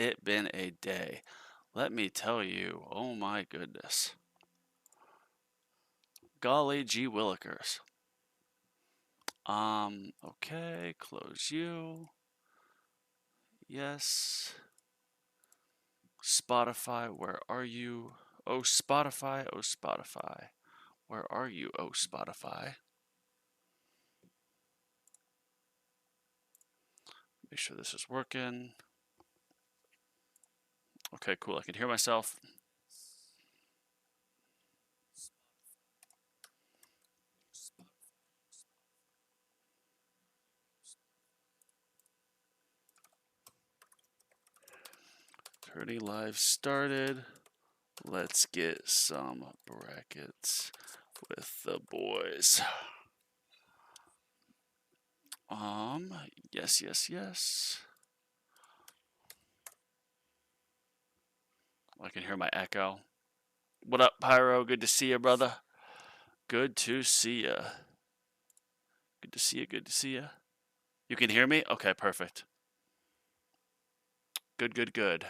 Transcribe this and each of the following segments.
it been a day? Let me tell you, oh my goodness. Golly gee willikers. Okay, close you. Yes. Spotify, where are you? Oh, Spotify, oh, Spotify. Where are you, oh, Spotify? Make sure this is working. Okay, cool. I can hear myself. Turning live started. Let's get some brackets with the boys. Yes, yes, yes. I can hear my echo. What up, Pyro? Good to see you, brother. Good to see you. Good to see you, good to see you. You can hear me? Okay, perfect. Good, good, good.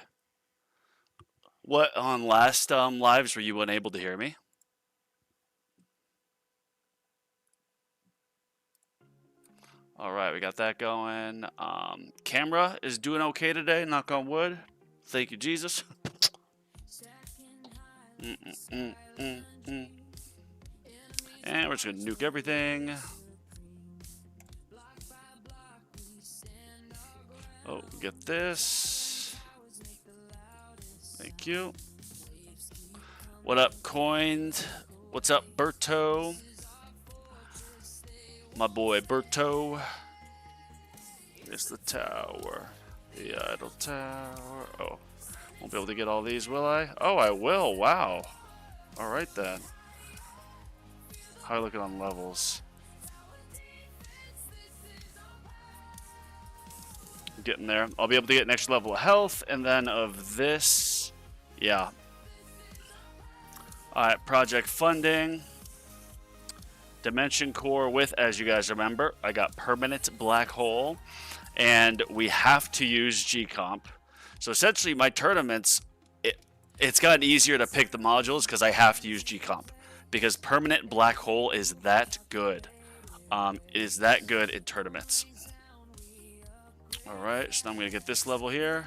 What, on last lives were you unable to hear me? All right, we got that going. Camera is doing okay today, knock on wood. Thank you, Jesus. And we're just gonna nuke everything. Oh, get this. Thank you. What up, Coined? What's up, Berto? My boy Berto. It's the tower. The idle tower. Oh, won't be able to get all these, will I? Oh, I will. Wow. All right then. How are you looking on levels? Getting there. I'll be able to get next level of health, and then of this. Yeah. Alright, project funding. Dimension Core with, as you guys remember, I got permanent black hole, and we have to use G-Comp. So essentially my tournaments, it's gotten easier to pick the modules because I have to use G-Comp. Because permanent black hole is that good. It is that good in tournaments. Alright, so now I'm going to get this level here.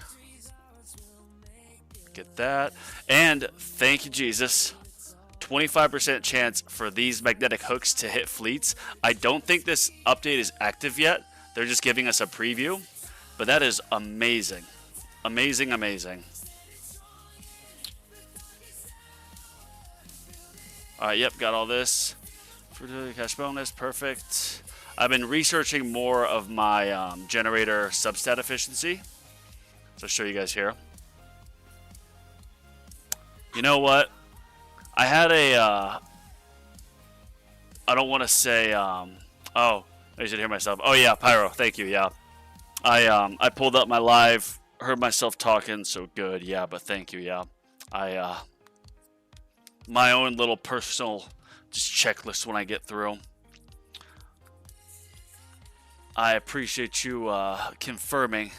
Get that. And thank you, Jesus. 25% chance for these magnetic hooks to hit fleets. I don't think this update is active yet. They're just giving us a preview. But that is amazing. Amazing, amazing. Alright, yep, got all this. Fertility cash bonus, perfect. I've been researching more of my generator substat efficiency. So I'll show you guys here. You know what? I had a, I don't want to say, oh, I should hear myself. Oh yeah, Pyro, thank you, yeah. I pulled up my live, heard myself talking, so good, yeah, but thank you, yeah. My own little personal just checklist when I get through. I appreciate you confirming.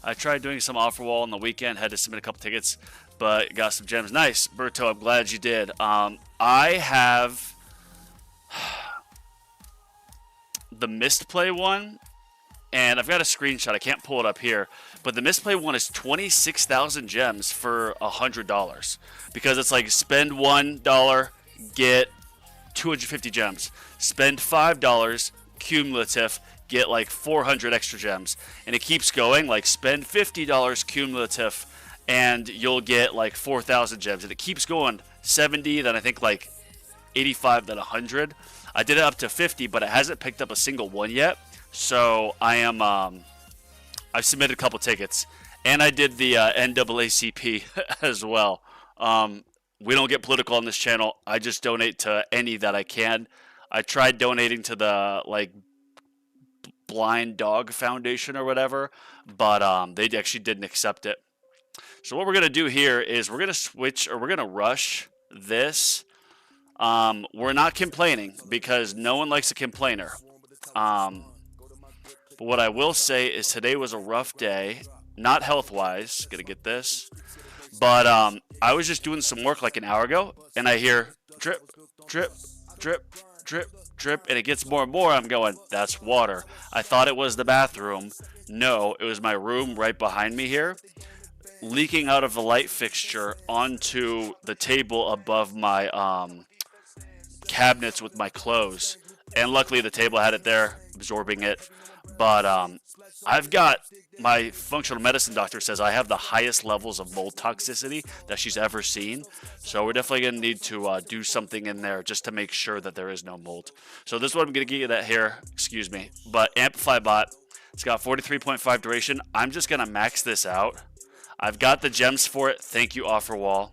I tried doing some offer wall on the weekend, had to submit a couple tickets, but got some gems. Nice, Berto, I'm glad you did. I have the misplay one, and I've got a screenshot. I can't pull it up here, but the misplay one is 26,000 gems for $100 because it's like spend $1, get 250 gems. Spend $5, cumulative, get like 400 extra gems, and it keeps going. Like spend $50 cumulative, and you'll get like 4,000 gems, and it keeps going. 70, then I think like 85, then 100. I did it up to 50, but it hasn't picked up a single one yet. So I am, I've submitted a couple tickets, and I did the NAACP as well. We don't get political on this channel. I just donate to any that I can. I tried donating to the like Blind Dog Foundation or whatever, but they actually didn't accept it. So what we're gonna do here is we're gonna switch, or we're gonna rush this. We're not complaining because no one likes a complainer. But what I will say is today was a rough day. not health-wise. Gonna get this. But I was just doing some work like an hour ago, and I hear drip, drip, drip, drip, drip, and it gets more and more. I'm going, that's water. I thought it was the bathroom. No, it was my room right behind me here, leaking out of the light fixture onto the table above my cabinets with my clothes. And luckily the table had it there, absorbing it. But I've got, my functional medicine doctor says I have the highest levels of mold toxicity that she's ever seen. So we're definitely going to need to do something in there just to make sure that there is no mold. So this is what I'm going to get you that here, excuse me. But Amplify Bot, it's got 43.5 duration. I'm just going to max this out. I've got the gems for it. Thank you, Offerwall.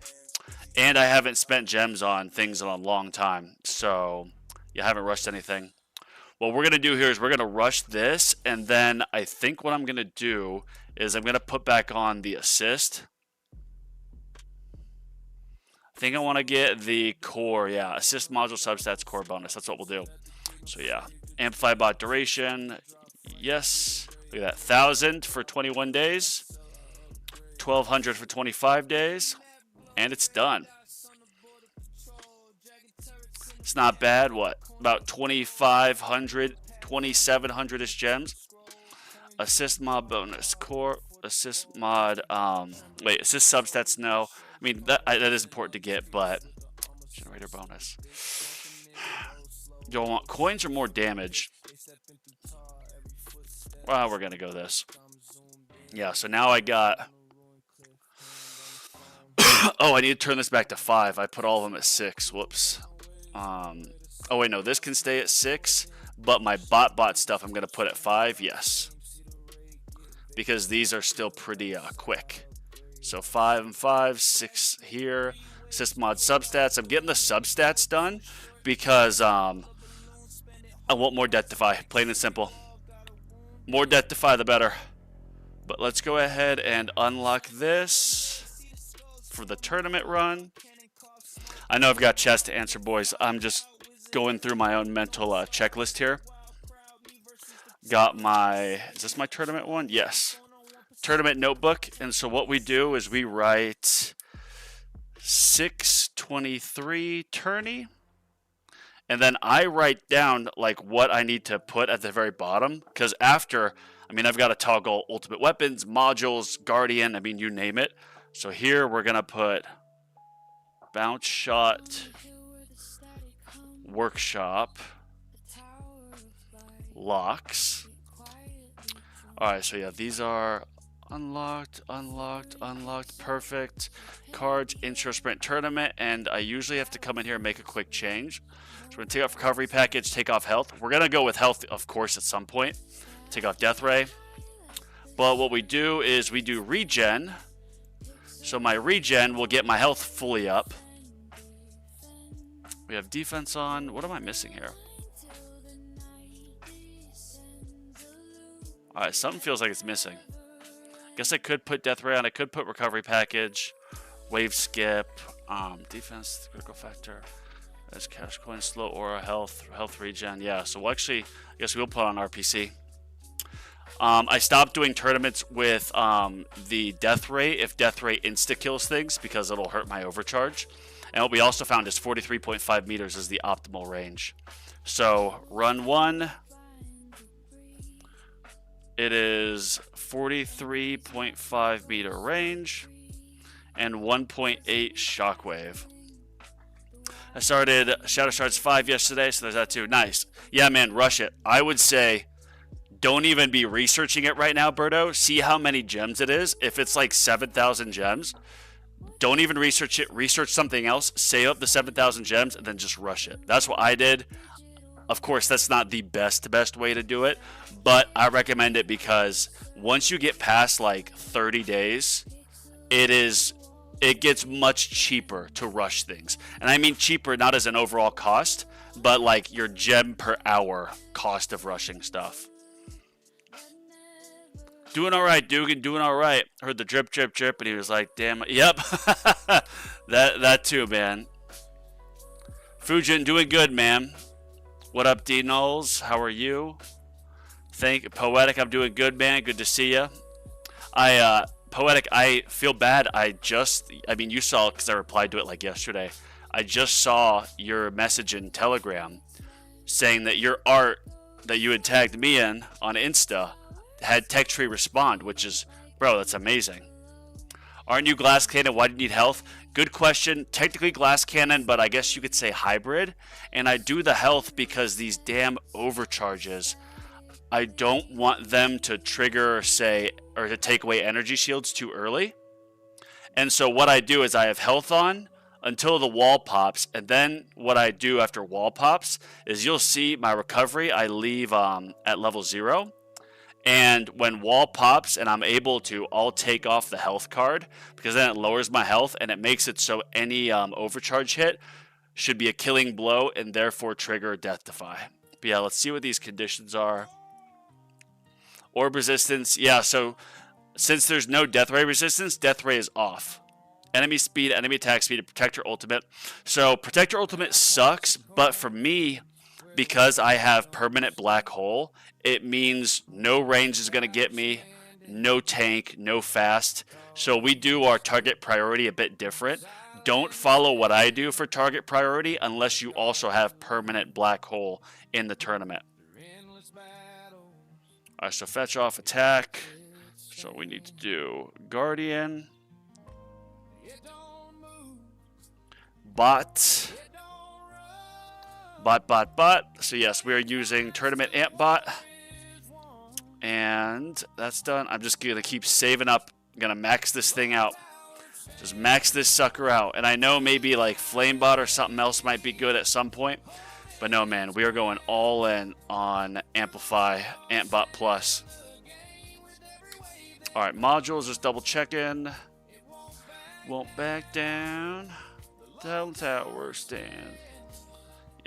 And I haven't spent gems on things in a long time. So you haven't rushed anything. What we're going to do here is we're going to rush this, and then I think what I'm going to do is I'm going to put back on the assist. I think I want to get the core, yeah, assist module substats core bonus. That's what we'll do. So yeah, Amplify Bot duration, yes. Look at that, 1,000 for 21 days, 1,200 for 25 days, and it's done. It's not bad. What? About 2,500, 2,700-ish gems. Assist mod bonus. Core assist mod. Wait, assist substats, no. I mean, that is important to get, but generator bonus. Don't want coins or more damage. Well, we're going to go this. Yeah, so now I got... oh, I need to turn this back to 5. I put all of them at 6. Whoops. Oh wait, no, this can stay at 6, but my bot stuff I'm going to put at 5, yes. Because these are still pretty quick. So 5 and 5, 6 here. Assist mod substats. I'm getting the substats done because I want more Death Defy, plain and simple. More Death Defy, the better. But let's go ahead and unlock this for the tournament run. I know I've got chess to answer, boys. I'm just going through my own mental checklist here. Got my... Is this my tournament one? Yes. Tournament notebook. And so what we do is we write 623 tourney. And then I write down like what I need to put at the very bottom. Because after, I mean, I've got to toggle ultimate weapons, modules, guardian, I mean, you name it. So here we're going to put... Bounce shot, workshop, locks. Alright, so yeah, these are unlocked, unlocked, unlocked, perfect. Cards, intro sprint tournament, and I usually have to come in here and make a quick change. So we're going to take off recovery package, take off health. We're going to go with health, of course, at some point. Take off death ray. But what we do is we do regen. So my regen will get my health fully up. We have defense on. What am I missing here? Alright, something feels like it's missing. Guess I could put death ray on. I could put recovery package, wave skip, defense, critical factor, as cash coin, slow aura, health regen. Yeah, so we'll actually, I guess we'll put on RPC. I stopped doing tournaments with the death ray if death ray insta kills things because it'll hurt my overcharge. And what we also found is 43.5 meters is the optimal range. So run 1, it is 43.5 meter range and 1.8 shockwave. I started Shadow Shards 5 yesterday, so there's that too. Nice. Yeah, man, rush it. I would say don't even be researching it right now, Berto. See how many gems it is. If it's like 7,000 gems, don't even research it. Research something else. Save up the 7,000 gems and then just rush it. That's what I did. Of course, that's not the best way to do it, but I recommend it because once you get past like 30 days, it gets much cheaper to rush things. And I mean cheaper not as an overall cost, but like your gem per hour cost of rushing stuff. Doing all right, Dugan, doing all right. Heard the drip, drip, drip, and he was like, damn it. Yep. that too, man. Fujin, doing good, man. What up, D Knowles? How are you? Poetic, I'm doing good, man. Good to see you. Poetic, I feel bad. I mean, you saw because I replied to it like yesterday. I just saw your message in Telegram saying that your art that you had tagged me in on Insta had Tech Tree respond, which is, bro, that's amazing. Aren't you glass cannon? Why do you need health? Good question. Technically glass cannon, but I guess you could say hybrid. And I do the health because these damn overcharges, I don't want them to trigger, say, or to take away energy shields too early. And so what I do is I have health on until the wall pops, and then what I do after wall pops is you'll see my recovery I leave at level 0. And when wall pops and I'm able to, I'll take off the health card because then it lowers my health and it makes it so any overcharge hit should be a killing blow and therefore trigger Death Defy. But yeah, let's see what these conditions are. Orb resistance, yeah, so since there's no Death Ray resistance, Death Ray is off. Enemy speed, enemy attack speed, and Protector Ultimate. So Protector Ultimate sucks, but for me, because I have permanent black hole, it means no range is going to get me, no tank, no fast. So we do our target priority a bit different. Don't follow what I do for target priority unless you also have permanent black hole in the tournament. Alright, so fetch off attack. So we need to do Guardian. Bot. So yes, we are using Tournament Amp Bot. And that's done. I'm just going to keep saving up. I'm going to max this thing out. Just max this sucker out. And I know maybe like Flamebot or something else might be good at some point. But no, man, we are going all in on Amplify, AmpBot Plus. Alright, modules, just double checking. Won't back down. Down tower stand.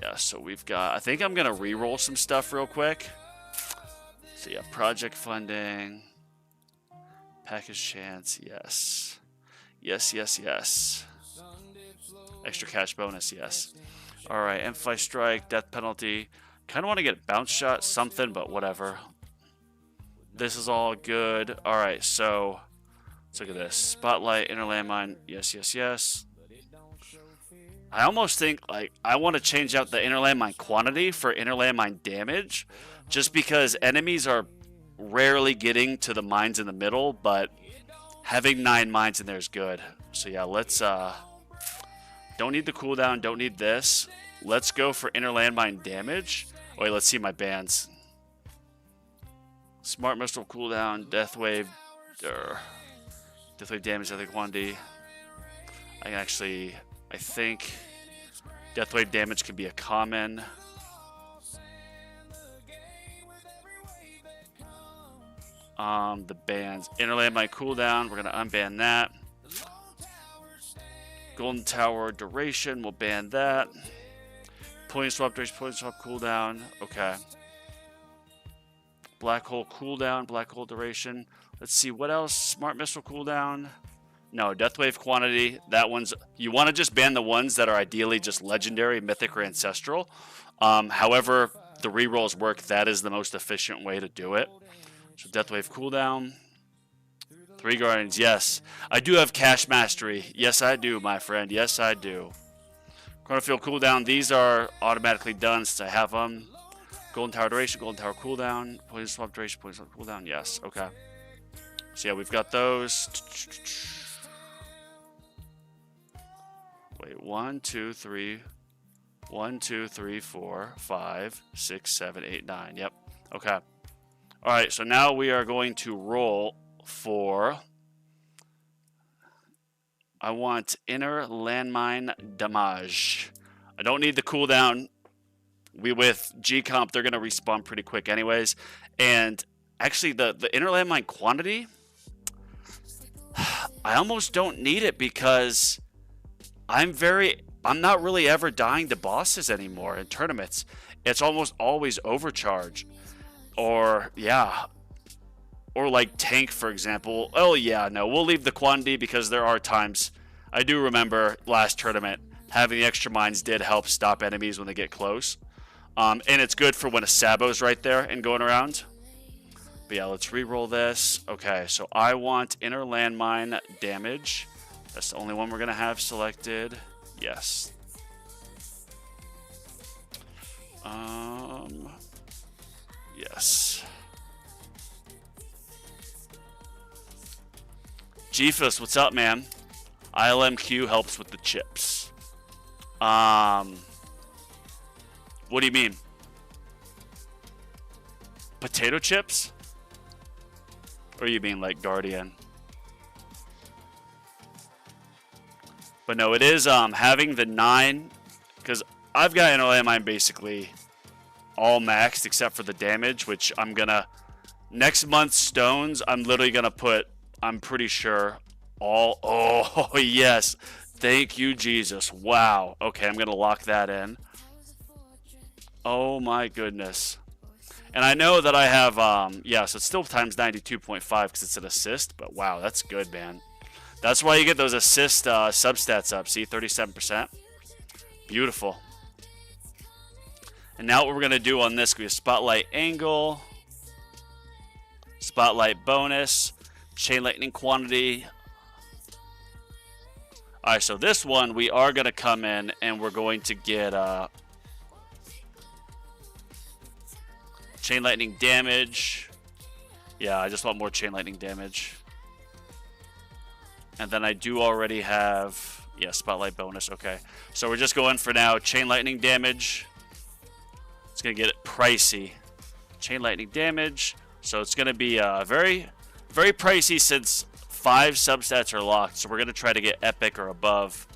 Yeah, so we've got, I think I'm going to re-roll some stuff real quick. So yeah, project funding. Package chance, yes. Yes. Extra cash bonus, yes. Alright, Amplify Strike, Death Penalty. Kind of want to get Bounce Shot, something, but whatever. This is all good. Alright, so let's look at this. Spotlight, Inner Landmine, yes. I almost think, like, I want to change out the Inner Landmine quantity for Inner Landmine damage, just because enemies are rarely getting to the mines in the middle, but having 9 mines in there is good. So yeah, let's, don't need the cooldown, don't need this. Let's go for Inner Landmine damage. Oh, wait, let's see my bands. Smart Missile cooldown, Death Wave, Death Wave damage, Death Wave quantity. I can actually, I think Death Wave damage can be a common. The bans. Inner Landmine cooldown, we're going to unban that. Golden Tower duration, we'll ban that. Point swap duration, point swap cooldown, okay. Black hole cooldown, black hole duration. Let's see, what else? Smart Missile cooldown. No, Death Wave quantity. That one's, you want to just ban the ones that are ideally just legendary, mythic, or ancestral. However, the rerolls work. That is the most efficient way to do it. So Death Wave cooldown. 3 Guardians, yes. I do have Cash Mastery. Yes, I do, my friend. Yes, I do. Chronofield cooldown. These are automatically done since I have them. Golden Tower duration, Golden Tower cooldown. Poison swap duration, poison swap cooldown. Yes, okay. So yeah, we've got those. Wait, 1, 2, 3. 1, 2, 3, 4, 5, 6, 7, 8, 9. Yep. Okay. Alright, so now we are going to roll for, I want Inner Landmine damage. I don't need the cooldown. With G-Comp, they're going to respawn pretty quick anyways. And actually, the Inner Landmine quantity, I almost don't need it because I'm not really ever dying to bosses anymore in tournaments. It's almost always overcharge. Or, yeah. Or like tank, for example. Oh, yeah, no. We'll leave the quantity because there are times. I do remember last tournament, having the extra mines did help stop enemies when they get close. And it's good for when a Sabo's right there and going around. But yeah, let's re-roll this. Okay, so I want inner landmine damage. That's the only one we're going to have selected. Yes. Yes. Gfus, what's up, man? ILMQ helps with the chips. What do you mean? Potato chips? Or you mean like Guardian? But no, it is having the 9, because I've got inner landmine basically all maxed except for the damage, which I'm gonna next month's stones. I'm literally gonna put. I'm pretty sure all. Oh yes, thank you Jesus. Wow. Okay, I'm gonna lock that in. Oh my goodness. And I know that I have yeah, so it's still times 92.5 because it's an assist. But wow, that's good, man. That's why you get those assist substats up. See, 37%. Beautiful. And now what we're going to do on this, we have Spotlight Angle, Spotlight Bonus, Chain Lightning Quantity. Alright, so this one, we are going to come in and we're going to get Chain Lightning Damage. Yeah, I just want more Chain Lightning Damage. And then I do already have, yeah, Spotlight Bonus. Okay, so we're just going for now Chain Lightning Damage. It's going to get it pricey. Chain Lightning Damage. So it's going to be very, very pricey since 5 substats are locked. So we're going to try to get Epic or above.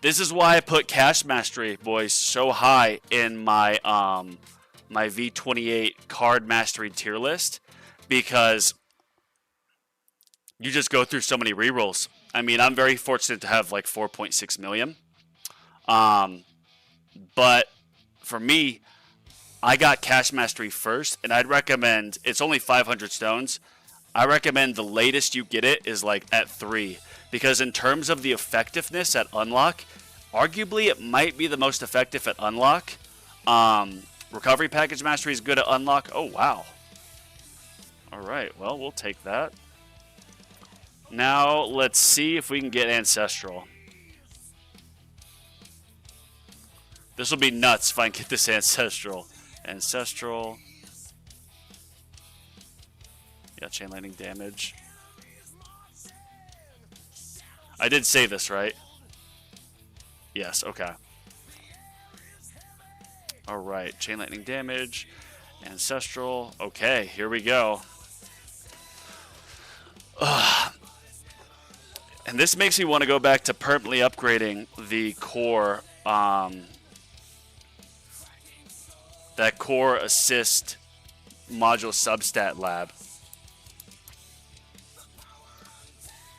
This is why I put Cash Mastery, boys, so high in my my V28 Card Mastery tier list. Because you just go through so many rerolls. I mean, I'm very fortunate to have like 4.6 million. But for me, I got Cash Mastery first, and I'd recommend, it's only 500 stones. I recommend the latest you get it is like at 3. Because in terms of the effectiveness at unlock, arguably it might be the most effective at unlock. Recovery Package Mastery is good at unlock. Oh, wow. Alright, well, we'll take that. Now, let's see if we can get Ancestral. This will be nuts if I can get this Ancestral. Ancestral. Yeah, Chain Lightning Damage. I did say this, right? Yes, okay. Alright, Chain Lightning Damage. Ancestral. Okay, here we go. And this makes me want to go back to permanently upgrading the core, that core assist module substat lab.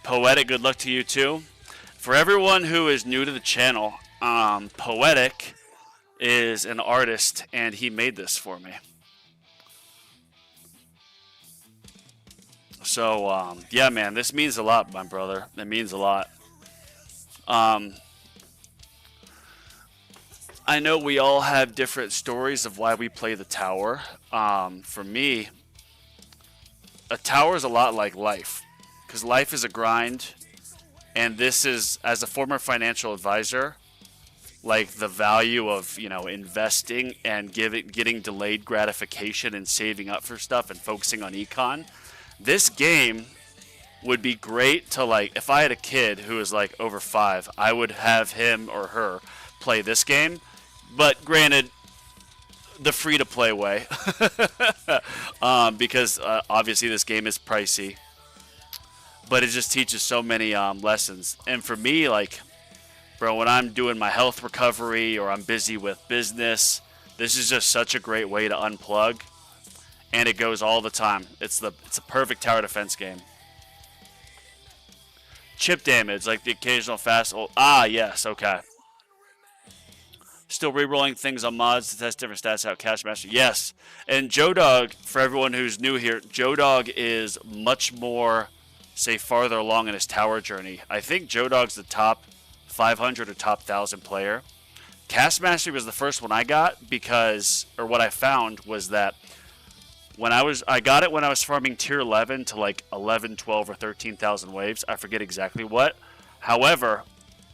Poetic, good luck to you too. For everyone who is new to the channel, Poetic is an artist and he made this for me. So, yeah, man, this means a lot, my brother. It means a lot. I know we all have different stories of why we play the tower. For me, a tower is a lot like life. Because life is a grind. And this is, as a former financial advisor, like the value of, you know, investing and getting delayed gratification and saving up for stuff and focusing on econ. This game would be great to, like, if I had a kid who was like over 5, I would have him or her play this game. But granted, the free-to-play way, because obviously this game is pricey. But it just teaches so many lessons. And for me, like, bro, when I'm doing my health recovery or I'm busy with business, this is just such a great way to unplug. And it goes all the time. It's a perfect tower defense game. Chip damage, like the occasional fast. Yes, okay. Still re-rolling things on mods to test different stats out. Cash Master, yes. And Joe Dog, for everyone who's new here, Joe Dog is much more, say, farther along in his tower journey. I think Joe Dog's the top 500 or top 1,000 player. Cast Mastery was the first one I got because, or what I found was that I got it when I was farming tier 11 to like 11, 12, or 13,000 waves. I forget exactly what. However,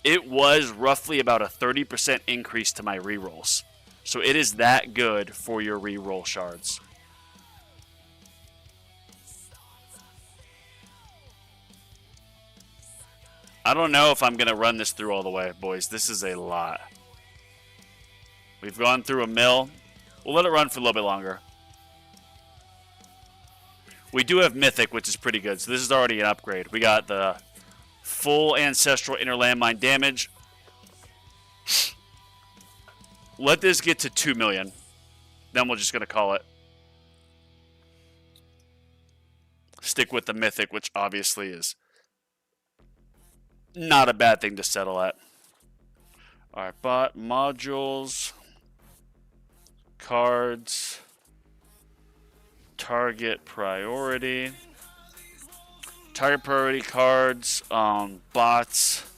it was roughly about a 30% increase to my rerolls. So it is that good for your reroll shards. I don't know if I'm going to run this through all the way, boys. This is a lot. We've gone through a mill. We'll let it run for a little bit longer. We do have Mythic, which is pretty good. So this is already an upgrade. We got the full Ancestral Inner Landmine damage. Let this get to 2 million. Then we're just going to call it. Stick with the Mythic, which obviously is not a bad thing to settle at. Alright, bot, modules, cards, target priority. Target priority cards, bots.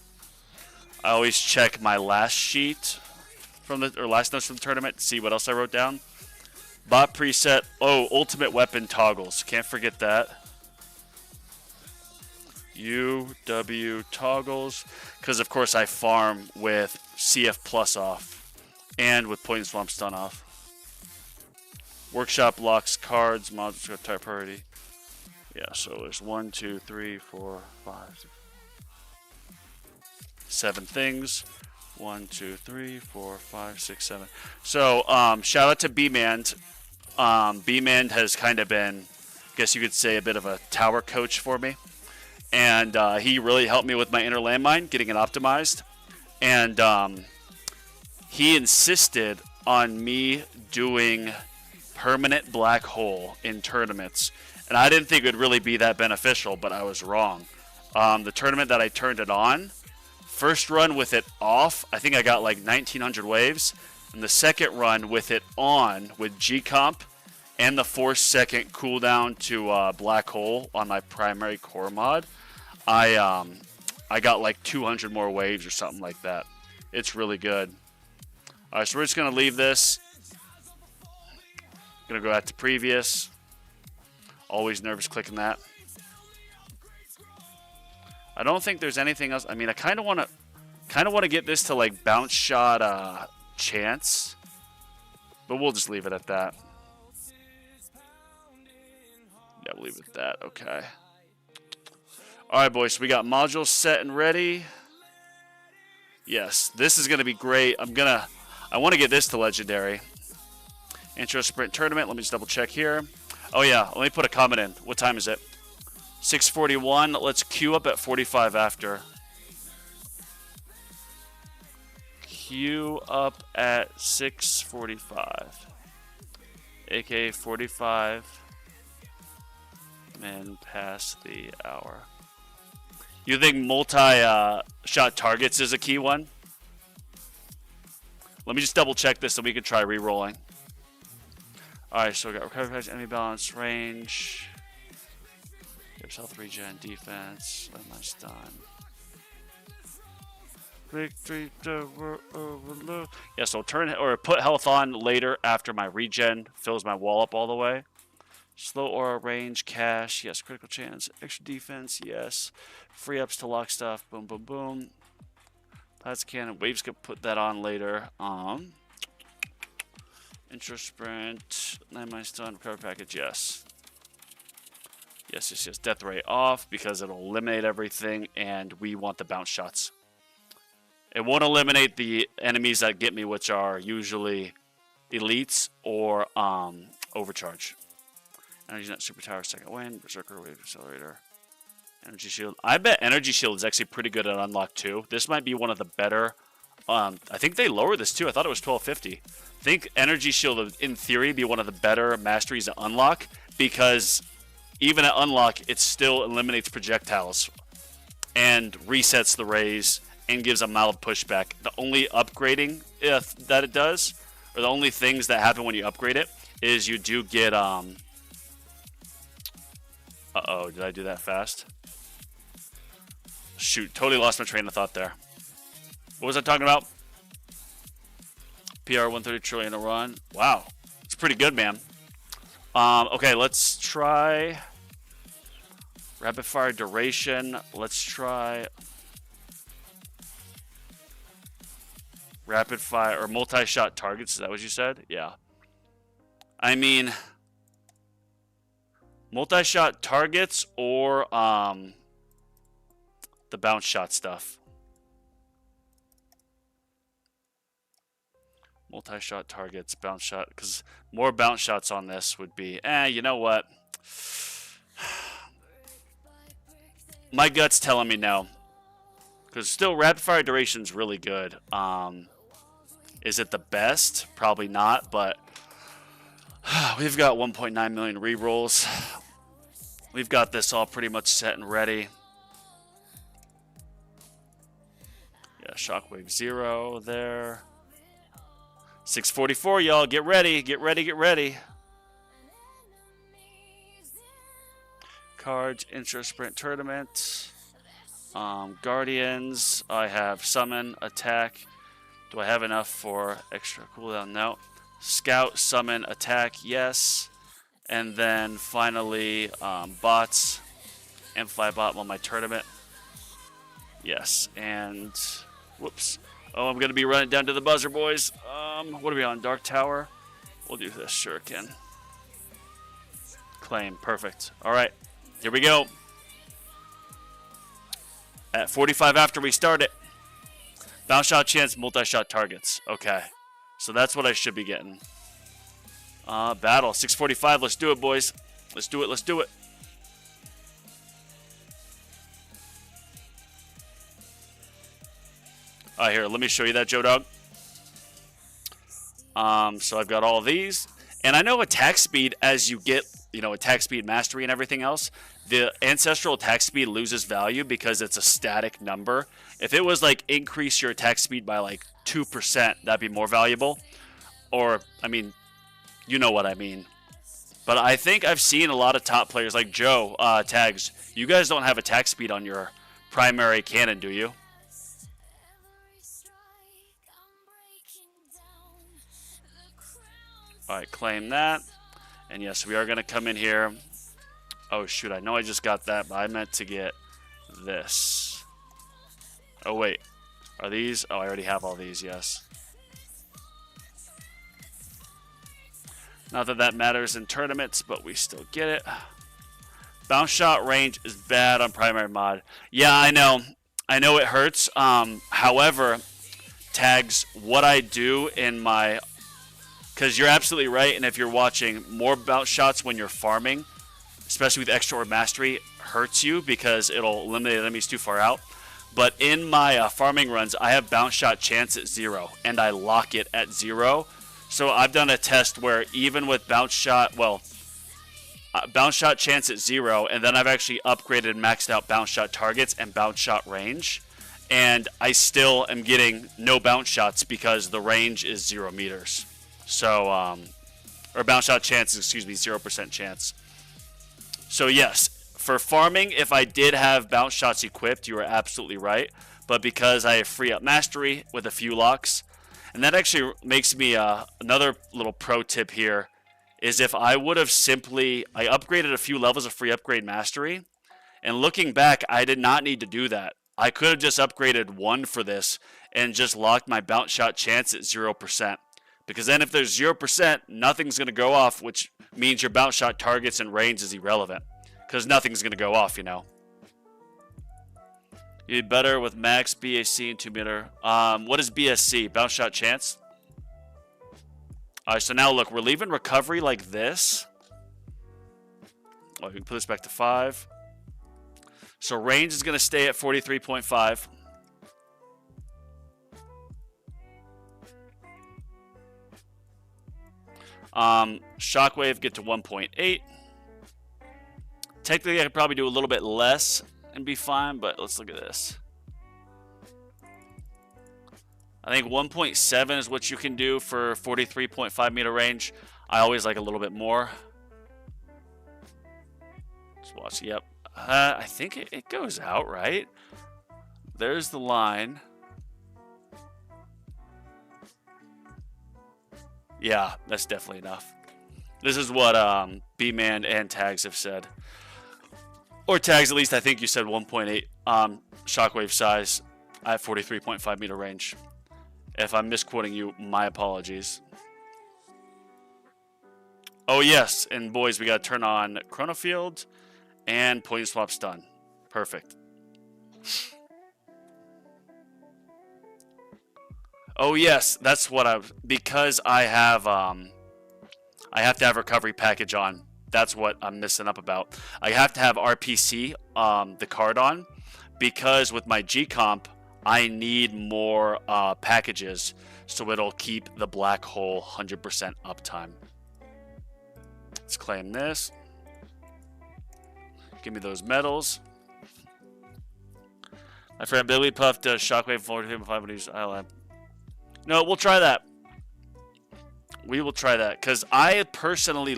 I always check my last sheet from the, or last notes from the tournament to see what else I wrote down. Bot preset. Oh, ultimate weapon toggles. Can't forget that. UW toggles. Because, of course, I farm with CF Plus off. And with Poison Swamp Stun off. Workshop locks cards. Modules type priority. Yeah, so there's 1, 2, 3, 4, 5, 6, 7 things. 1, 2, 3, 4, 5, 6, 7. So, shout out to B-Man. B-Man has kind of been, I guess you could say, a bit of a tower coach for me. And he really helped me with my inner landmine, getting it optimized. And he insisted on me doing permanent black hole in tournaments. And I didn't think it would really be that beneficial, but I was wrong. The tournament that I turned it on, first run with it off, I think I got like 1,900 waves. And the second run with it on, with G-Comp, and the 4-second cooldown to black hole on my primary core mod, I got like 200 more waves or something like that. It's really good. All right, so we're just going to leave this. Going to go back to previous. Always nervous clicking that. I don't think there's anything else. I mean, I kind of want to get this to like bounce shot chance, but we'll just leave it at that. Yeah, we'll leave it at that. Okay. All right, boys. So we got modules set and ready. Yes, this is going to be great. I want to get this to legendary. Intro sprint tournament. Let me just double check here. Oh yeah, let me put a comment in. What time is it? 6:41. Let's queue up at 45 after. Queue up at 6:45. AKA 45. And past the hour. You think multi-shot targets is a key one? Let me just double check this so we can try re-rolling. Alright, so we got recovery, enemy balance, range. Gives health regen, defense, landmine stun. Victory overload. Yeah, so turn or put health on later after my regen fills my wall up all the way. Slow aura, range, cash, yes. Critical chance, extra defense, yes. Free ups to lock stuff, boom, boom, boom. That's cannon. Waves could put that on later. Intro sprint, landmine stun, recovery package, yes. Yes, yes, yes. Death ray off because it'll eliminate everything, and we want the bounce shots. It won't eliminate the enemies that get me, which are usually elites or overcharge. Energy Net Super Tower, second wind, Berserker, Wave Accelerator, Energy Shield. I bet Energy Shield is actually pretty good at unlock too. This might be one of the better. I think they lowered this too. I thought it was 1250. I think Energy Shield would, in theory, be one of the better masteries at unlock because even at unlock, it still eliminates projectiles and resets the rays and gives a mild pushback. The only upgrading that it does, or the only things that happen when you upgrade it, is you do get uh-oh, did I do that fast? Shoot, totally lost my train of thought there. What was I talking about? PR 130 trillion a run. Wow, it's pretty good, man. Okay, let's try rapid fire duration. Let's try rapid fire or multi-shot targets. Is that what you said? Yeah. I mean, multi-shot targets or the bounce shot stuff. Multi-shot targets, bounce shot, because more bounce shots on this would be, you know what? My gut's telling me no. Because still, rapid fire duration's really good. Is it the best? Probably not, but we've got 1.9 million rerolls. We've got this all pretty much set and ready. Yeah, Shockwave 0 there. 644, y'all. Get ready. Get ready. Get ready. Cards, Intro Sprint Tournament. Guardians. I have Summon, Attack. Do I have enough for extra cooldown? No. Scout, Summon, Attack. Yes. And then finally, bots. Amplify bot on my tournament. Yes. And, whoops. Oh, I'm going to be running down to the buzzer, boys. What are we on? Dark Tower? We'll do this. Shuriken. Claim. Perfect. All right. Here we go. At 45 after we start it. Bounce shot chance, multi-shot targets. Okay. So that's what I should be getting. Battle. 645. Let's do it, boys. Let's do it. Let's do it. All right, here, let me show you that, Joe Dog. So I've got all of these. And I know attack speed, as you get, attack speed mastery and everything else, the ancestral attack speed loses value because it's a static number. If it was like increase your attack speed by like 2%, that'd be more valuable. Or, I mean, you know what I mean. But I think I've seen a lot of top players like Joe, Tags. You guys don't have attack speed on your primary cannon, do you? Alright, claim that. And yes, we are going to come in here. Oh, shoot. I know I just got that, but I meant to get this. Oh, wait. Are these? Oh, I already have all these, yes. Not that that matters in tournaments, but we still get it. Bounce shot range is bad on primary mod. Yeah, I know. I know it hurts. However, Tags, what I do in my... Because you're absolutely right, and if you're watching, more bounce shots when you're farming, especially with extra or mastery, hurts you because it'll eliminate enemies too far out. But in my farming runs, I have bounce shot chance at 0, and I lock it at 0. So I've done a test where even with bounce shot, bounce shot chance at 0, and then I've actually upgraded and maxed out bounce shot targets and bounce shot range, and I still am getting no bounce shots because the range is 0 meters. So, or bounce shot chance, excuse me, 0% chance. So yes, for farming, if I did have bounce shots equipped, you are absolutely right. But because I have free up mastery with a few locks, and that actually makes me another little pro tip here, is if I would have simply, I upgraded a few levels of free upgrade mastery, and looking back, I did not need to do that. I could have just upgraded 1 for this and just locked my bounce shot chance at 0%. Because then if there's 0%, nothing's going to go off, which means your bounce shot targets and range is irrelevant. Because nothing's going to go off, You'd be better with max BAC and 2 meter. What is BSC? Bounce shot chance? Alright, so now look, we're leaving recovery like this. Oh, we can put this back to 5. So range is going to stay at 43.5. Shockwave get to 1.8. Technically, I could probably do a little bit less and be fine, but let's look at this. I think 1.7 is what you can do for 43.5 meter range. I always like a little bit more. Let's watch. Yep. I think it goes out, right? There's the line. Yeah, that's definitely enough. This is what B-Man and Tags have said. Or Tags, at least I think you said 1.8 shockwave size at 43.5 meter range. If I'm misquoting you, my apologies. Oh yes, and boys, we got to turn on Chronofield and Point Swap Stun. Perfect. Oh yes, that's what because I have to have recovery package on. That's what I'm missing up about. I have to have RPC, the card on, because with my G-Comp, I need more packages, so it'll keep the black hole 100% uptime. Let's claim this. Give me those medals. My friend Billy Puff does Shockwave 45 when he's ILM. No, we'll try that. We will try that, because I personally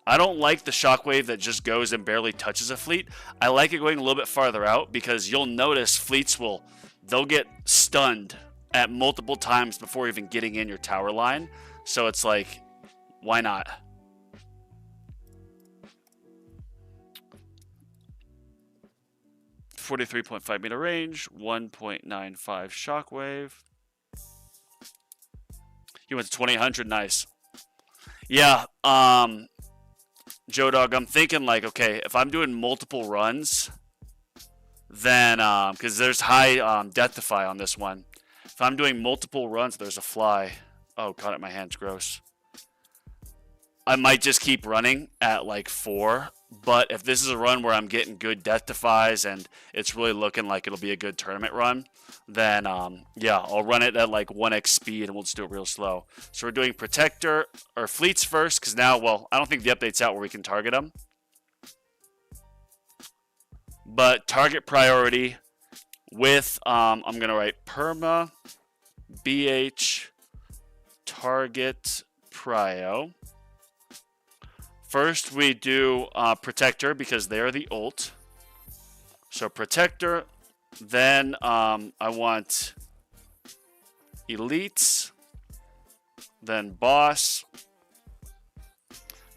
I don't like the Shockwave that just goes and barely touches a fleet. I like it going a little bit farther out, because you'll notice fleets they'll get stunned at multiple times before even getting in your tower line. So it's like, why not? .5 meter range, 1.95 shockwave. He went to 2800, nice. Yeah, Joe Dog, I'm thinking like, okay, if I'm doing multiple runs, then, because there's high death defy on this one. If I'm doing multiple runs, there's a fly. Oh, caught it in my hands, gross. I might just keep running at like 4. But if this is a run where I'm getting good death defies and it's really looking like it'll be a good tournament run, then yeah, I'll run it at like 1x speed and we'll just do it real slow. So we're doing Protector or Fleets first, because now, well, I don't think the update's out where we can target them. But target priority with, I'm going to write Perma, BH, target prio. First, we do Protector, because they're the ult. So Protector, then I want Elites, then Boss.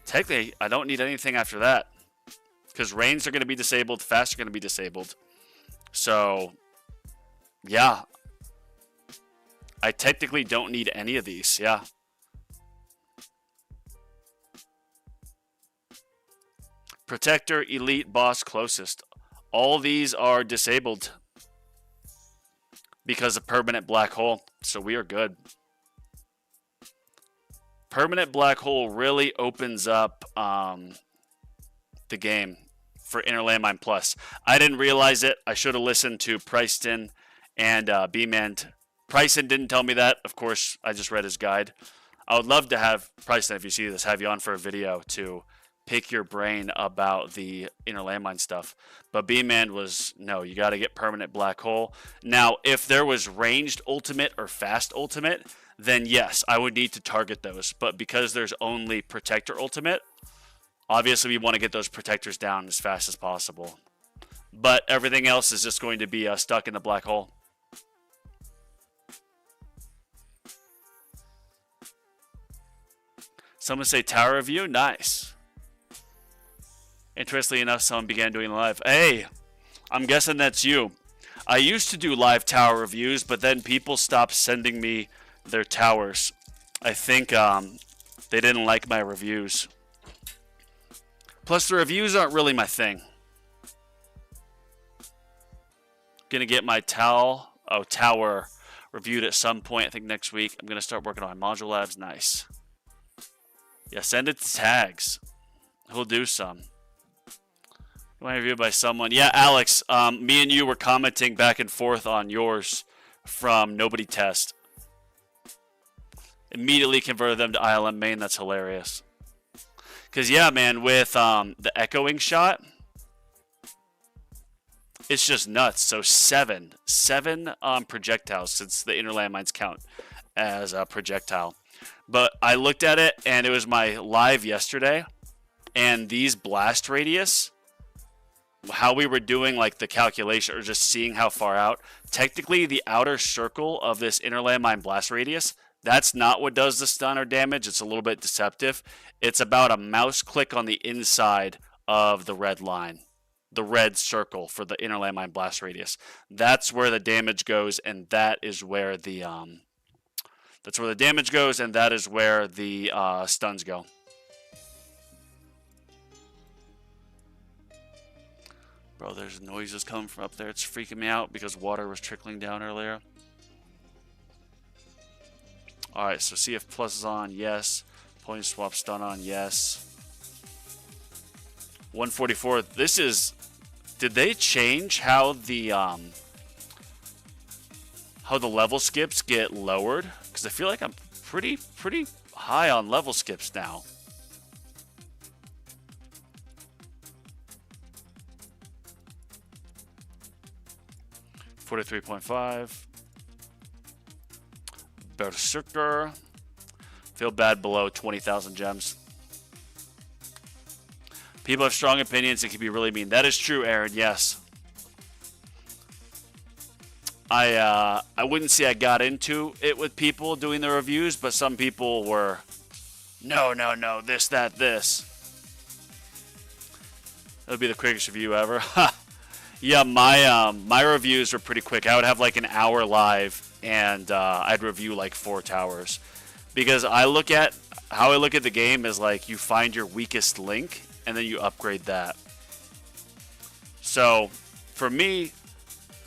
Technically, I don't need anything after that, because Reigns are going to be disabled, Fast are going to be disabled. So, yeah. I technically don't need any of these, yeah. Protector, Elite, Boss, Closest. All these are disabled because of Permanent Black Hole, so we are good. Permanent Black Hole really opens up the game for Inner Landmine Plus. I didn't realize it. I should have listened to Pryston and B-Man. Pryston didn't tell me that. Of course, I just read his guide. I would love to have Pryston, if you see this, have you on for a video to pick your brain about the Inner Landmine stuff. But B-Man was, no, you got to get Permanent Black Hole. Now, if there was Ranged Ultimate or Fast Ultimate, then yes, I would need to target those. But because there's only Protector Ultimate, obviously we want to get those Protectors down as fast as possible. But everything else is just going to be stuck in the Black Hole. Someone say Tower Review? Nice. Interestingly enough, someone began doing live. Hey, I'm guessing that's you. I used to do live tower reviews, but then people stopped sending me their towers. I think they didn't like my reviews. Plus, the reviews aren't really my thing. Gonna get my tower reviewed at some point. I think next week. I'm gonna start working on Module Labs. Nice. Yeah, send it to Tags. He'll do some. Reviewed by someone. Yeah, Alex, me and you were commenting back and forth on yours from Nobody Test. Immediately converted them to ILM main. That's hilarious. Because, yeah, man, with the echoing shot, it's just nuts. So seven projectiles, since the Inner Landmines count as a projectile. But I looked at it, and it was my live yesterday, and these blast radius, how we were doing like the calculation or just seeing how far out, technically the outer circle of this Inner Landmine blast radius That's not what does the stun or damage. It's a little bit deceptive. It's about a mouse click on the inside of the red line, the red circle for the inner landmine blast radius. That's where the damage goes, and that is where the damage goes, and that is where the stuns go. Bro, there's noises coming from up there. It's freaking me out because water was trickling down earlier. Alright, so CF plus is on, yes. Point swap stun on, yes. 144. This is... Did they change how the level skips get lowered? Because I feel like I'm pretty high on level skips now. $43.5. Berserker. Feel bad below 20,000 gems. People have strong opinions. It can be really mean. That is true, Aaron. Yes. I wouldn't say I got into it with people doing the reviews, but some people were, no, this, that, this. That would be the quickest review ever. Yeah, my reviews were pretty quick. I would have like an hour live, and I'd review like 4 towers. Because how I look at the game is like you find your weakest link, and then you upgrade that. So, for me,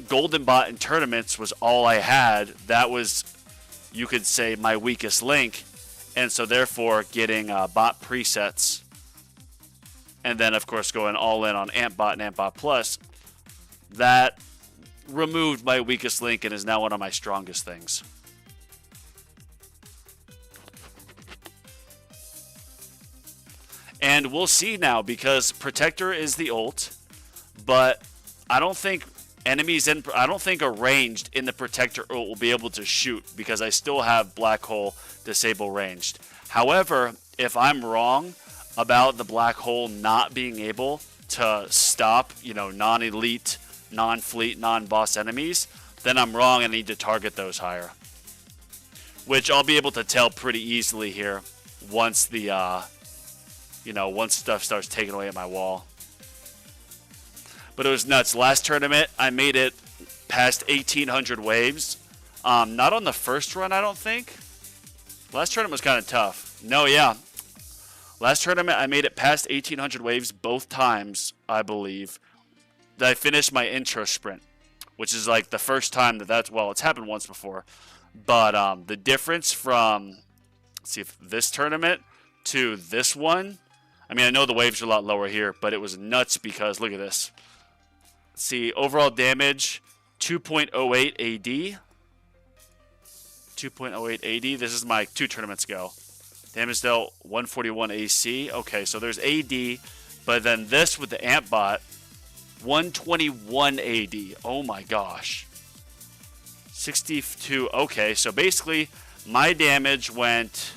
Golden Bot in tournaments was all I had. That was, you could say, my weakest link. And so, therefore, getting bot presets, and then, of course, going all in on Amp Bot and Amp Bot Plus, that removed my weakest link and is now one of my strongest things. And we'll see now, because Protector is the ult, but I don't think a ranged in the Protector ult will be able to shoot, because I still have Black Hole disable ranged. However, if I'm wrong about the Black Hole not being able to stop, non-elite, non-fleet, non-boss enemies, then I'm wrong and I need to target those higher. Which I'll be able to tell pretty easily here once the once stuff starts taking away at my wall. But it was nuts. Last tournament, I made it past 1,800 waves. Not on the first run, I don't think. Last tournament was kind of tough. No, yeah. Last tournament, I made it past 1,800 waves both times, I believe. That I finished my intro sprint, which is like the first time it's happened once before. But the difference from, let's see, if this tournament to this one, I mean, I know the waves are a lot lower here, but it was nuts because, look at this. Let's see, overall damage, 2.08 AD. 2.08 AD. This is my 2 tournaments ago. Damage dealt, 141 AC. Okay, so there's AD, but then this with the Amp Bot, 121 AD. Oh my gosh. 62. Okay, so basically, my damage went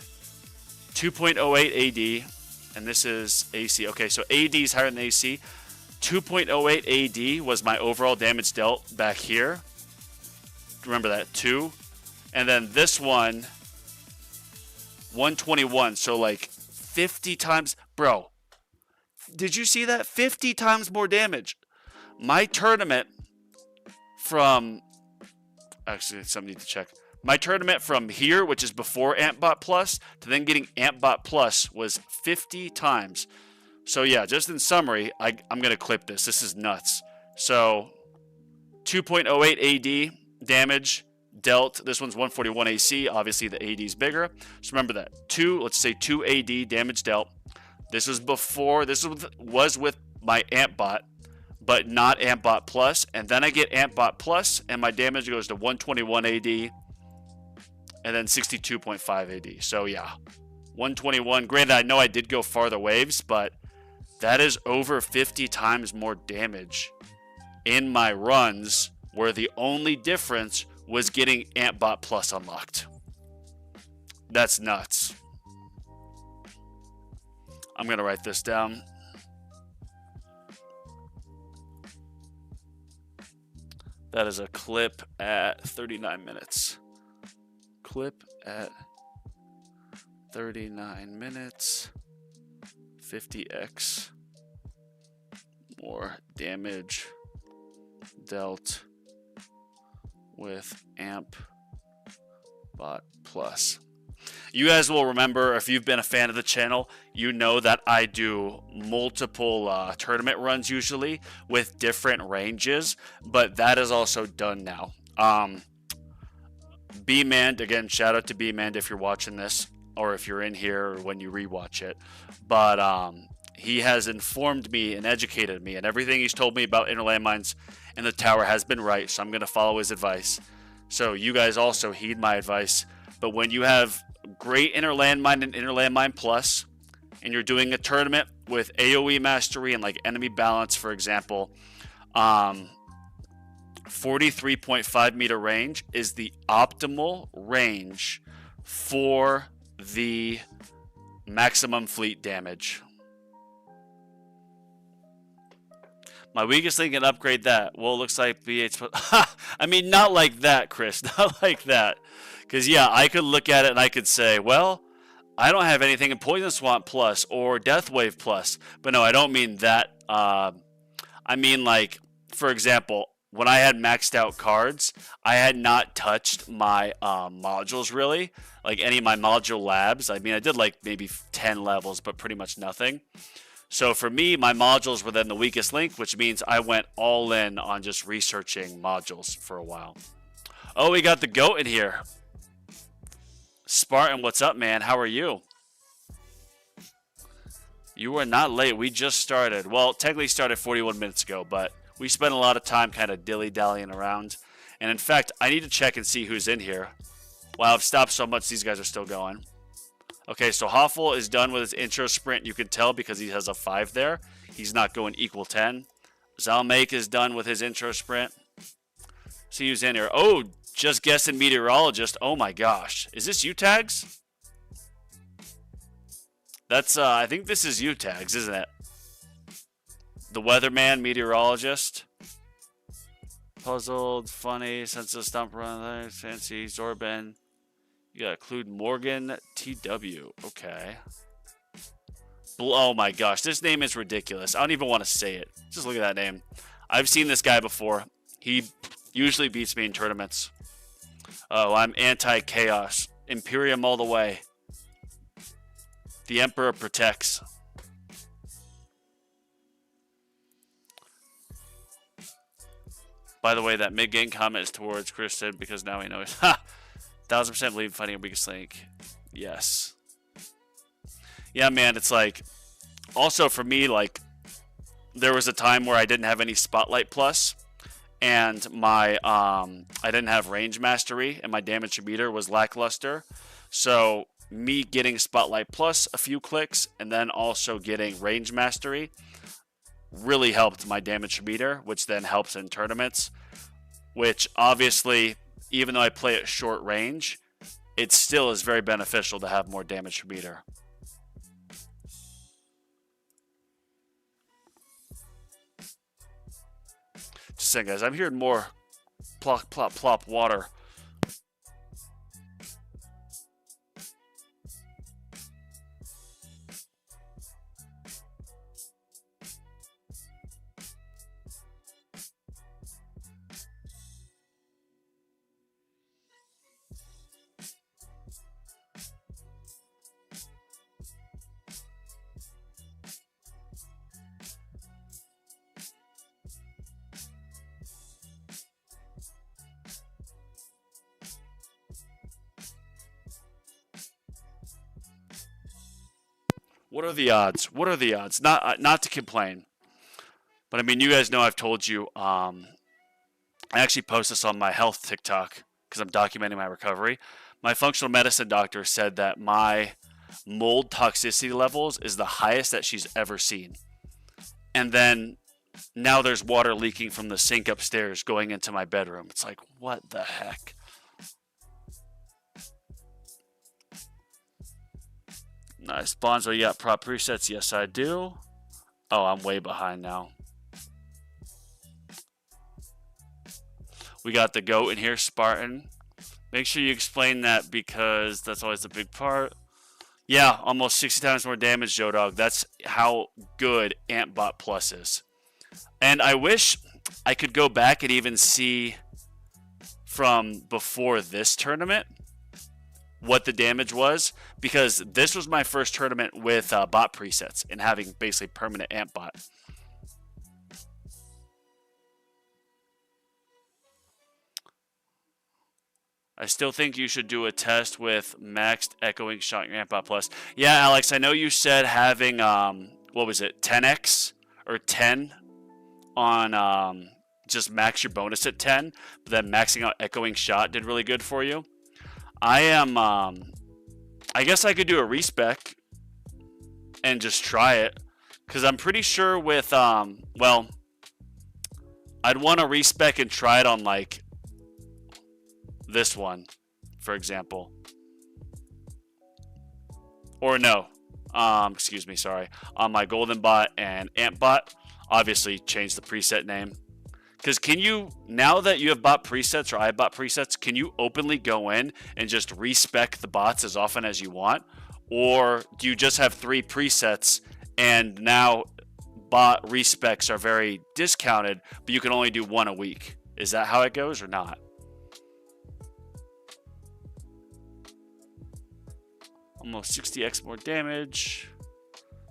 2.08 AD. And this is AC. Okay, so AD is higher than AC. 2.08 AD was my overall damage dealt back here. Remember that, 2. And then this one, 121. So like 50 times. Bro, did you see that? 50 times more damage. My tournament from... Actually, something need to check. My tournament from here, which is before AmpBot Plus, to then getting AmpBot Plus was 50 times. So yeah, just in summary, I'm going to clip this. This is nuts. So 2.08 AD damage dealt. This one's 141 AC. Obviously, the AD is bigger. So remember that. Let's say 2 AD damage dealt. This was before, this was with my AmpBot, but not AmpBot Plus. And then I get AmpBot Plus, and my damage goes to 121 AD. And then 62.5 AD. So yeah, 121. Granted, I know I did go farther waves, but that is over 50 times more damage in my runs, where the only difference was getting AmpBot Plus unlocked. That's nuts. I'm going to write this down. That is a clip at 39 minutes. clip at 39 minutes. 50x more damage dealt with amp bot plus. You guys will remember, if you've been a fan of the channel, you know that I do multiple tournament runs usually with different ranges, but that is also done now. B-Man, again, shout out to B-Man if you're watching this, or if you're in here or when you rewatch it. But he has informed me and educated me, and everything he's told me about inner landmines and the tower has been right, so I'm going to follow his advice. So you guys also heed my advice. But when you have great inner landmine and inner landmine plus, and you're doing a tournament with AoE mastery and like enemy balance, for example, 43.5 meter range is the optimal range for the maximum fleet damage. My weakest link can upgrade that. Well, it looks like BH. I mean, not like that, Chris. Not like that. Because, yeah, I could look at it and I could say, well, I don't have anything in Poison Swamp Plus or Death Wave Plus. But no, I don't mean that. I mean, like, for example, when I had maxed out cards, I had not touched my modules really. Like any of my module labs. I mean, I did like maybe 10 levels, but pretty much nothing. So for me, my modules were then the weakest link, which means I went all in on just researching modules for a while. Oh, we got the GOAT in here. Spartan, what's up, man? How are you? You were not late. We just started. Well, technically started 41 minutes ago, but we spent a lot of time kind of dilly-dallying around. And in fact, I need to check and see who's in here. Wow, I've stopped so much, these guys are still going. Okay, so Hoffel is done with his intro sprint. You can tell because he has a 5 there. He's not going equal 10. Zalmake is done with his intro sprint. See who's in here. Oh, just guessing meteorologist. Oh my gosh. Is this U-Tags? That's, I think this is U-Tags, isn't it? The weatherman, meteorologist. Puzzled, funny, sense of stump run, fancy, Zorban. You gotta include Morgan TW. Okay. Oh my gosh, this name is ridiculous. I don't even want to say it. Just look at that name. I've seen this guy before. He usually beats me in tournaments. Oh, I'm anti-chaos. Imperium all the way. The Emperor protects. By the way, that mid-game comment is towards Kristen because now he knows. Ha! 1000% believe in fighting a weakest link. Yes. Yeah, man, it's like... Also, for me, like... There was a time where I didn't have any Spotlight Plus. And my... I didn't have Range Mastery. And my damage meter was lackluster. So, me getting Spotlight Plus a few clicks. And then also getting Range Mastery... really helped my damage meter. Which then helps in tournaments. Which, obviously... Even though I play at short range, it still is very beneficial to have more damage per meter. Just saying, guys, I'm hearing more plop, plop, plop water. What are the odds? What are the odds? Not to complain, but I mean, you guys know I've told you. I actually post this on my health TikTok because I'm documenting my recovery. My functional medicine doctor said that my mold toxicity levels is the highest that she's ever seen, and then now there's water leaking from the sink upstairs going into my bedroom. It's like, what the heck? Nice. Bonzo, you got prop presets? Yes, I do. Oh, I'm way behind now. We got the GOAT in here, Spartan. Make sure you explain that because that's always a big part. Yeah, almost 60 times more damage, Joe Dog. That's how good Antbot Plus is. And I wish I could go back and even see from before this tournament what the damage was, because this was my first tournament with bot presets and having basically permanent Antbot. I still think you should do a test with maxed echoing shot your Antbot Plus. Yeah, Alex, I know you said having, what was it, 10x or 10 on just max your bonus at 10, but then maxing out echoing shot did really good for you. I am, I guess I could do a respec and just try it, because I'm pretty sure with, well, I'd want to respec and try it on, like, this one, for example. Or no, excuse me, sorry. On my Golden Bot and Antbot, obviously change the preset name. Because can you, now that you have bot presets or I have bot presets, can you openly go in and just respec the bots as often as you want? Or do you just have 3 presets and now bot respecs are very discounted, but you can only do 1 a week? Is that how it goes or not? Almost 60x more damage.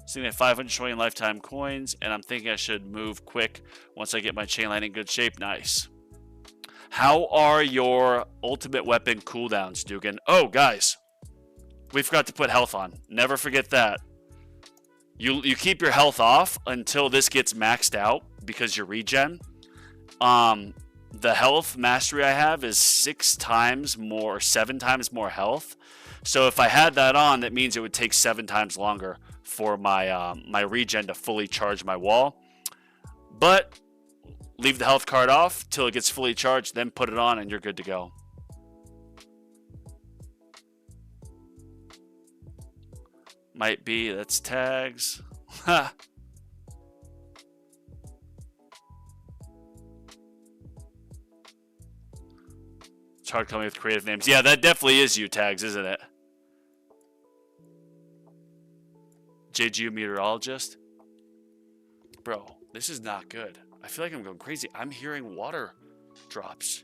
Sitting at 500 showing lifetime coins, and I'm thinking I should move quick once I get my chain line in good shape. Nice. How are your ultimate weapon cooldowns, Dugan? Oh, guys, we forgot to put health on. Never forget that. You keep your health off until this gets maxed out because you're regen. The health mastery I have is 6 times more, 7 times more health. So if I had that on, that means it would take 7 times longer for my my regen to fully charge my wall. But leave the health card off till it gets fully charged, then put it on and you're good to go. Might be, that's tags. Ha. It's hard coming with creative names. Yeah, that definitely is you, tags, isn't it? JGU meteorologist. Bro, this is not good. I feel like I'm going crazy. I'm hearing water drops.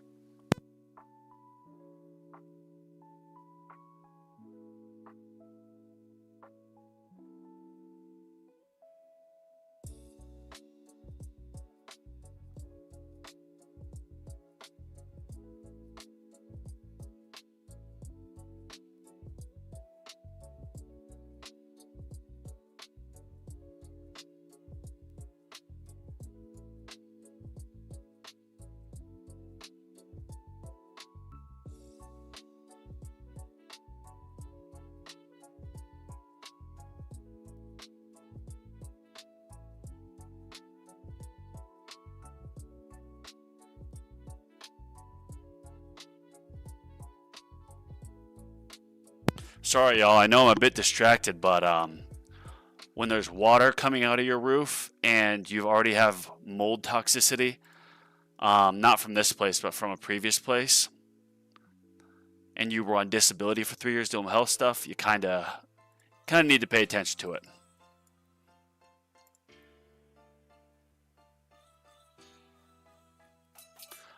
Sorry, y'all. I know I'm a bit distracted, but when there's water coming out of your roof and you already have mold toxicity, not from this place, but from a previous place, and you were on disability for 3 years doing health stuff, you kind of need to pay attention to it.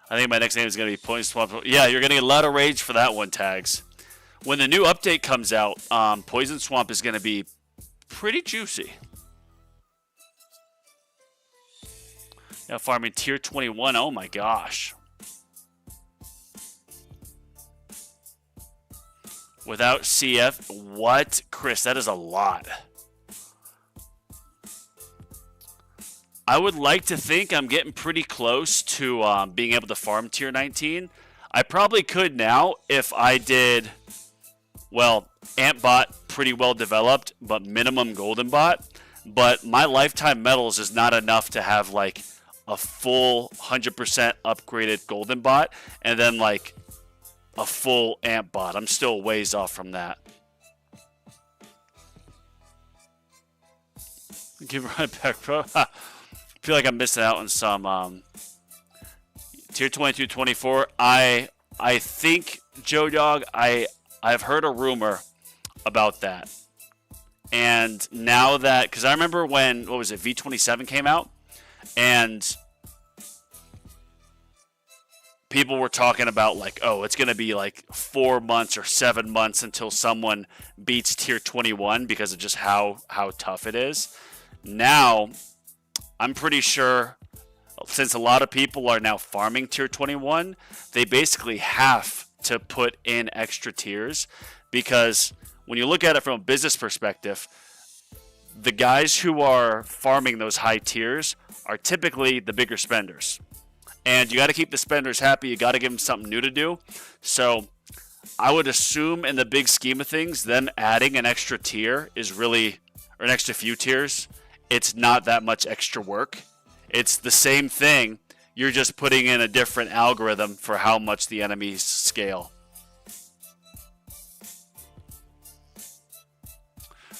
I think my next name is going to be Poison Swamp. Yeah, you're going to get a lot of rage for that one, tags. When the new update comes out, Poison Swamp is going to be pretty juicy. Yeah, farming tier 21. Oh my gosh. Without CF, what? Chris, that is a lot. I would like to think I'm getting pretty close to being able to farm tier 19. I probably could now if I did, well, Antbot pretty well developed, but minimum Golden Bot. But my lifetime medals is not enough to have like a full 100% upgraded Golden Bot and then like a full Antbot. I'm still ways off from that. Give it right back, bro. I feel like I'm missing out on some tier 22, 24. I think Joe Dog, I've heard a rumor about that. And now that, because I remember when, what was it, V27 came out, and people were talking about like, oh, it's going to be like 4 months or 7 months until someone beats tier 21 because of just how tough it is. Now, I'm pretty sure, since a lot of people are now farming tier 21, they basically have to put in extra tiers, because when you look at it from a business perspective, the guys who are farming those high tiers are typically the bigger spenders. And you got to keep the spenders happy. You got to give them something new to do. So I would assume in the big scheme of things, them adding an extra tier is really, or an extra few tiers, it's not that much extra work. It's the same thing. You're just putting in a different algorithm for how much the enemies scale.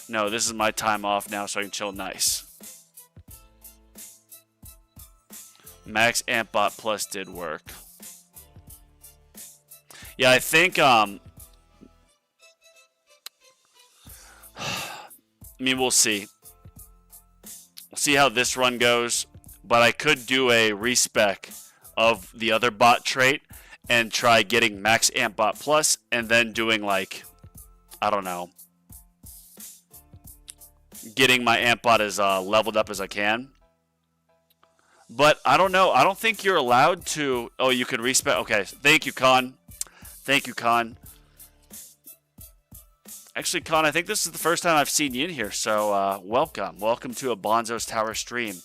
No, this is my time off now, so I can chill nice. Max Ampbot Plus did work. Yeah, I think, I mean, we'll see. We'll see how this run goes, but I could do a respec of the other bot trait and try getting Max Ampbot Plus and then doing like, I don't know, getting my Ampbot as leveled up as I can. But I don't know. I don't think you're allowed to. Oh, you can respec. Okay. Thank you, Khan. Thank you, Khan. Actually, Khan, I think this is the first time I've seen you in here. So welcome. Welcome to a Bonzo's Tower stream.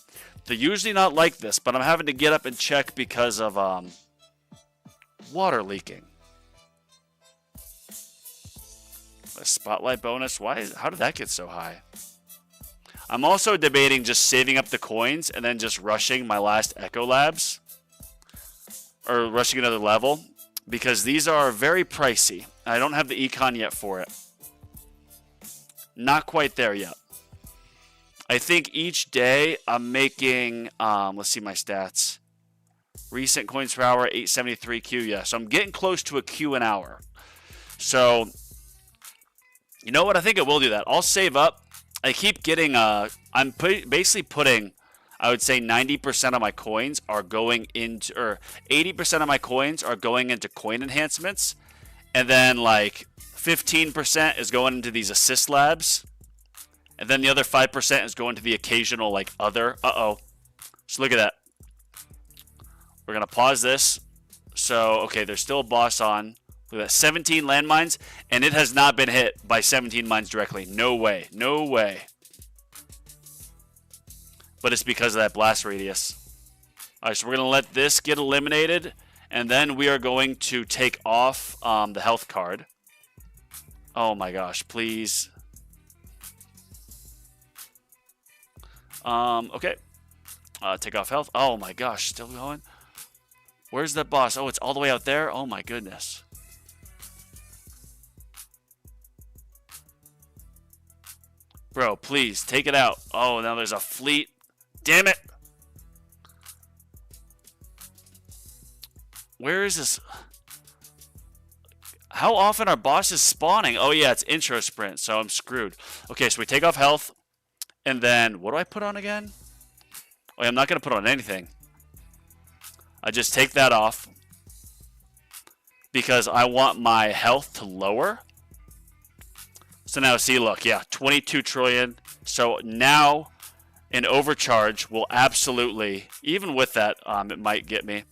They're usually not like this, but I'm having to get up and check because of water leaking. A spotlight bonus? How did that get so high? I'm also debating just saving up the coins and then just rushing my last Echo Labs. Or rushing another level. Because these are very pricey. I don't have the econ yet for it. Not quite there yet. I think each day I'm making, let's see my stats. Recent coins per hour, 873 Q. Yeah, so I'm getting close to a Q an hour. So, you know what? I think I will do that. I'll save up. I keep getting, I'm basically putting, I would say 90% of my coins are going into, or 80% of my coins are going into coin enhancements. And then like 15% is going into these assist labs. And then the other 5% is going to the occasional like other. So look at that. We're going to pause this. So, okay, there's still a boss on. Look at that, 17 landmines, and it has not been hit by 17 mines directly. No way. No way. But it's because of that blast radius. All right, so we're going to let this get eliminated, and then we are going to take off the health card. Oh my gosh, please. Okay. Take off health. Oh my gosh, still going? Where's the boss? Oh, it's all the way out there? Oh my goodness. Bro, please, take it out. Oh, now there's a fleet. Damn it. Where is this? How often are bosses spawning? Oh, yeah, it's intro sprint, so I'm screwed. Okay, so we take off health. And then, what do I put on again? Oh, yeah, I'm not going to put on anything. I just take that off. Because I want my health to lower. So now, see, look, yeah, 22 trillion. So now, an overcharge will absolutely, even with that, it might get me.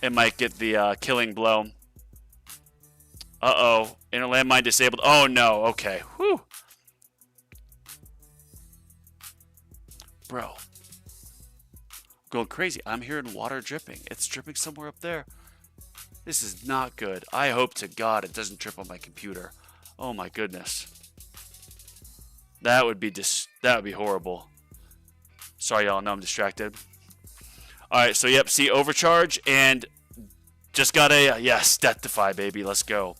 It might get the killing blow. Uh-oh. Inner landmine disabled. Oh, no. Okay. Whew. Bro. I'm going crazy. I'm hearing water dripping. It's dripping somewhere up there. This is not good. I hope to God it doesn't trip on my computer. Oh my goodness. That would be horrible. Sorry y'all, know I'm distracted. Alright, so yep, see overcharge and just got a yes, Deathify, baby. Let's go.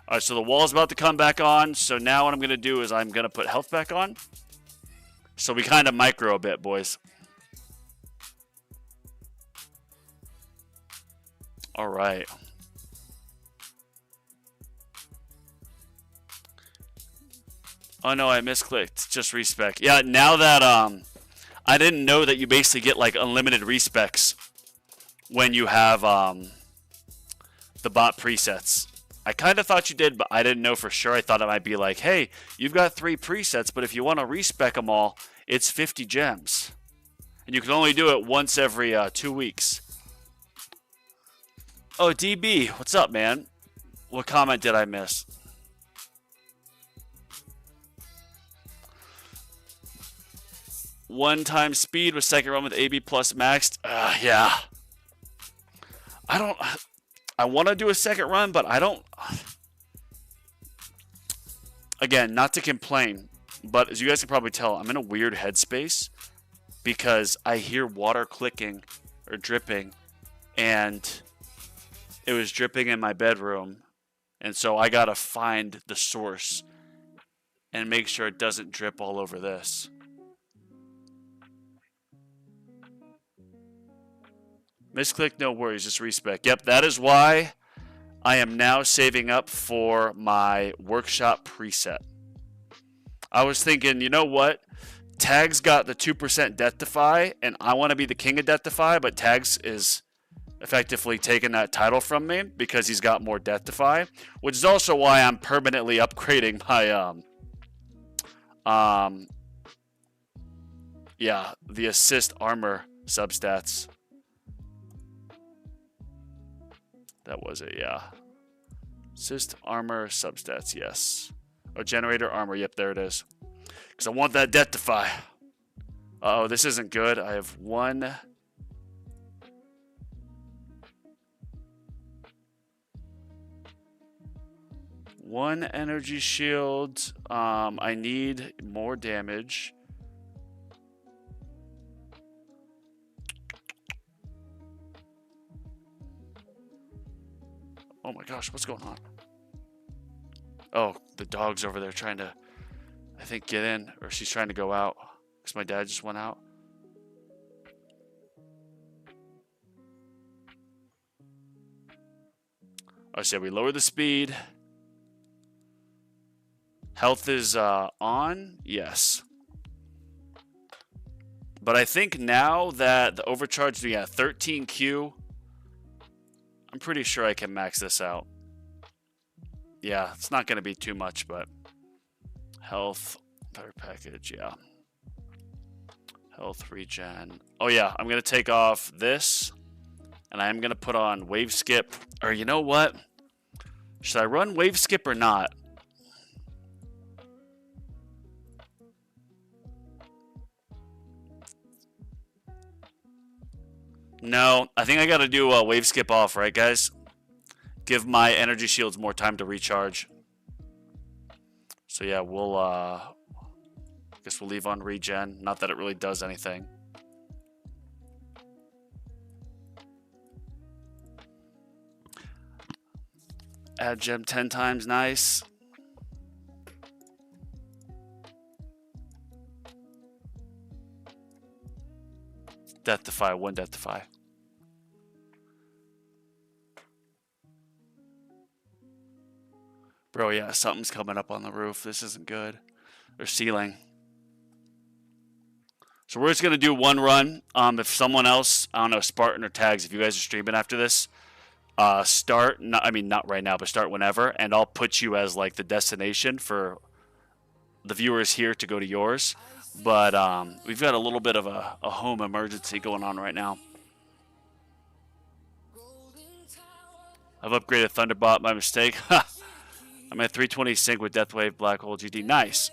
Alright, so the wall's about to come back on. So now what I'm gonna do is I'm gonna put health back on. So we kind of micro a bit, boys. All right. Oh no, I misclicked. Just respec. Yeah, now that I didn't know that you basically get like unlimited respecs when you have the bot presets. I kind of thought you did, but I didn't know for sure. I thought it might be like, hey, you've got 3 presets, but if you want to respec them all, it's 50 gems. And you can only do it once every 2 weeks. Oh, DB, what's up, man? What comment did I miss? One-time speed with second run with AB plus maxed. Yeah. I want to do a second run, but I don't. Again, not to complain, but as you guys can probably tell, I'm in a weird headspace because I hear water clicking or dripping, and it was dripping in my bedroom, and so I gotta find the source and make sure it doesn't drip all over this. Misclick, no worries, just respec. Yep, that is why I am now saving up for my workshop preset. I was thinking, you know what? Tags got the 2% death defy, and I want to be the king of death defy, but Tags is effectively taking that title from me because he's got more death defy, which is also why I'm permanently upgrading my the assist armor substats. That was it, yeah. Assist armor substats, yes. Oh, generator armor, yep, there it is. Because I want that death defy. Uh-oh, this isn't good. I have one energy shield. I need more damage. Oh my gosh, what's going on? Oh, the dog's over there trying to, I think, get in, or she's trying to go out because my dad just went out. Oh, so we lower the speed. Health is on, yes. But I think now that the overcharge, we got 13Q. I'm pretty sure I can max this out. Yeah, it's not going to be too much, but health, better package, yeah. Health regen. Oh yeah, I'm going to take off this, and I'm going to put on wave skip. Or you know what? Should I run wave skip or not? No, I think I got to do a wave skip off, right, guys? Give my energy shields more time to recharge. So yeah, we'll guess we'll leave on regen. Not that it really does anything. Add gem 10 times, nice. Death defy, 1 death defy. Bro, yeah, something's coming up on the roof. This isn't good. Or ceiling. So we're just going to do one run. If someone else, I don't know, Spartan or Tags, if you guys are streaming after this, start, not right now, but start whenever, and I'll put you as like the destination for the viewers here to go to yours. But we've got a little bit of a home emergency going on right now. I've upgraded Thunderbot, my mistake. I'm at 320 sync with Deathwave Black Hole GD. Nice.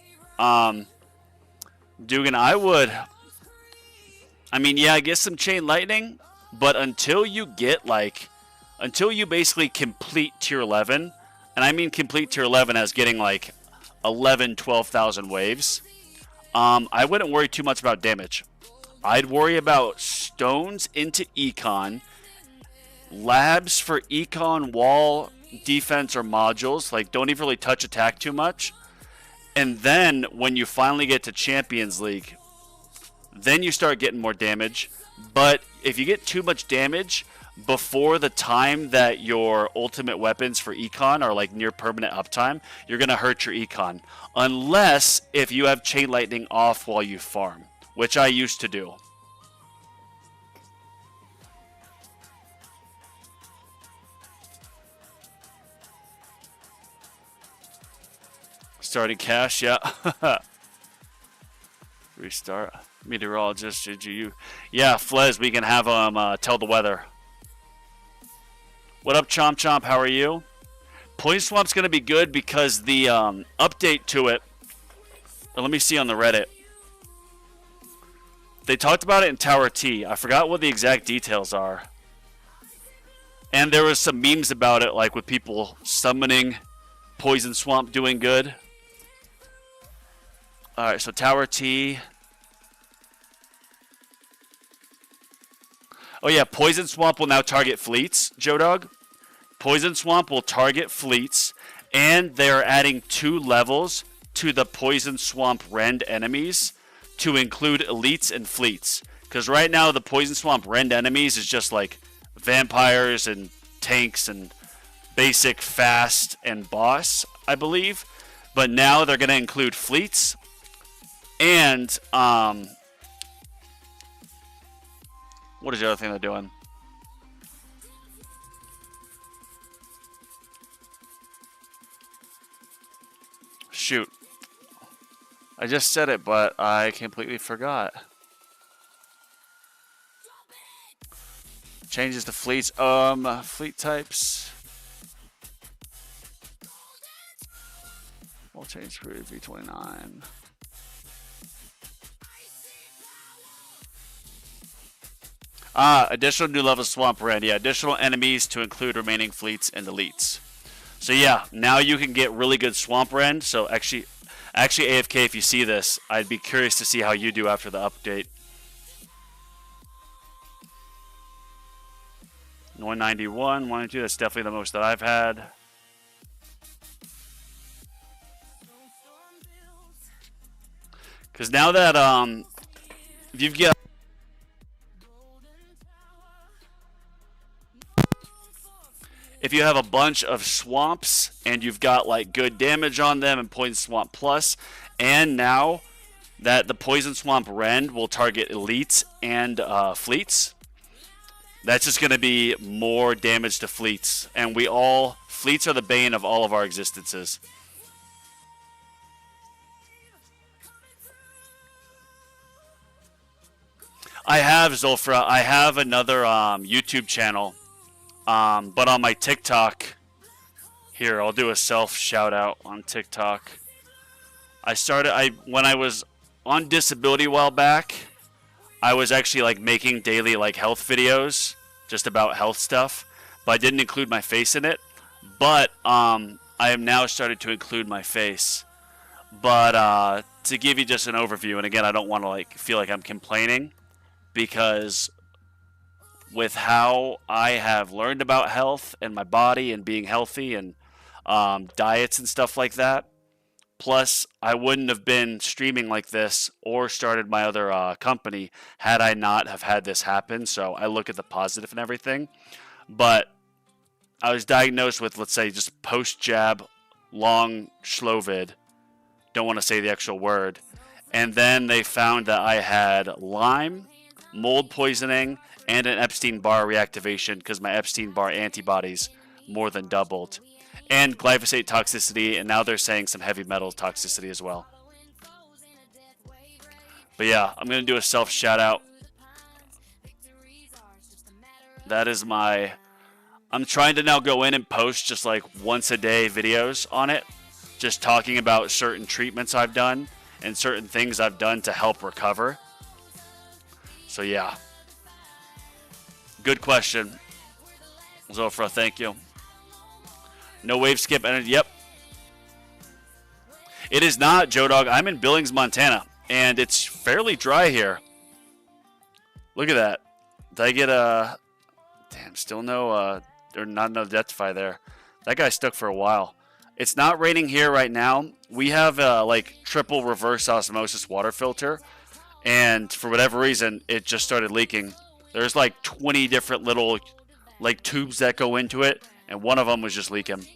Dugan, I guess some Chain Lightning, but until you basically complete tier 11, and I mean complete tier 11 as getting like 11, 12,000 waves, I wouldn't worry too much about damage. I'd worry about stones into econ, labs for econ wall defense or modules, like don't even really touch attack too much. And then when you finally get to Champions League, then you start getting more damage. But if you get too much damage, before the time that your ultimate weapons for econ are like near permanent uptime, you're going to hurt your econ. Unless if you have Chain Lightning off while you farm, which I used to do. Starting cash, yeah. Restart. Meteorologist, GGU. Yeah, Flez, we can have him tell the weather. What up, Chomp Chomp? How are you? Poison Swamp's going to be good because the update to it. Let me see on the Reddit. They talked about it in Tower T. I forgot what the exact details are. And there was some memes about it, like with people summoning Poison Swamp doing good. Alright, so Tower T. Oh yeah, Poison Swamp will now target fleets, Joe Dog. Poison Swamp will target fleets, and they are adding 2 levels to the Poison Swamp Rend enemies to include elites and fleets. Because right now the Poison Swamp Rend enemies is just like vampires and tanks and basic fast and boss, I believe. But now they're going to include fleets and what is the other thing they're doing? Shoot. I just said it, but I completely forgot. Changes to fleets. Fleet types. We'll change for V29. Additional new level Swamp Rend. Yeah, additional enemies to include remaining fleets and elites. So yeah, now you can get really good Swamp Rend. So actually AFK, if you see this, I'd be curious to see how you do after the update. 191, 192, that's definitely the most that I've had. Because now that you've got if you have a bunch of swamps and you've got like good damage on them and Poison Swamp Plus, and now that the Poison Swamp Rend will target elites and fleets, that's just going to be more damage to fleets. And fleets are the bane of all of our existences. I have, Zulfra. I have another YouTube channel. But on my TikTok, here, I'll do a self shout out on TikTok. When I was on disability a while back, I was actually like making daily like health videos, just about health stuff, but I didn't include my face in it. But I have now started to include my face. But to give you just an overview, and again, I don't want to like feel like I'm complaining, because with how I have learned about health and my body and being healthy and diets and stuff like that. Plus, I wouldn't have been streaming like this or started my other company had I not have had this happen. So I look at the positive and everything. But I was diagnosed with, let's say, just post-jab long Sclovide. Don't want to say the actual word. And then they found that I had Lyme, mold poisoning, and an Epstein-Barr reactivation because my Epstein-Barr antibodies more than doubled. And glyphosate toxicity, and now they're saying some heavy metal toxicity as well. But yeah, I'm going to do a self shout-out. That is my... I'm trying to now go in and post just like once a day videos on it. Just talking about certain treatments I've done and certain things I've done to help recover. So yeah. Good question, Zofra. Thank you. No wave skip energy. Yep. It is not, Joe Dog. I'm in Billings, Montana, and it's fairly dry here. Look at that. Did I get a... Damn, still no... Or not no Deathify there. That guy stuck for a while. It's not raining here right now. We have like triple reverse osmosis water filter, and for whatever reason, it just started leaking. There's like 20 different little like tubes that go into it, and one of them was just leaking.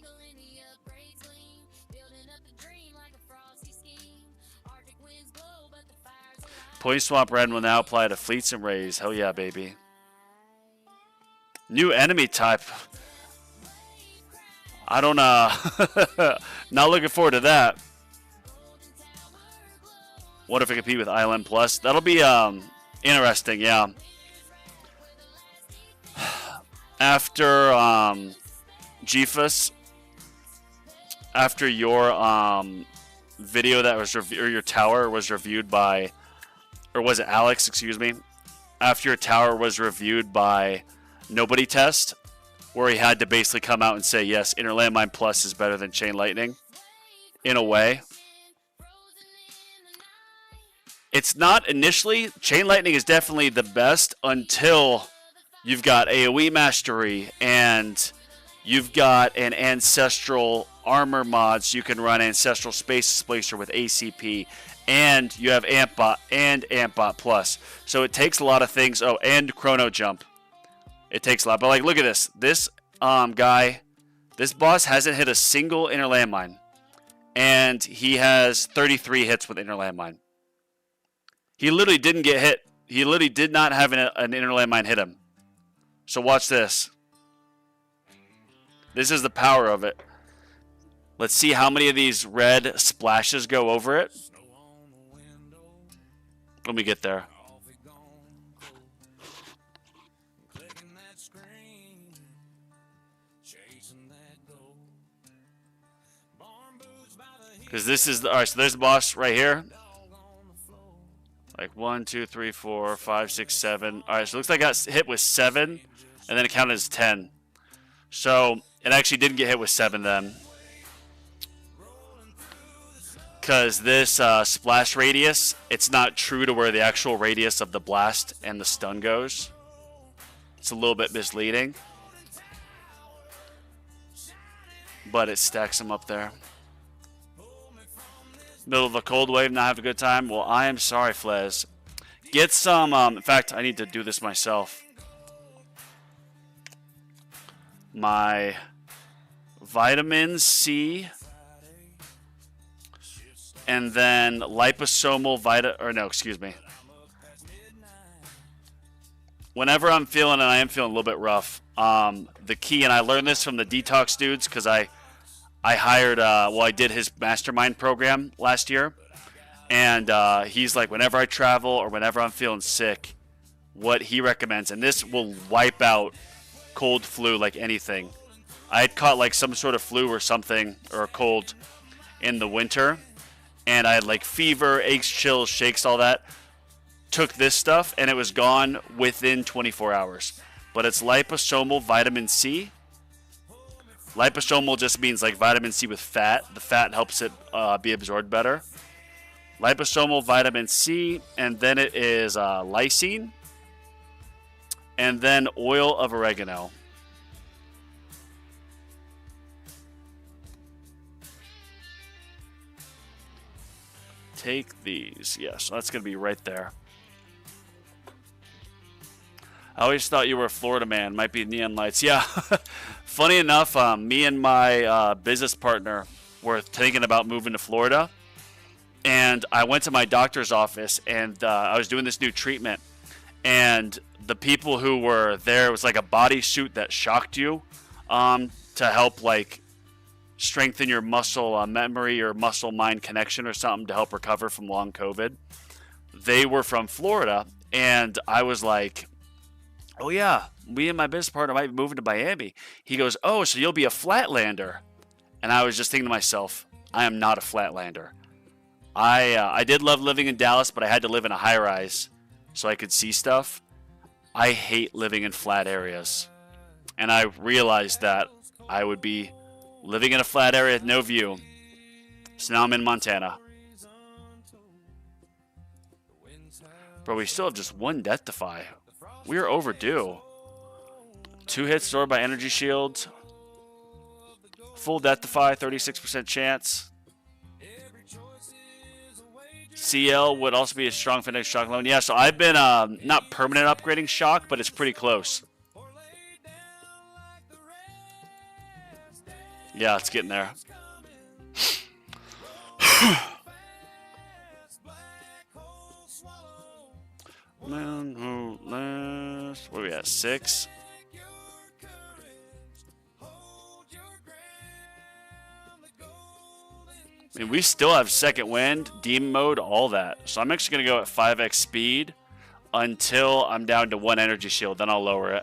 Point Swamp Red will now apply to fleets and rays. Hell yeah, baby. New enemy type. I don't not looking forward to that. What if it compete with ILM Plus? That'll be interesting, yeah. After GFUS, after your video that was or your tower was reviewed by, or was it Alex? Excuse me. After your tower was reviewed by Nobody Test, where he had to basically come out and say, yes, Inner Landmine Plus is better than Chain Lightning, in a way. It's not initially. Chain Lightning is definitely the best until you've got AoE Mastery and you've got an Ancestral Armor mod, so you can run Ancestral Space Displacer with ACP, and you have Ampbot and Ampbot Plus. So it takes a lot of things. Oh, and Chrono Jump. It takes a lot. But, like, look at this. This guy, this boss hasn't hit a single Inner Landmine. And he has 33 hits with Inner Landmine. He literally didn't get hit. He literally did not have an Inner Landmine hit him. So watch this. This is the power of it. Let's see how many of these red splashes go over it. When we get there. Because this is the, all right, so there's the boss right here. Like 1, 2, 3, 4, 5, 6, 7. All right, so it looks like I got hit with 7, and then it counted as 10. So it actually didn't get hit with 7 then. Because this splash radius, it's not true to where the actual radius of the blast and the stun goes. It's a little bit misleading. But it stacks them up there. Middle of a cold wave, not have a good time. Well, I am sorry, Flez. Get some, in fact, I need to do this myself. My vitamin C and then liposomal whenever I'm feeling, and I am feeling a little bit rough, the key, and I learned this from the Detox dudes because I hired, I did his mastermind program last year. And he's like, whenever I travel or whenever I'm feeling sick, what he recommends, and this will wipe out cold flu like anything. I had caught like some sort of flu or something, or a cold in the winter. And I had like fever, aches, chills, shakes, all that. Took this stuff and it was gone within 24 hours. But it's liposomal vitamin C. Liposomal just means like vitamin C with fat. The fat helps it be absorbed better. Liposomal vitamin C, and then it is lysine, and then oil of oregano. Take these. Yes, that's going to be right there. I always thought you were a Florida man. Might be neon lights. Yeah. Funny enough, me and my business partner were thinking about moving to Florida. And I went to my doctor's office, and I was doing this new treatment. And the people who were there, it was like a bodysuit that shocked you to help like strengthen your muscle memory or muscle-mind connection or something to help recover from long COVID. They were from Florida, and I was like, oh yeah, me and my business partner might be moving to Miami. He goes, oh, so you'll be a Flatlander. And I was just thinking to myself, I am not a Flatlander. I did love living in Dallas, but I had to live in a high-rise so I could see stuff. I hate living in flat areas. And I realized that I would be living in a flat area with no view. So now I'm in Montana. Bro, we still have just one death defy. We are overdue. 2 hits stored by energy shield. Full death defy, 36% chance. CL would also be a strong finish shock alone. Yeah, so I've been not permanent upgrading shock, but it's pretty close. Yeah, it's getting there. Man, who last? What are we at? 6? I mean, we still have second wind, demon mode, all that. So I'm actually going to go at 5x speed until I'm down to 1 energy shield. Then I'll lower it.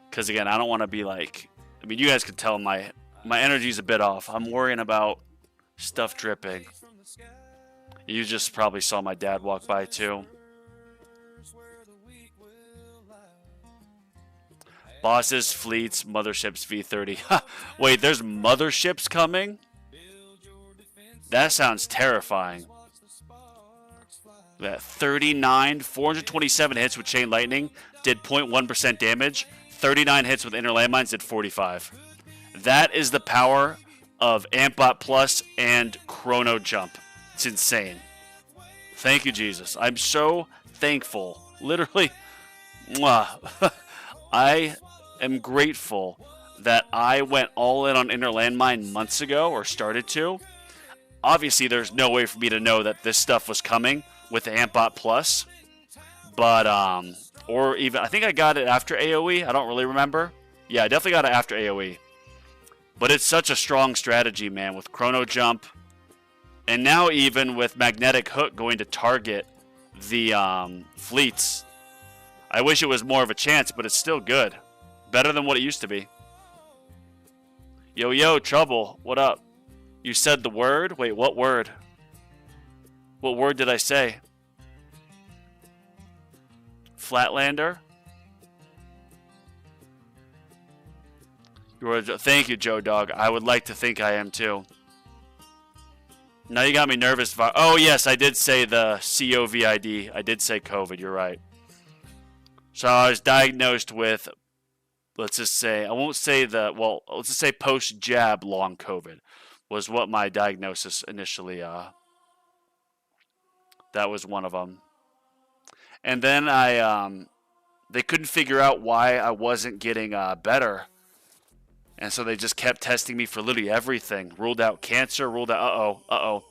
Because, again, I don't want to be like... I mean, you guys can tell my energy's a bit off. I'm worrying about stuff dripping. You just probably saw my dad walk by, too. Bosses, fleets, motherships, V30. Wait, there's motherships coming? That sounds terrifying. That 39, 427 hits with Chain Lightning, did 0.1% damage. 39 hits with Inner Landmines, did 45. That is the power of Ampbot Plus and Chrono Jump. It's insane. Thank you, Jesus. I'm so thankful. Literally, mwah. I am grateful that I went all in on Inner Landmine months ago, or started to. Obviously, there's no way for me to know that this stuff was coming with the Ampbot Plus. But, or even, I think I got it after AoE. I don't really remember. Yeah, I definitely got it after AoE. But it's such a strong strategy, man, with Chrono Jump. And now even with Magnetic Hook going to target the fleets. I wish it was more of a chance, but it's still good. Better than what it used to be. Yo, yo, Trouble. What up? You said the word? Wait, what word? What word did I say? Flatlander? Thank you, Joe Dog. I would like to think I am too. Now you got me nervous. Oh, yes, I did say the COVID. I did say COVID. You're right. So I was diagnosed with, let's just say, I won't say well, let's just say post-jab long COVID was what my diagnosis initially, that was one of them. And then they couldn't figure out why I wasn't getting better. And so they just kept testing me for literally everything. Ruled out cancer, ruled out, uh-oh.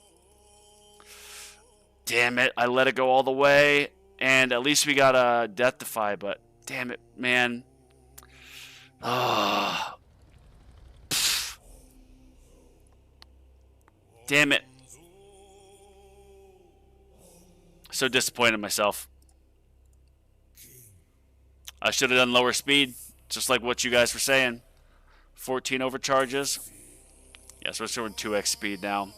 Damn it, I let it go all the way. And at least we got a Deathify, but damn it, man. Damn it. So disappointed in myself. I should have done lower speed, just like what you guys were saying. 14 overcharges. Yeah, so we're showing 2x speed now.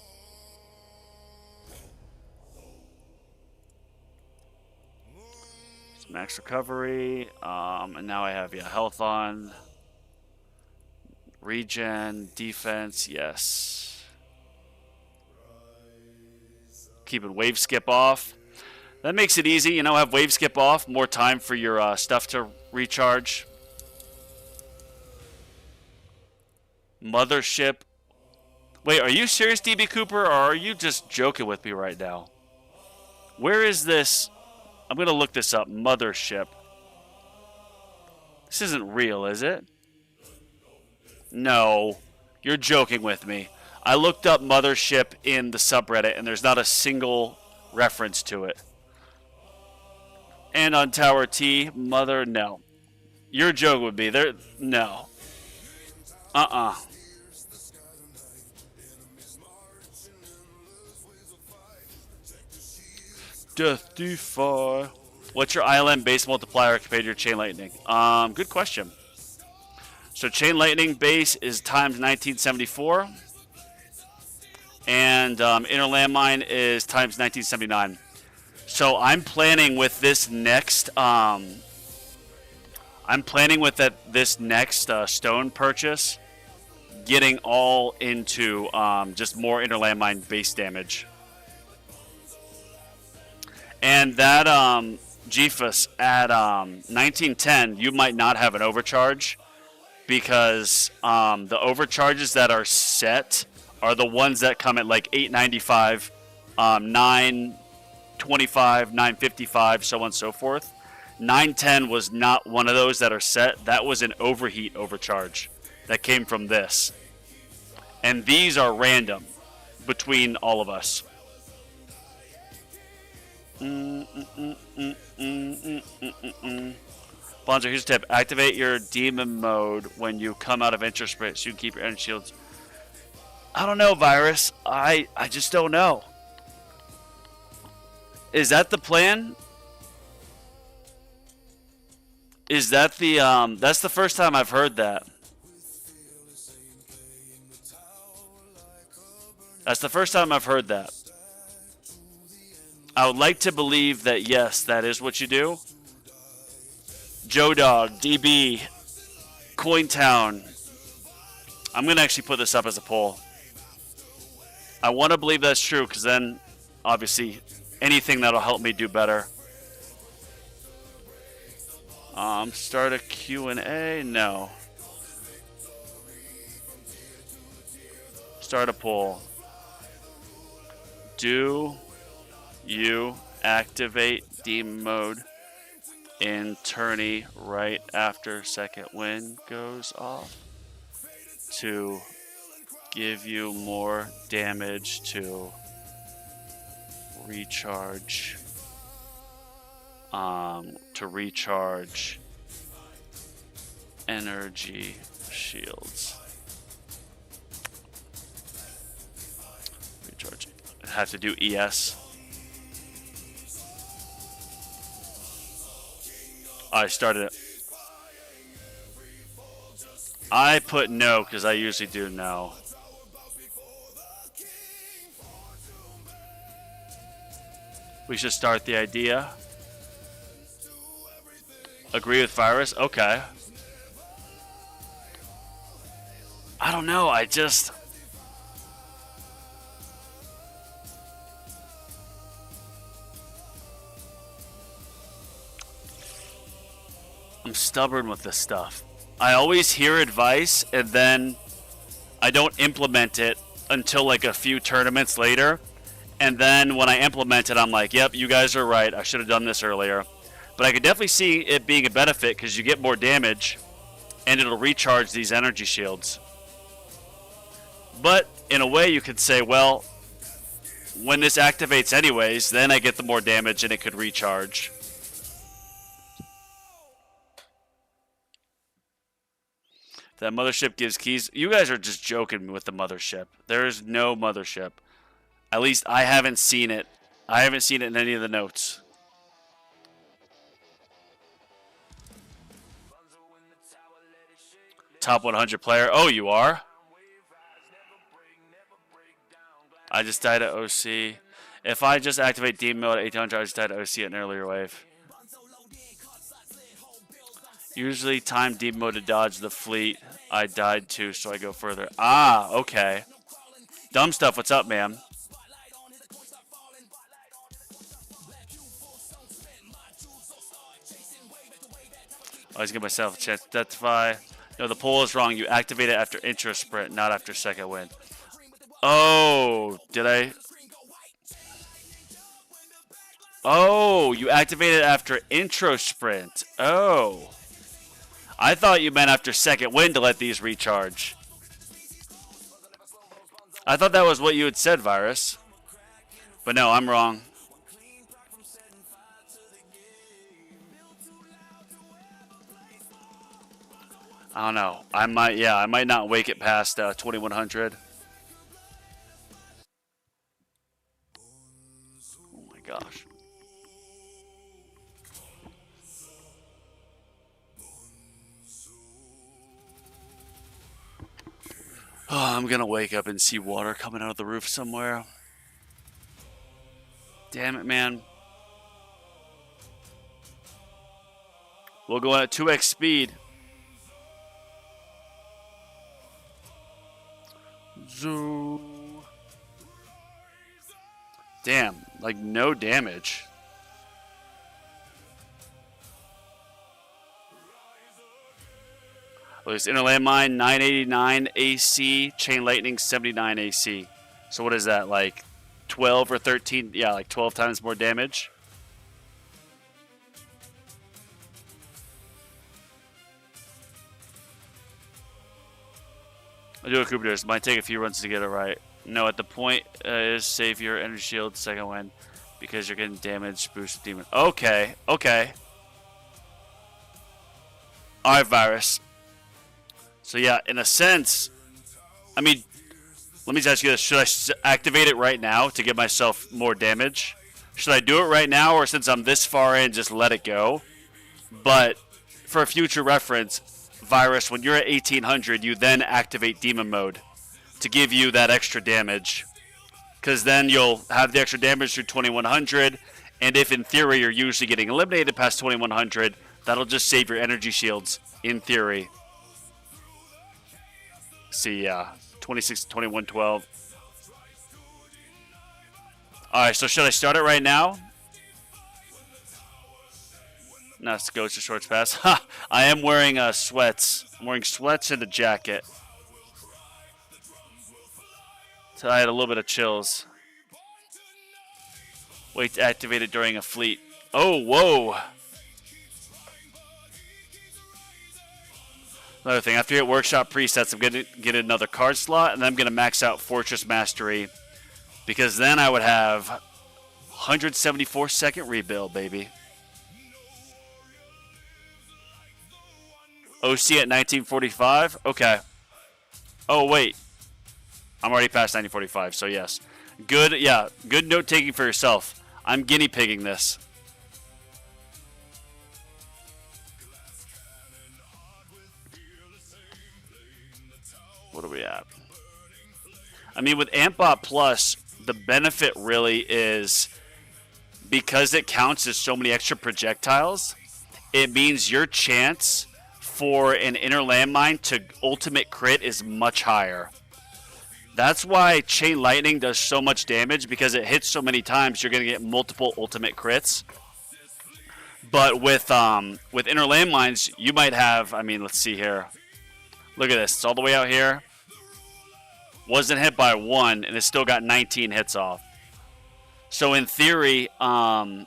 It's max recovery. And now I have health on. Regen, defense, yes. Keeping wave skip off. That makes it easy, have wave skip off. More time for your stuff to recharge. Mothership. Wait, are you serious, DB Cooper, or are you just joking with me right now? Where is this? I'm going to look this up. Mothership. This isn't real, is it? No. You're joking with me. I looked up Mothership in the subreddit, and there's not a single reference to it. And on Tower T, no. You're joking with me. No. Deathify. What's your ILM base multiplier compared to your Chain Lightning? Good question. So Chain Lightning base is times 1974. And Inner Landmine is times 1979. So I'm planning with this next stone purchase, getting all into just more Inner Landmine base damage. And that GFUS at 1910, you might not have an overcharge because the overcharges that are set are the ones that come at like 895, 925, 955, so on and so forth. 910 was not one of those that are set. That was an overheat overcharge. that came from this. And these are random between all of us. Bonzo, here's a tip. Activate your demon mode when you come out of Interest Sprint so you can keep your energy shields. I don't know, Virus. I just don't know. Is that the plan? Is that the that's the first time I've heard that. That's the first time I've heard that. I would like to believe that yes, that is what you do. Joe Dog, DB, Cointown. I'm going to actually put this up as a poll. I want to believe that's true because then, obviously, anything that'll help me do better. Start a Q&A? No. Start a poll. Do you activate demon mode in tourney right after second wind goes off to give you more damage to recharge energy shields? Recharge. Have to do ES. I started it. I put no because I usually do no. We should start the idea. Agree with Virus? Okay. I don't know. I'm stubborn with this stuff. I always hear advice and then I don't implement it until like a few tournaments later. And then when I implement it, I'm like, yep, you guys are right. I should have done this earlier. But I could definitely see it being a benefit because you get more damage and it'll recharge these energy shields. But in a way, you could say, well, when this activates anyways, then I get the more damage and it could recharge. That mothership gives keys. You guys are just joking with the mothership. There is no mothership. At least I haven't seen it. I haven't seen it in any of the notes. Top 100 player. Oh, you are? I just died at OC. If I just activate Demon Mode at 1800, I just died at OC at an earlier wave. Usually time Demon Mode to dodge the fleet. I died too, so I go further. Ah, okay. Dumb stuff, what's up, man? I always give myself a chance to identify. No, the poll is wrong. You activate it after intro sprint, not after second wind. Oh, did I? Oh, you activate it after intro sprint. Oh. I thought you meant after second wind to let these recharge. I thought that was what you had said, Virus. But no, I'm wrong. I don't know. I might not wake it past 2100. Oh my gosh. Oh, I'm gonna wake up and see water coming out of the roof somewhere. Damn it, man. We'll go at 2x speed. Zoo. Damn, like no damage. Look, Inner Landmine 989 AC, Chain Lightning 79 AC. So what is that, like 12 or 13? Yeah, like 12 times more damage. I do a Kubernetes. Might take a few runs to get it right. No, at the point is save your energy shield second win because you're getting damage boost demon. Okay, okay. Alright, Virus. So yeah, in a sense, I mean, let me ask you this. Should I activate it right now to give myself more damage? Should I do it right now, or since I'm this far in, just let it go? But for a future reference, Virus, when you're at 1800, you then activate Demon Mode to give you that extra damage. Because then you'll have the extra damage through 2100, and if in theory you're usually getting eliminated past 2100, that'll just save your energy shields, in theory. See, yeah. 26 to 21, 12. Alright, so should I start it right now? No, it's Ghost to Shorts Pass. Ha! I am wearing sweats. I'm wearing sweats and a jacket. So I had a little bit of chills. Wait to activate it during a fleet. Oh, whoa! Another thing, after you hit Workshop Presets, I'm going to get another card slot, and then I'm going to max out Fortress Mastery, because then I would have 174 second rebuild, baby. OC at 1945? Okay. Oh, wait. I'm already past 1945, so yes. Good, yeah, good note-taking for yourself. I'm guinea pigging this. What are we at? I mean, with Ampbot Plus, the benefit really is because it counts as so many extra projectiles, it means your chance for an inner landmine to ultimate crit is much higher. That's why Chain Lightning does so much damage, because it hits so many times you're going to get multiple ultimate crits. But with inner landmines, you might have, I mean, let's see here. Look at this. It's all the way out here. Wasn't hit by one, and it still got 19 hits off. So in theory, my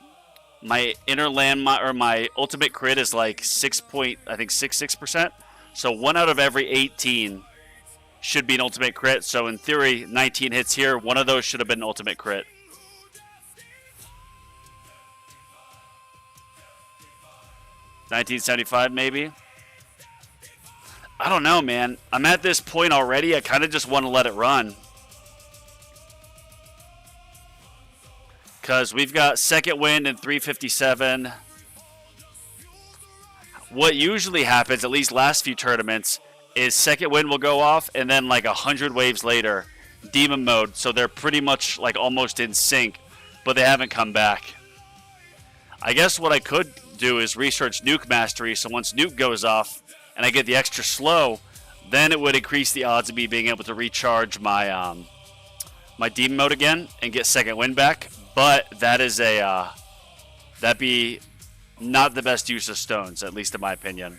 inner landmine or my ultimate crit is like 6.66%. So 1 out of every 18 should be an ultimate crit. So in theory, 19 hits here. One of those should have been an ultimate crit. $19.75 maybe. I don't know, man. I'm at this point already. I kind of just want to let it run. Because we've got second wind and 357. What usually happens, at least last few tournaments, is second wind will go off, and then like 100 waves later, demon mode. So they're pretty much like almost in sync, but they haven't come back. I guess what I could do is research nuke mastery. So once nuke goes off, and I get the extra slow, then it would increase the odds of me being able to recharge my my demon mode again and get second wind back. But that is that'd be not the best use of stones, at least in my opinion.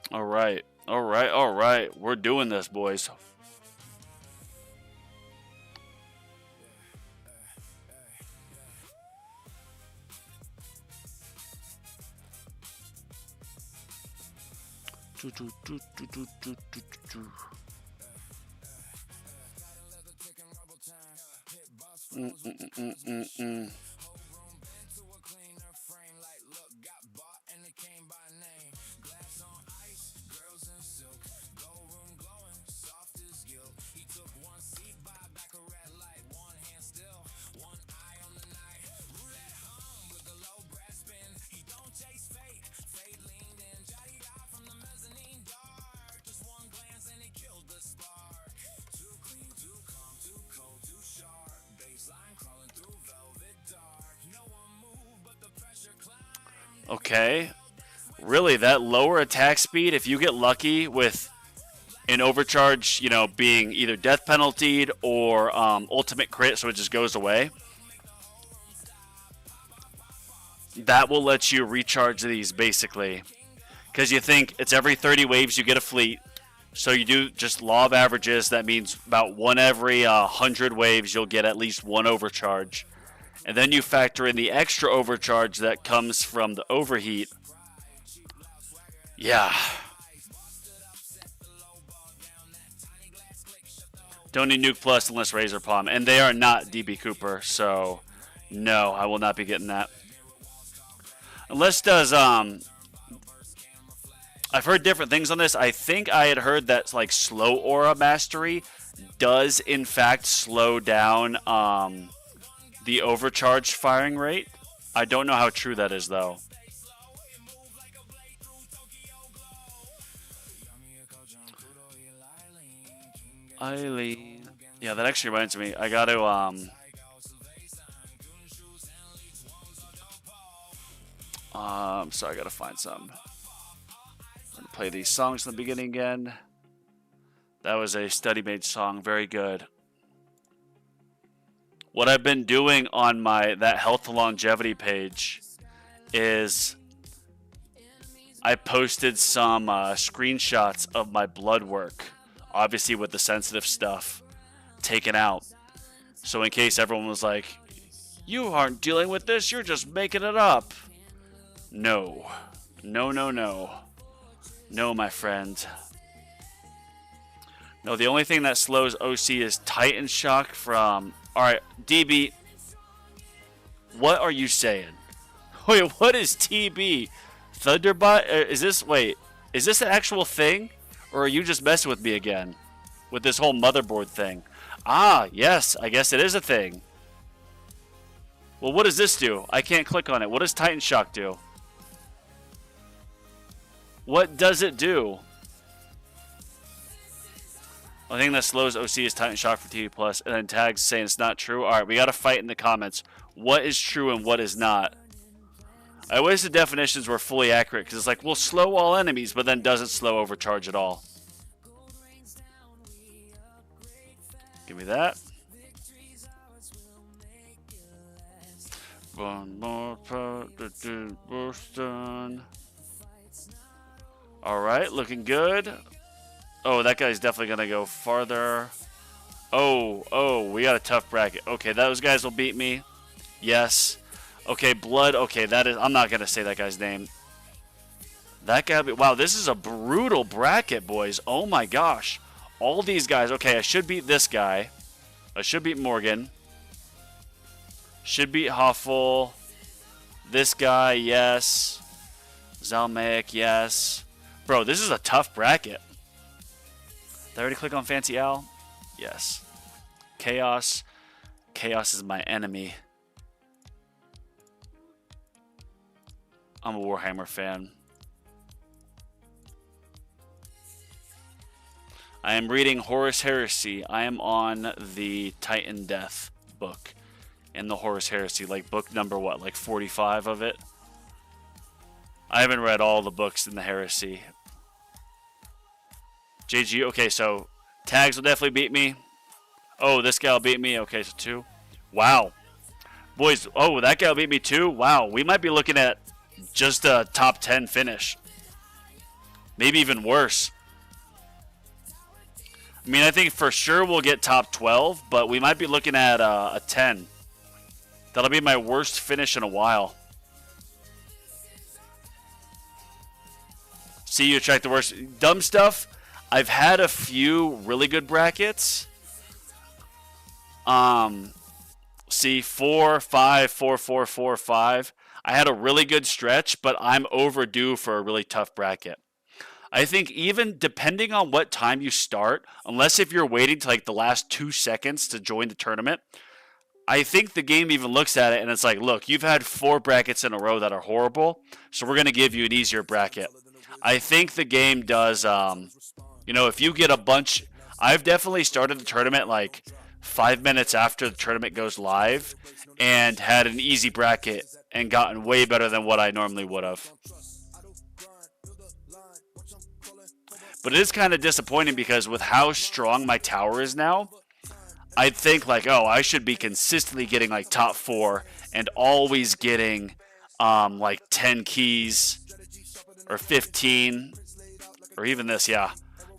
All right, all right, all right. We're doing this, boys. Okay. Really, that lower attack speed, if you get lucky with an overcharge, you know, being either death penaltied or ultimate crit, so it just goes away, that will let you recharge these basically. because you think it's every 30 waves you get a fleet. So you do just law of averages. That means about one every 100 waves you'll get at least one overcharge. And then you factor in the extra overcharge that comes from the overheat. Yeah. Don't need Nuke Plus unless Razor Palm. And they are not DB Cooper, so no, I will not be getting that. Unless does I've heard different things on this. I think I had heard that like slow aura mastery does in fact slow down the overcharge firing rate. I don't know how true that is though. Eileen. Yeah, that actually reminds me. I got to so I got to find some. I'm going to play these songs in the beginning again. That was a study made song, very good. What I've been doing on my that health and longevity page is I posted some screenshots of my blood work, obviously with the sensitive stuff taken out. So in case everyone was like, you aren't dealing with this, you're just making it up. No. No, no, no. No, my friend. No, the only thing that slows OC is Titan Shock from... Alright, DB. What are you saying? Wait, what is TB? Thunderbot? Is this... Wait. Is this an actual thing? Or are you just messing with me again? With this whole motherboard thing? Ah, yes. I guess it is a thing. Well, what does this do? I can't click on it. What does Titan Shock do? What does it do? The thing that slows OC is Titan Shock for TV Plus, and then tags saying it's not true. All right, we got to fight in the comments. What is true and what is not? I wish the definitions were fully accurate, because it's like, we'll slow all enemies, but then doesn't slow overcharge at all. Give me that. One more part to do Boston. All right, looking good. Oh, that guy's definitely going to go farther. Oh, we got a tough bracket. Okay, those guys will beat me. Yes. Okay, Blood. Okay, that is... I'm not going to say that guy's name. That guy... Wow, this is a brutal bracket, boys. Oh, my gosh. All these guys. Okay, I should beat this guy. I should beat Morgan. Should beat Huffle. This guy, yes. Zalmaic, yes. Bro, this is a tough bracket. Did I already click on Fancy Al? Yes. Chaos. Chaos is my enemy. I'm a Warhammer fan. I am reading Horus Heresy. I am on the Titan Death book in the Horus Heresy. Like book number what? Like 45 of it? I haven't read all the books in the Heresy. JG, okay, so tags will definitely beat me. Oh, this guy will beat me. Okay, so 2. Wow. Boys, oh, that guy will beat me too? Wow, we might be looking at just a top 10 finish. Maybe even worse. I mean, I think for sure we'll get top 12, but we might be looking at a 10. That'll be my worst finish in a while. See, you attract the worst. Dumb stuff. I've had a few really good brackets. See, 4, 5, 4, 4, 4, 5. I had a really good stretch, but I'm overdue for a really tough bracket. I think even depending on what time you start, unless if you're waiting to like the last 2 seconds to join the tournament, I think the game even looks at it and it's like, look, you've had 4 brackets in a row that are horrible, so we're going to give you an easier bracket. I think the game does, you know, if you get a bunch... I've definitely started the tournament like 5 minutes after the tournament goes live and had an easy bracket and gotten way better than what I normally would have. But it is kind of disappointing because with how strong my tower is now, I'd think like, oh, I should be consistently getting like top 4 and always getting like 10 keys. or 15, or even this, yeah.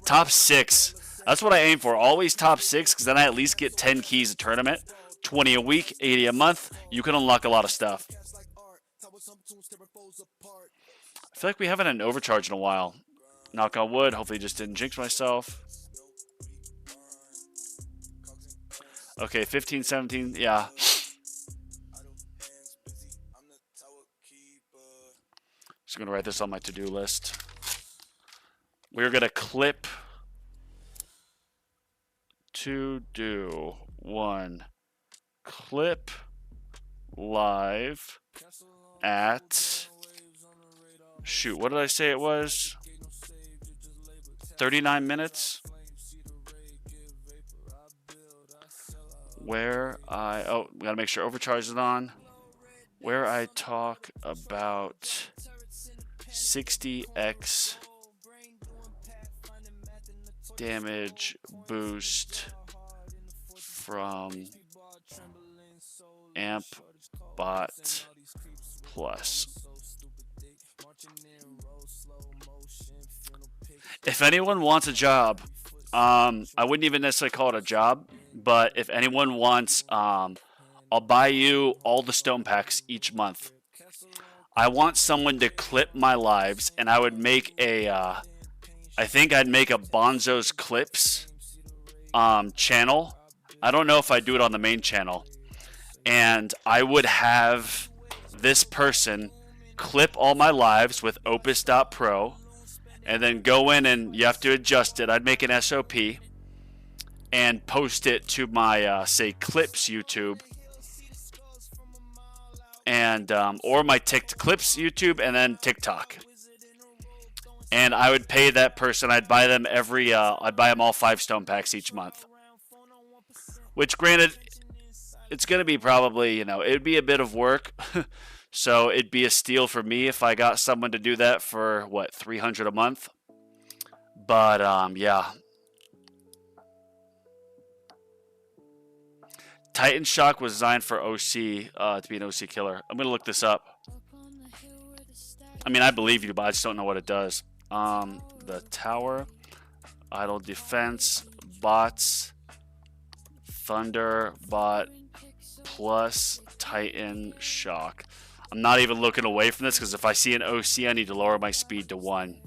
Top 6. That's what I aim for. Always top 6, because then I at least get 10 keys a tournament. 20 a week, 80 a month. You can unlock a lot of stuff. I feel like we haven't had an overcharge in a while. Knock on wood. Hopefully just didn't jinx myself. Okay, 15, 17. Yeah. Just going to write this on my to-do list. We're going to clip to do 1. Clip live at, shoot, what did I say it was? 39 minutes? Where I, oh, we gotta make sure overcharge is on. Where I talk about 60x damage boost from Amp Bot Plus. If anyone wants a job, I wouldn't even necessarily call it a job, but if anyone wants, I'll buy you all the stone packs each month. I want someone to clip my lives, and I would make a, I think I'd make a Bonzo's Clips channel. I don't know if I'd do it on the main channel. And I would have this person clip all my lives with Opus.pro, and then go in and you have to adjust it. I'd make an SOP and post it to my, say, Clips YouTube, and or my Clips YouTube and then TikTok. And I would pay that person. I'd buy them I'd buy them all 5 stone packs each month. Which, granted, it's going to be probably, it'd be a bit of work. So it'd be a steal for me if I got someone to do that for, what, $300 a month? But, yeah. Titan Shock was designed for OC, to be an OC killer. I'm going to look this up. I mean, I believe you, but I just don't know what it does. The Tower, Idle Defense, Bots, Thunder Bot, plus Titan Shock. I'm not even looking away from this, because if I see an OC, I need to lower my speed to 1.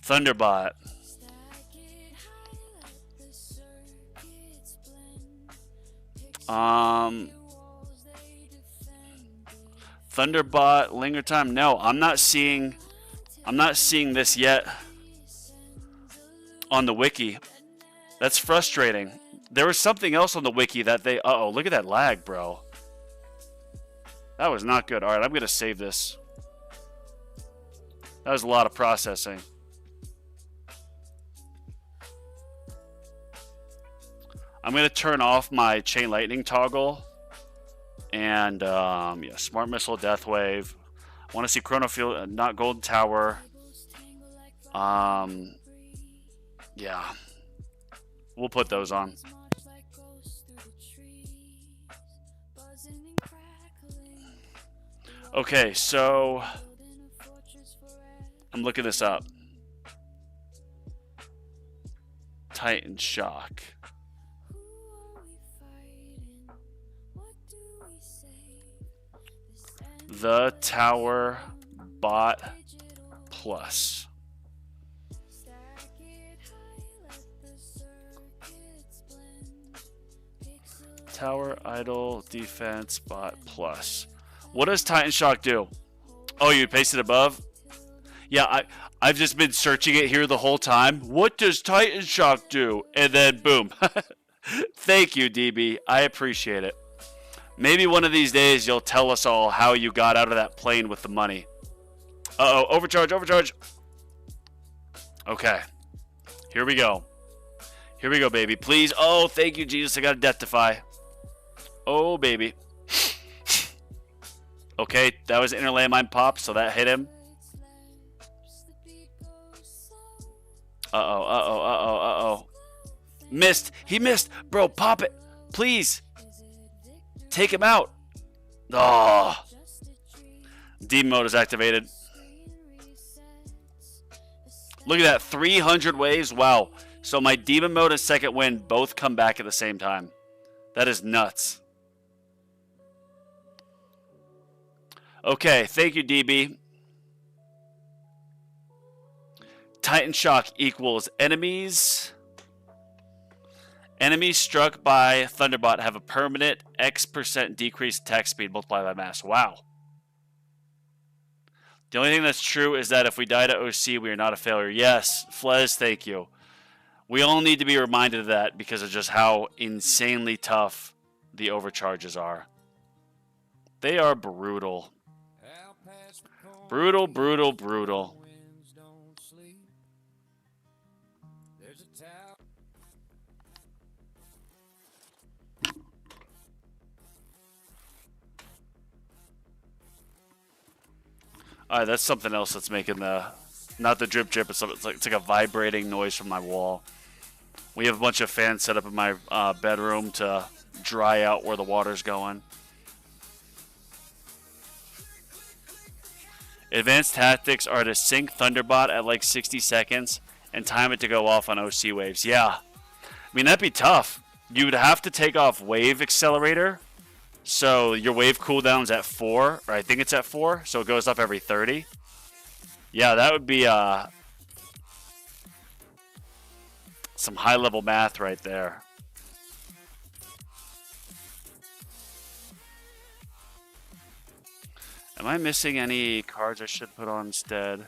Thunderbot. Thunderbot, linger time. No, I'm not seeing this yet on the wiki. That's frustrating. There was something else on the wiki that they... Uh-oh, look at that lag, bro. That was not good. All right, I'm going to save this. That was a lot of processing. I'm going to turn off my Chain Lightning toggle. And, yeah, Smart Missile, Death Wave. I want to see Chronofield, not Golden Tower. Yeah. We'll put those on. Okay, so I'm looking this up. Titan Shock. The Tower Bot Plus. Tower Idle Defense Bot Plus. What does Titan Shock do? Oh, you pasted above? Yeah, I've just been searching it here the whole time. What does Titan Shock do? And then boom. Thank you, DB. I appreciate it. Maybe one of these days you'll tell us all how you got out of that plane with the money. Uh-oh, overcharge, overcharge. Okay. Here we go. Here we go, baby. Please. Oh, thank you, Jesus. I got to deathify. Oh, baby. Okay, that was inner landmine pop, so that hit him. Uh-oh, uh-oh, uh-oh, uh-oh. Missed. He missed. Bro, pop it. Please. Take him out. Oh. Demon mode is activated. Look at that, 300 waves. Wow. So my demon mode and second wind both come back at the same time. That is nuts. Okay, thank you, DB. Titan Shock equals enemies. Enemies struck by Thunderbot have a permanent X% decreased attack speed multiplied by mass. Wow. The only thing that's true is that if we die to OC, we are not a failure. Yes, Flez, thank you. We all need to be reminded of that because of just how insanely tough the overcharges are. They are brutal. Brutal, brutal, brutal. Alright, that's something else that's making the... Not the drip drip, it's like a vibrating noise from my wall. We have a bunch of fans set up in my bedroom to dry out where the water's going. Advanced tactics are to sync Thunderbot at like 60 seconds and time it to go off on OC waves. Yeah. I mean, that'd be tough. You would have to take off wave accelerator. So your wave cooldown's at 4, or I think it's at 4, so it goes up every 30. Yeah, that would be some high-level math right there. Am I missing any cards I should put on instead?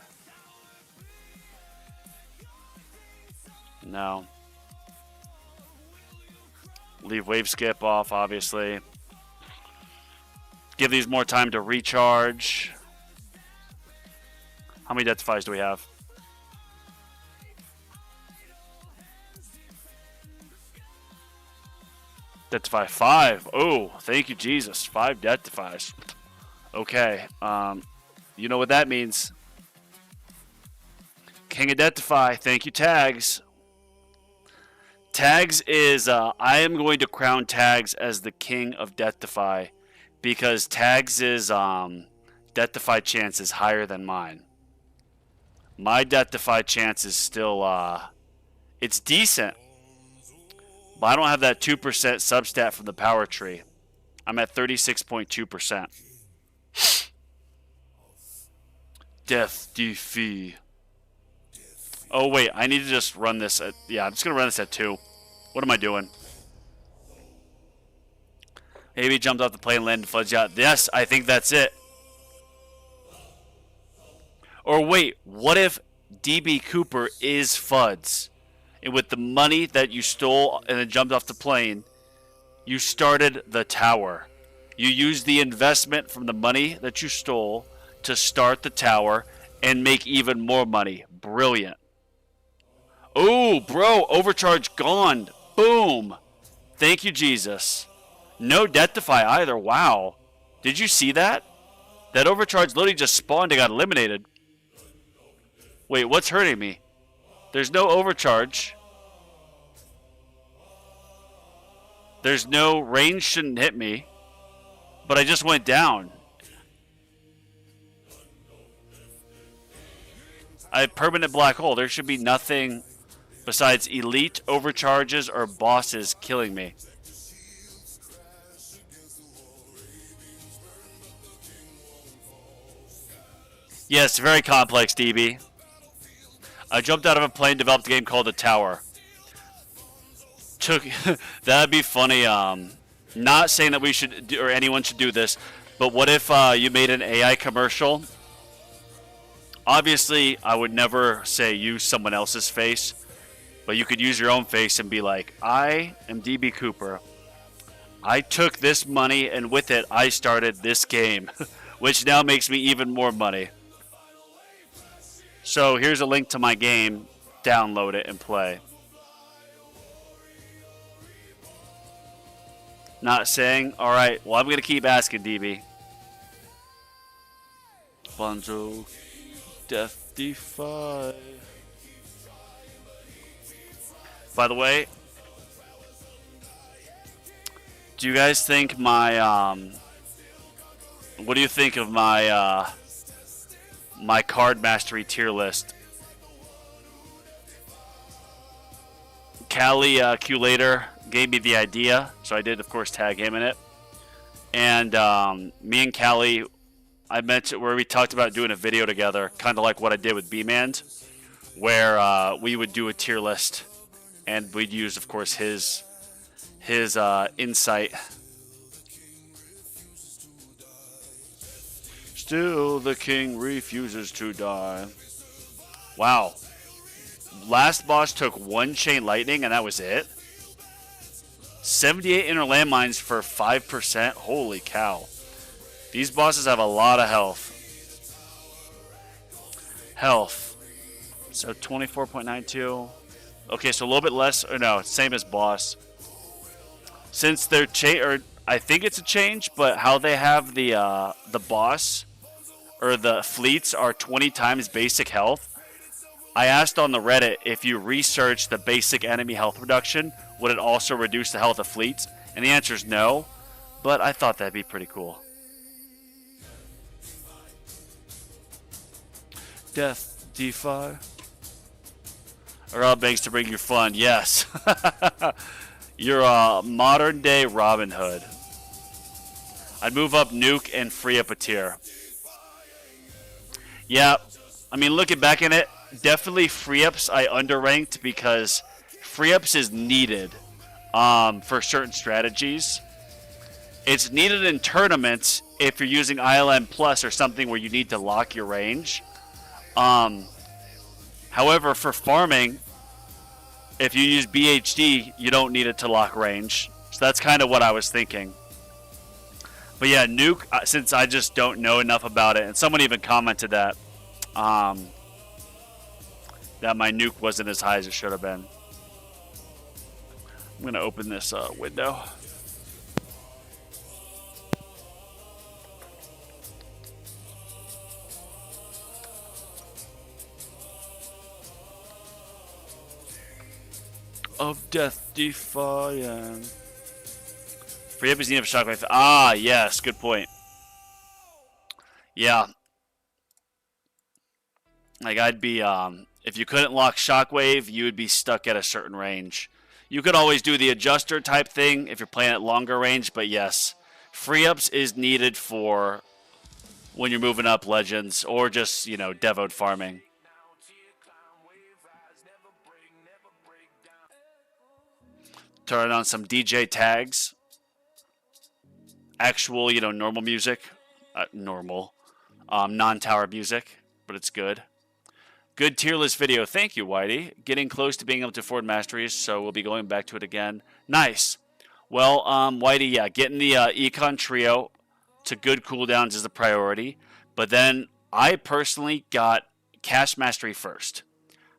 No. Leave wave skip off, obviously. Give these more time to recharge. How many Deathifies do we have? Deathify 5. Oh, thank you, Jesus. 5 Deathifies. Okay. You know what that means. King of Deathify. Thank you, Tags. Tags is... I am going to crown Tags as the King of Deathify because Tags' Deathify chance is higher than mine. My Deathify chance is still... it's decent. But I don't have that 2% substat from the power tree. I'm at 36.2%. Death defy. Oh, wait. I need to just run this at... Yeah, I'm just going to run this at 2. What am I doing? Maybe he jumped off the plane and landed Fudge out. Yes, I think that's it. Or wait, what if DB Cooper is Fuds? And with the money that you stole and then jumped off the plane, you started the tower. You used the investment from the money that you stole to start the tower and make even more money. Brilliant. Oh, bro, overcharge gone. Boom. Thank you, Jesus. No Deathify either. Wow. Did you see that? That overcharge literally just spawned and got eliminated. Wait, what's hurting me? There's no overcharge. There's no range shouldn't hit me. But I just went down. I have permanent black hole. There should be nothing besides elite overcharges or bosses killing me. Yes, very complex, DB. I jumped out of a plane, developed a game called The Tower. That'd be funny. Not saying that we should do, or anyone should do this, but what if you made an AI commercial? Obviously, I would never say use someone else's face, but you could use your own face and be like, I am DB Cooper. I took this money, and with it, I started this game, which now makes me even more money. So here's a link to my game. Download it and play. Not saying, alright, well, I'm going to keep asking, DB. Bonzo, Death Defy. By the way, do you guys think my, what do you think of my, my card mastery tier list? Callie Q-Later gave me the idea, so I did, of course, tag him in it. And me and Callie, I mentioned where we talked about doing a video together, kind of like what I did with B-Man, where we would do a tier list, and we'd use, of course, his insight. Still, the king refuses to die. Wow. Last boss took 1 chain lightning, and that was it? 78 inner landmines for 5%? Holy cow. These bosses have a lot of health. So 24.92. Okay, so a little bit less. Or no, same as boss. Since they're I think it's a change, but how they have the boss or the fleets are 20 times basic health. I asked on the Reddit if you research the basic enemy health reduction, would it also reduce the health of fleets? And the answer is no, but I thought that'd be pretty cool. Death Defy. Rob Banks to bring you fun. Yes. You're a modern day Robin Hood. I'd move up Nuke and free up a tier. Yeah, I mean, looking back in it, definitely free ups I underranked because free ups is needed for certain strategies. It's needed in tournaments if you're using ILM Plus or something where you need to lock your range. However, for farming, if you use BHD, you don't need it to lock range. So that's kind of what I was thinking. But yeah, Nuke, since I just don't know enough about it, and someone even commented that my Nuke wasn't as high as it should have been. I'm going to open this window. Of Death Defiant. Free up is needed for Shockwave. Ah, yes, good point. Yeah. Like, I'd be, if you couldn't lock Shockwave, you would be stuck at a certain range. You could always do the adjuster type thing if you're playing at longer range, but yes, free ups is needed for when you're moving up Legends or just, you know, Devoed farming. Turn on some DJ tags. Actual, you know, normal music. Non-tower music, but it's good. Good tier list video. Thank you, Whitey. Getting close to being able to afford masteries, so we'll be going back to it again. Nice. Well, Whitey, yeah, getting the Econ Trio to good cooldowns is a priority. But then I personally got Cash Mastery first.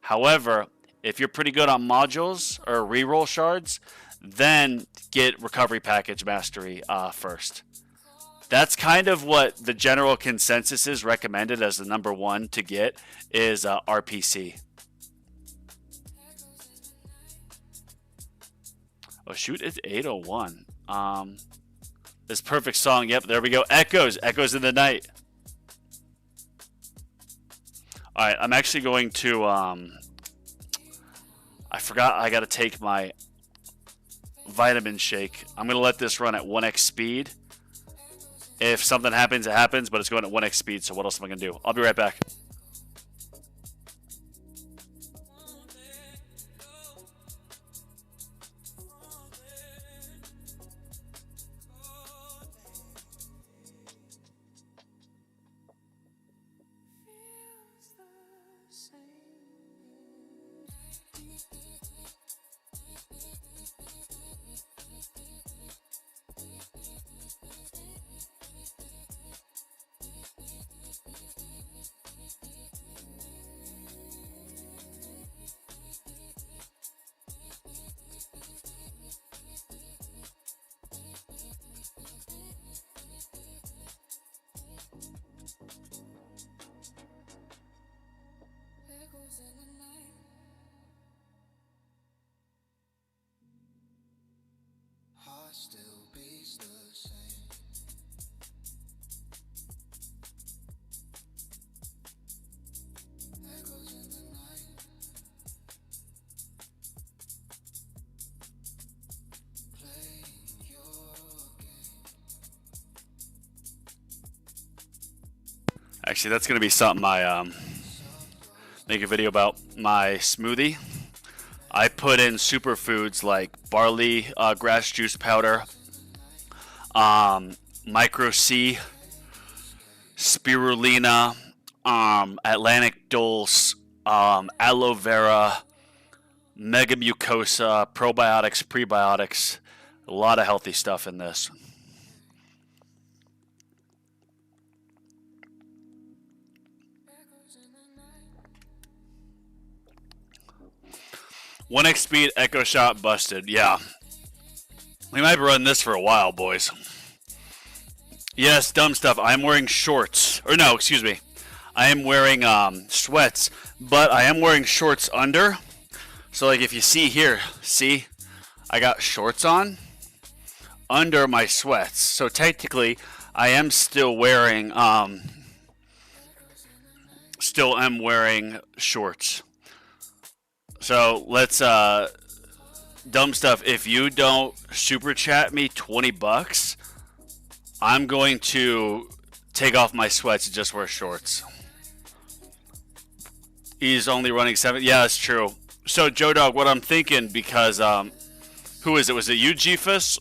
However, if you're pretty good on modules or reroll shards, then get Recovery Package Mastery first. That's kind of what the general consensus is recommended as the number one to get is RPC. Oh shoot, it's 8:01. This perfect song. Yep, there we go. Echoes in the night. All right, I'm actually going to. I forgot I got to take my vitamin shake. I'm gonna let this run at 1x speed. If something happens, it happens, but it's going at 1x speed, so what else am I going to do? I'll be right back. Actually, that's gonna be something I make a video about. My smoothie. I put in superfoods like barley, grass juice powder, micro C, spirulina, Atlantic dulse, aloe vera, mega mucosa, probiotics, prebiotics. A lot of healthy stuff in this. One X speed Echo Shot busted. Yeah. We might run this for a while, boys. Yes, dumb stuff. I'm wearing shorts. Or no, excuse me. I am wearing sweats, but I am wearing shorts under. So like if you see here, see? I got shorts on under my sweats. So technically, I am still wearing shorts. So let's dumb stuff. If you don't super chat me $20, I'm going to take off my sweats and just wear shorts. He's only running 7. Yeah, that's true. So Joe Dog, what I'm thinking, because who is it? Was it you, Jeefus?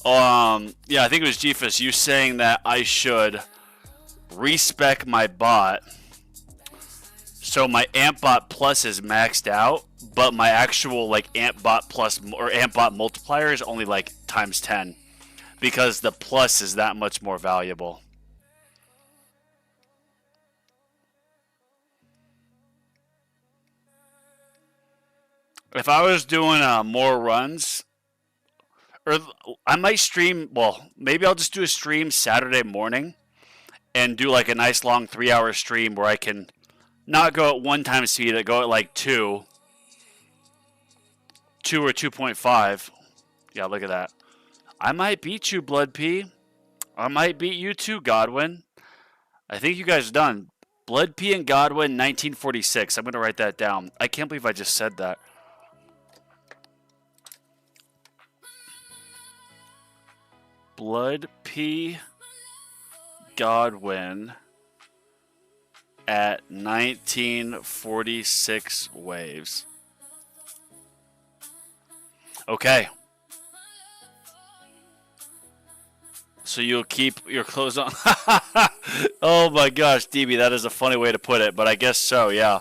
Yeah, I think it was Jeefus. You saying that I should respec my bot. So my AmpBot Plus is maxed out, but my actual like AmpBot Plus or AmpBot multiplier is only like times 10 because the plus is that much more valuable. If I was doing more runs, or I might stream, well, maybe I'll just do a stream Saturday morning and do like a nice long 3-hour stream where I can not go at 1 time speed, I go at like 2 or 2.5. Yeah, look at that. I might beat you, Blood P. I might beat you too, Godwin. I think you guys are done. Blood P and Godwin, 1946. I'm going to write that down. I can't believe I just said that. Blood P, Godwin at 1946 waves. Okay. So you'll keep your clothes on. Oh my gosh, DB, that is a funny way to put it, but I guess so, yeah.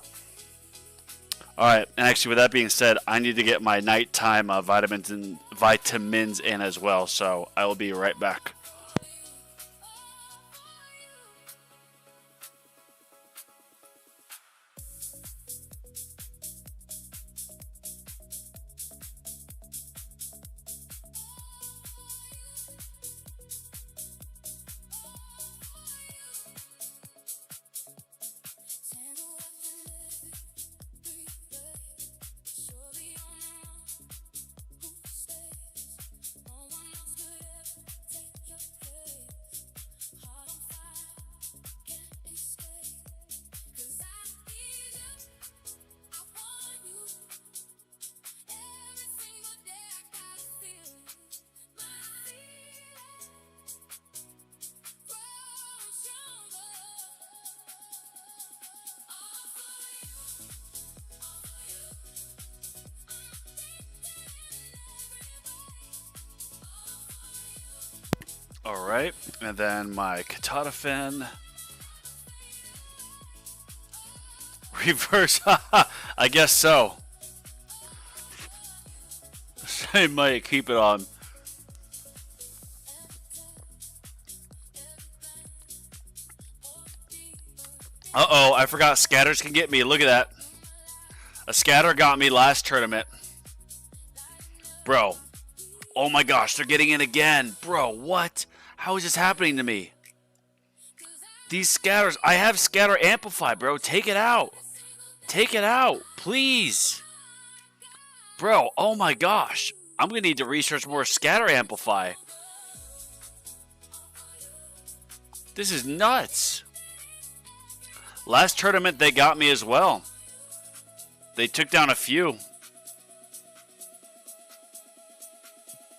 Alright, and actually with that being said, I need to get my nighttime vitamins in as well, so I will be right back. Alright, and then my Katana reverse, I guess so. I might keep it on. Uh-oh, I forgot scatters can get me. Look at that. A scatter got me last tournament. Bro. Oh my gosh, they're getting in again. Bro, what? How is this happening to me? These scatters. I have scatter amplify, bro. Take it out. Take it out. Please. Bro, oh my gosh. I'm going to need to research more scatter amplify. This is nuts. Last tournament, they got me as well. They took down a few.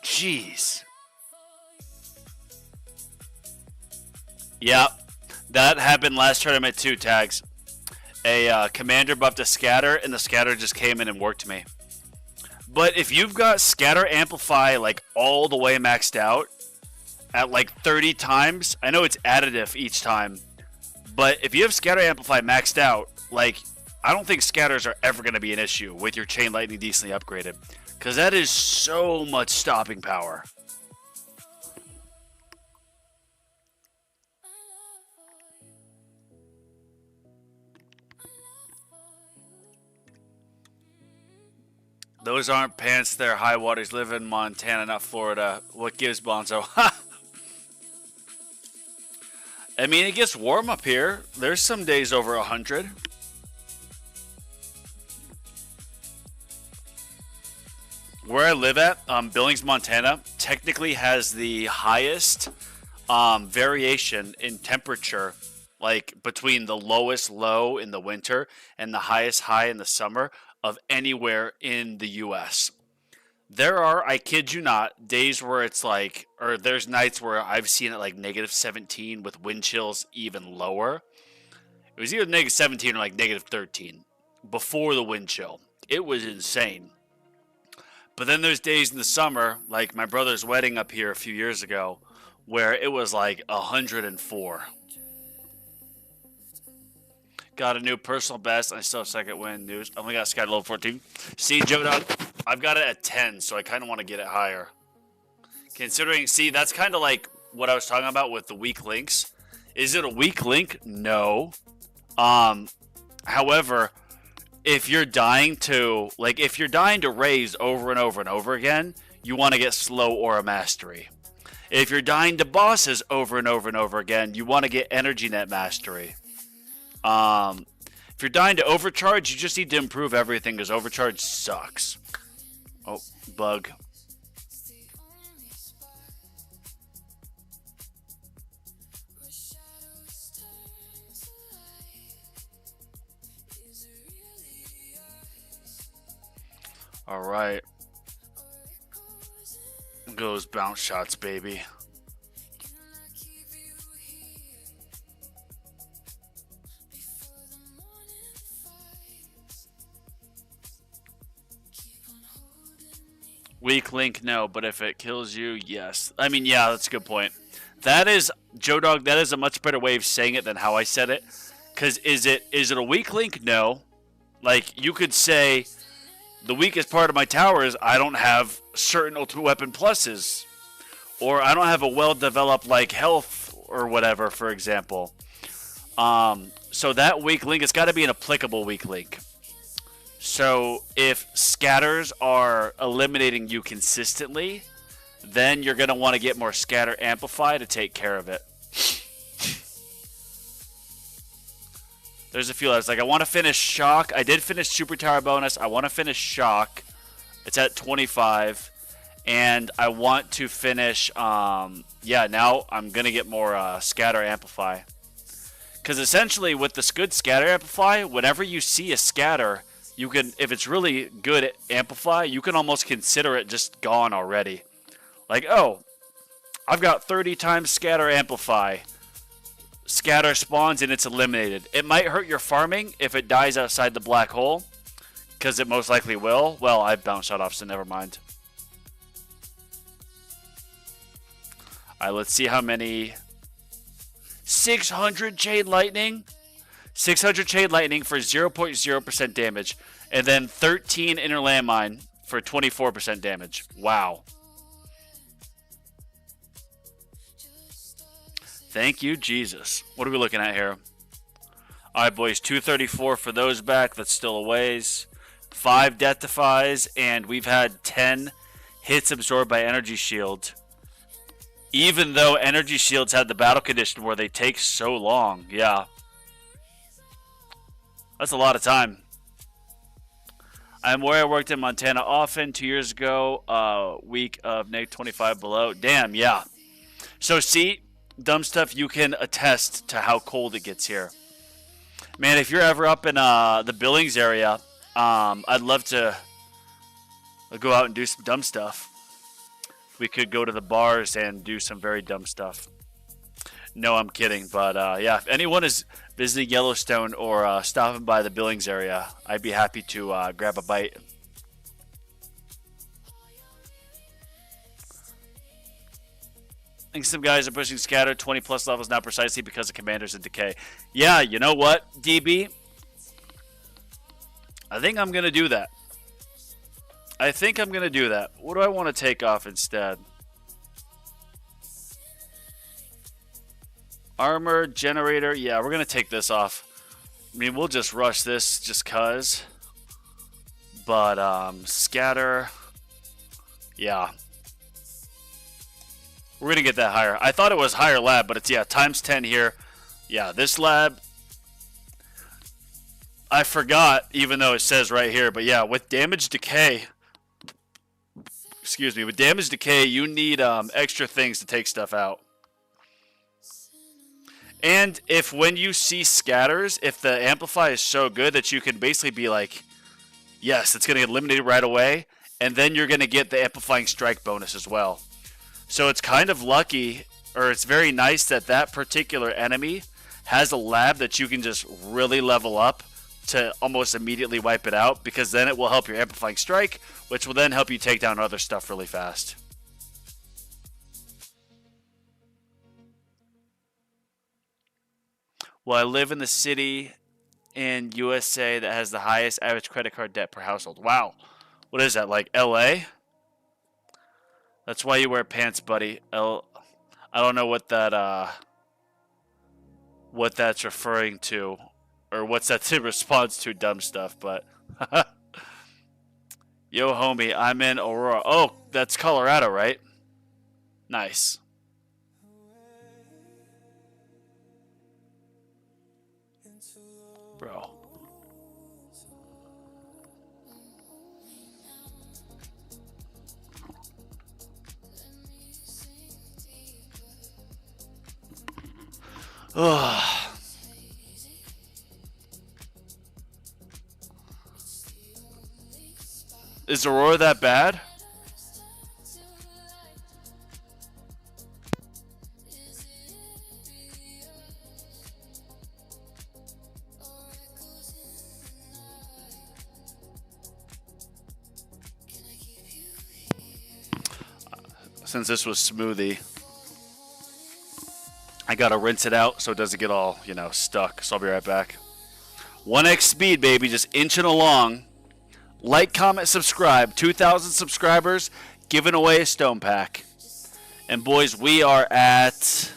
Jeez. Yep. That happened last tournament too, Tags. A commander buffed a scatter, and the scatter just came in and worked me. But if you've got scatter amplify like all the way maxed out at like 30 times, I know it's additive each time, but if you have scatter amplify maxed out, like I don't think scatters are ever going to be an issue with your chain lightning decently upgraded, because that is so much stopping power. Those aren't pants, they're high waters. Live in Montana, not Florida. What gives, Bonzo? I mean, it gets warm up here. There's some days over 100. Where I live at, Billings, Montana, technically has the highest variation in temperature, like between the lowest low in the winter and the highest high in the summer of anywhere in the U.S. There are, I kid you not, days where it's like, or there's nights where I've seen it like negative 17 with wind chills even lower. It was either negative 17 or like negative 13 before the wind chill. It was insane. But then there's days in the summer, like my brother's wedding up here a few years ago, where it was like 104. Got a new personal best. I still have second win news. Only got Sky level 14. See, Joe Dog, I've got it at 10, so I kind of want to get it higher. Considering, see, that's kind of like what I was talking about with the weak links. Is it a weak link? No. However, if you're dying to, like, if you're dying to raise over and over and over again, you want to get slow aura mastery. If you're dying to bosses over and over and over again, you want to get energy net mastery. If you're dying to overcharge, you just need to improve everything because overcharge sucks. Oh, bug. All right. Goes bounce shots, baby. Weak link, no, but if it kills you, yes. I mean, yeah, that's a good point. That is, Joe Dog, that is a much better way of saying it than how I said it. Because is it a weak link? No. Like, you could say, the weakest part of my tower is I don't have certain ultimate weapon pluses. Or I don't have a well-developed, like, health or whatever, for example. So that weak link, it's got to be an applicable weak link. So if scatters are eliminating you consistently, then you're going to want to get more scatter amplify to take care of it. There's a few others. Like, I want to finish Shock. I did finish Super Tower Bonus. I want to finish Shock. It's at 25. And I want to finish, yeah, now I'm going to get more scatter amplify. Because essentially with this good scatter amplify, whenever you see a scatter, you can, if it's really good at amplify, you can almost consider it just gone already. Like, oh, I've got 30 times scatter amplify. Scatter spawns and it's eliminated. It might hurt your farming if it dies outside the black hole, because it most likely will. Well, I've bounced shot off, so never mind. Alright, let's see how many. 600 Chain Lightning. 600 Chain Lightning for 0.0% damage. And then 13 Inner Landmine for 24% damage. Wow. Thank you, Jesus. What are we looking at here? Alright, boys. 234 for those back. That's still a ways. 5 Death Defies. And we've had 10 hits absorbed by Energy Shield. Even though Energy Shields had the battle condition where they take so long. Yeah. That's a lot of time. I'm where I worked in Montana often 2 years ago. Week of negative 25 below. Damn, yeah. So see, dumb stuff, you can attest to how cold it gets here. Man, if you're ever up in the Billings area, I'd love to go out and do some dumb stuff. We could go to the bars and do some very dumb stuff. No, I'm kidding. But yeah, if anyone is visiting Yellowstone or stopping by the Billings area, I'd be happy to grab a bite. I think some guys are pushing scatter 20 plus levels now precisely because of commanders in decay. Yeah, you know what, DB? I think I'm going to do that. I think I'm going to do that. What do I want to take off instead? Armor, generator. Yeah, we're going to take this off. I mean, we'll just rush this just cuz. But, scatter. Yeah. We're going to get that higher. I thought it was higher lab, but it's, yeah, times 10 here. Yeah, this lab. I forgot, even though it says right here. But, yeah, with damage decay. Excuse me. With damage decay, you need extra things to take stuff out. And if when you see scatters, if the amplify is so good that you can basically be like, yes, it's going to get eliminated right away. And then you're going to get the amplifying strike bonus as well. So it's kind of lucky, or it's very nice that that particular enemy has a lab that you can just really level up to almost immediately wipe it out, because then it will help your amplifying strike, which will then help you take down other stuff really fast. Well, I live in the city in USA that has the highest average credit card debt per household. Wow. What is that, like LA? That's why you wear pants, buddy. I don't know what that's referring to, or what's that in response to, dumb stuff, but yo homie, I'm in Aurora. Oh, that's Colorado, right? Nice. Bro. Ugh. Is Aurora that bad? Since this was smoothie, I gotta rinse it out so it doesn't get all, stuck. So I'll be right back. 1x speed, baby, just inching along. Like, comment, subscribe. 2,000 subscribers, giving away a stone pack. And boys, we are at,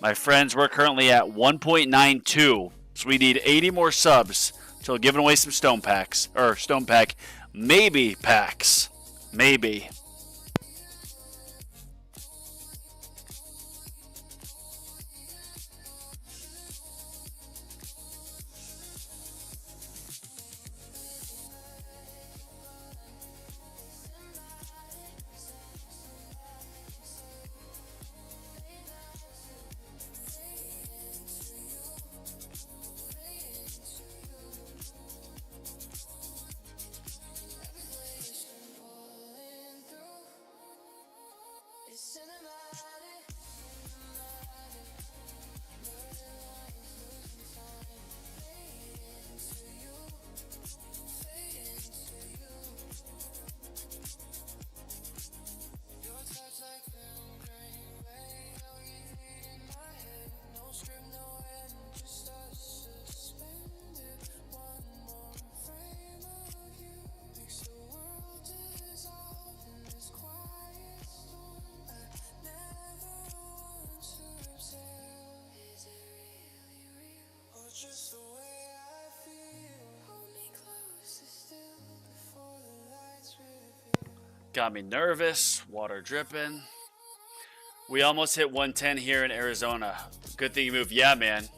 my friends, we're currently at 1.92. So we need 80 more subs till giving away some stone packs. Or stone pack, maybe packs. Maybe. Got me nervous, water dripping. We almost hit 110 here in Arizona. Good thing you moved. Yeah, man.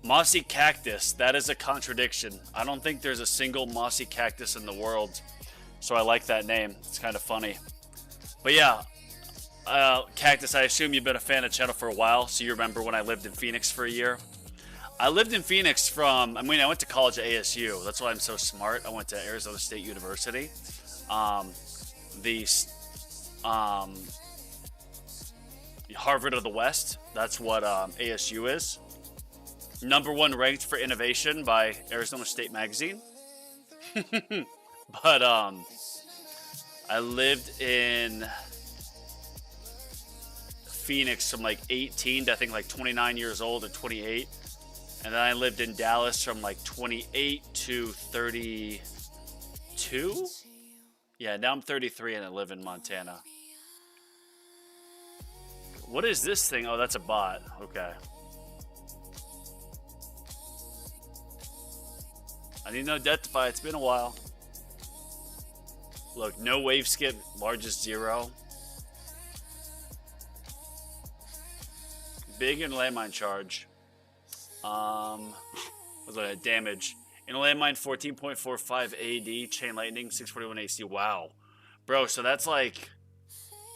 Mossy cactus, that is a contradiction. I don't think there's a single mossy cactus in the world. So I like that name. It's kind of funny. But yeah, Cactus, I assume you've been a fan of the channel for a while, so you remember when I lived in Phoenix for a year. I lived in Phoenix I went to college at ASU. That's why I'm so smart. I went to Arizona State University. Harvard of the West. That's what ASU is. Number one ranked for innovation by Arizona State Magazine. But I lived in Phoenix from like 18 to I think like 29 years old or 28. And then I lived in Dallas from like 28 to 32. Yeah, now I'm 33 and I live in Montana. What is this thing? Oh, that's a bot. Okay. I need to identify. It's been a while. Look, no wave skip, largest 0. Big in landmine charge. What's that? Damage. In a landmine, 14.45 AD, chain lightning, 641 AC. Wow. Bro, so that's like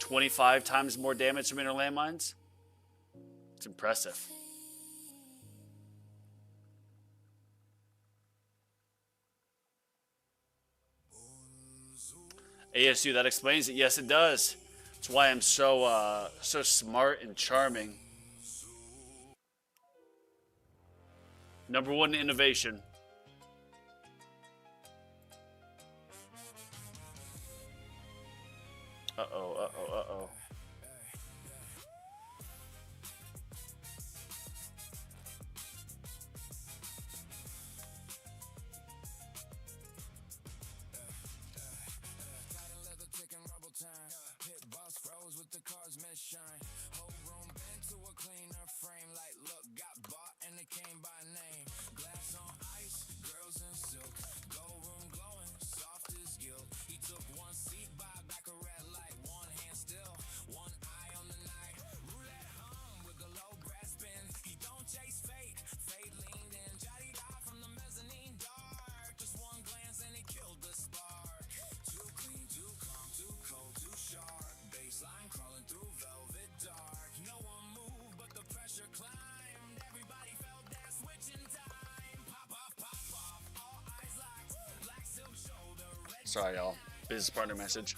25 times more damage from inner landmines? It's impressive. ASU, that explains it. Yes, it does. That's why I'm so smart and charming. Number one innovation. Uh-oh, uh-oh, uh-oh. Sorry, y'all. Business partner message.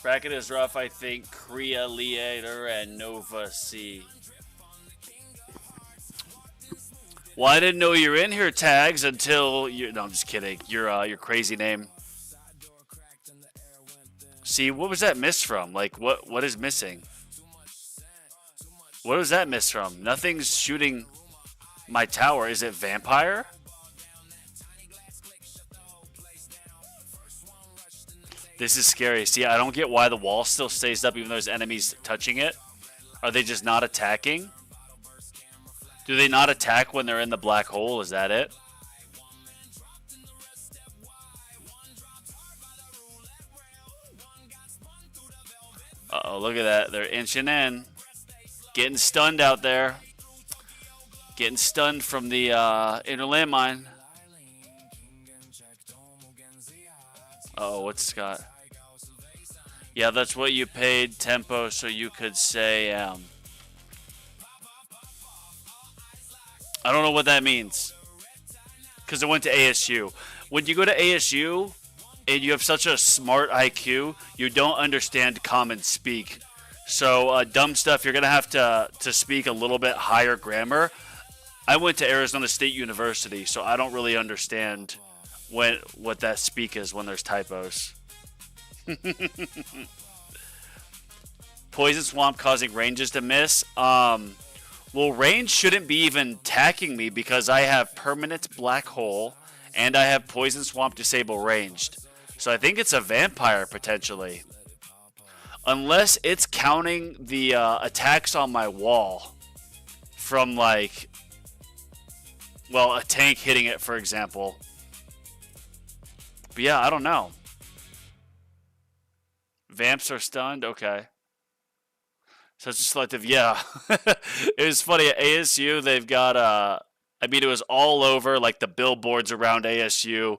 Bracket is rough, I think. Korea, Leader, and Nova C. Well, I didn't know you were in here, Tags, until you. No, I'm just kidding. Your crazy name. See, what was that miss from? Like, what is missing? What was that miss from? Nothing's shooting my tower. Is it vampire? This is scary. See, I don't get why the wall still stays up even though there's enemies touching it. Are they just not attacking? Do they not attack when they're in the black hole? Is that it? Uh-oh, look at that. They're inching in. Getting stunned out there. Getting stunned from the inner landmine. Oh, what's Scott? Yeah, that's what you paid Tempo so you could say, I don't know what that means. Because I went to ASU. When you go to ASU and you have such a smart IQ, you don't understand common speak. So dumb stuff, you're going to have to speak a little bit higher grammar. I went to Arizona State University, so I don't really understand what that speak is when there's typos. Poison Swamp causing ranges to miss. Well, range shouldn't be even attacking me because I have permanent black hole and I have Poison Swamp disable ranged. So I think it's a vampire potentially. Unless it's counting the attacks on my wall from like, well, a tank hitting it, for example. But yeah, I don't know. Vamps are stunned? Okay. Such a selective, yeah. It was funny at ASU. They've got I mean, it was all over like the billboards around ASU,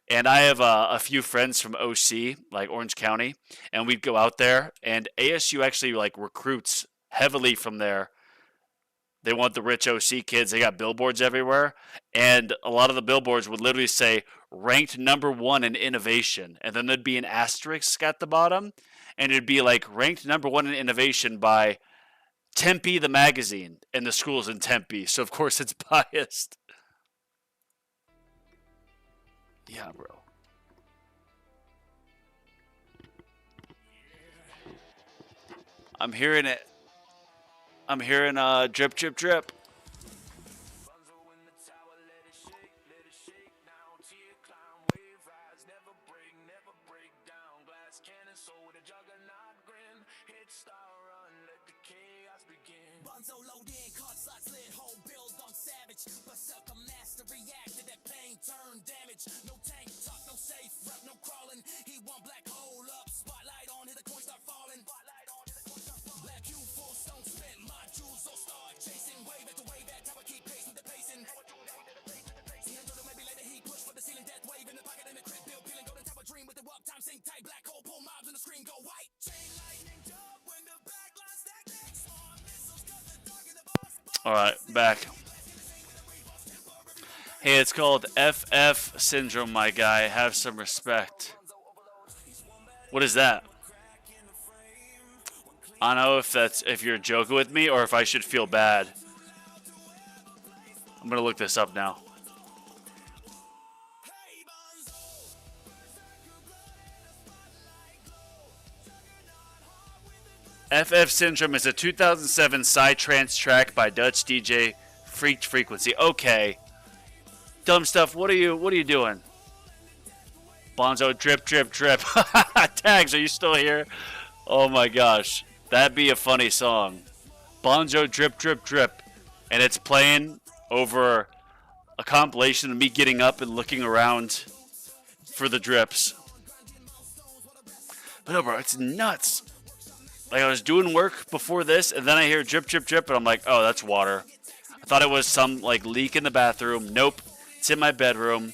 and I have a few friends from OC, like Orange County, and we'd go out there. And ASU actually like recruits heavily from there. They want the rich OC kids. They got billboards everywhere, and a lot of the billboards would literally say ranked #1 in innovation, and then there'd be an asterisk at the bottom. and it'd be like ranked #1 in innovation by Tempe the magazine, and the school's in Tempe, so of course it's biased. Yeah, bro. I'm hearing it. I'm hearing drip, drip, drip. All right, back. Hey, it's called FF syndrome, my guy. Have some respect. What is that? I don't know if you're joking with me or if I should feel bad. I'm gonna look this up now. FF Syndrome is a 2007 psytrance track by Dutch DJ Freak Frequency. Okay. Dumb stuff. What are you doing? Bonzo drip drip drip. Tags, are you still here? Oh my gosh. That'd be a funny song. Bonzo drip drip drip. And it's playing over a compilation of me getting up and looking around for the drips. But no, bro, it's nuts. Like, I was doing work before this, and then I hear drip, drip, drip, and I'm like, oh, that's water. I thought it was some, like, leak in the bathroom. Nope. It's in my bedroom.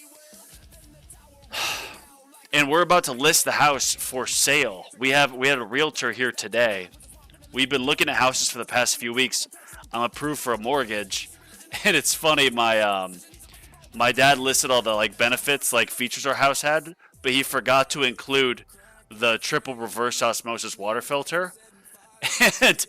And we're about to list the house for sale. We had a realtor here today. We've been looking at houses for the past few weeks. I'm approved for a mortgage. And it's funny, my dad listed all the, like, benefits, like, features our house had, but he forgot to include the triple reverse osmosis water filter. And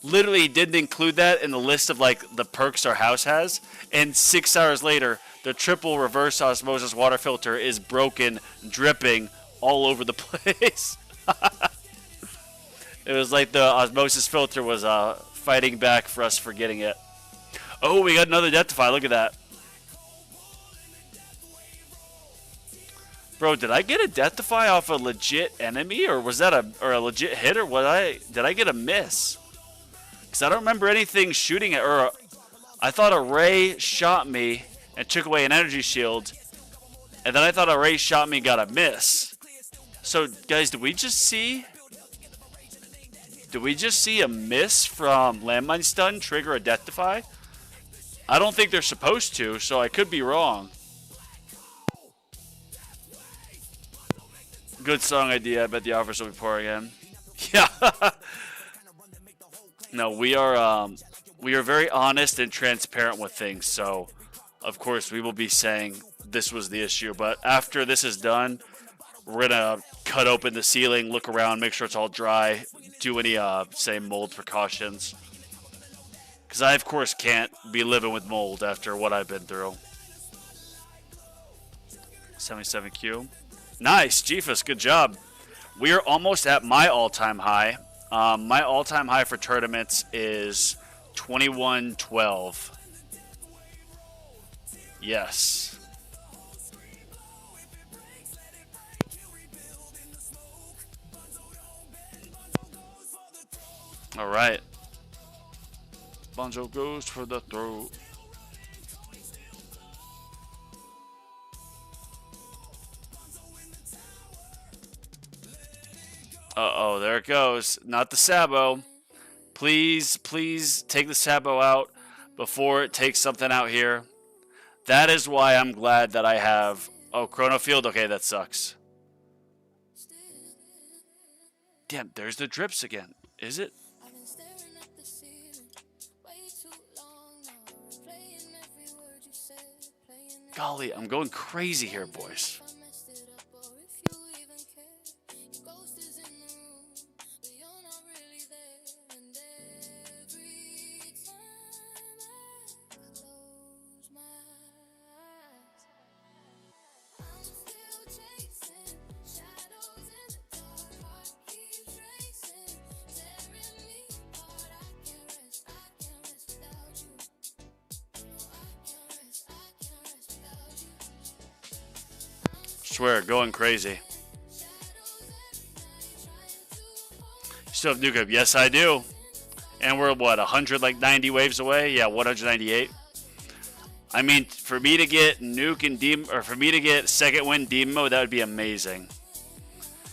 literally didn't include that in the list of like the perks our house has. And 6 hours later, the triple reverse osmosis water filter is broken, dripping all over the place. It was like the osmosis filter was fighting back for us for getting it. Oh, we got another Deathify. Look at that. Bro, did I get a Deathify off a legit enemy, or was that a legit hit, or did I get a miss? Because I don't remember anything shooting at, or I thought a ray shot me and took away an energy shield, and then I thought a ray shot me and got a miss. So, guys, did we just see a miss from landmine stun trigger a Deathify? I don't think they're supposed to, so I could be wrong. Good song idea. I bet the offers will be poor again. Yeah. No, we are very honest and transparent with things. So, of course, we will be saying this was the issue. But after this is done, we're gonna cut open the ceiling, look around, make sure it's all dry, do any say mold precautions. Because I, of course, can't be living with mold after what I've been through. 77Q. Nice, Jeefus, good job. We are almost at my all-time high. My all-time high for tournaments is 2112. Yes. All right. Bonzo goes for the throw. Uh-oh, there it goes. Not the Sabo. Please, please take the Sabo out before it takes something out here. That is why I'm glad that I have... Oh, Chrono Field? Okay, that sucks. Damn, there's the drips again. Is it? Golly, I'm going crazy here, boys. Swear, going crazy. Still have Nuke Up? Yes, I do. And we're what, 190 waves away? Yeah, 198. I mean, for me to get Nuke and Demon, or for me to get second win Demon Mode, that would be amazing.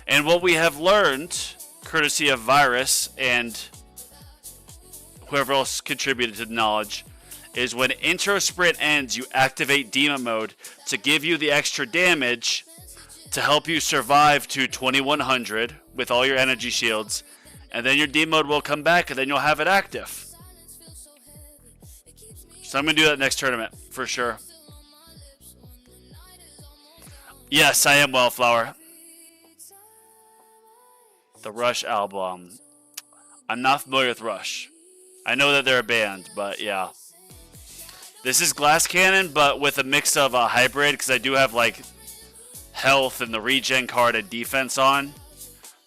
And what we have learned, courtesy of Virus and whoever else contributed to the knowledge, is when intro sprint ends, you activate Demon Mode to give you the extra damage to help you survive to 2100 with all your energy shields, and then your Demon Mode will come back, and then you'll have it active. So I'm going to do that next tournament, for sure. Yes, I am Wellflower. The Rush album. I'm not familiar with Rush. I know that they're a band, but yeah. This is Glass Cannon, but with a mix of a hybrid, because I do have like health and the regen card and defense on,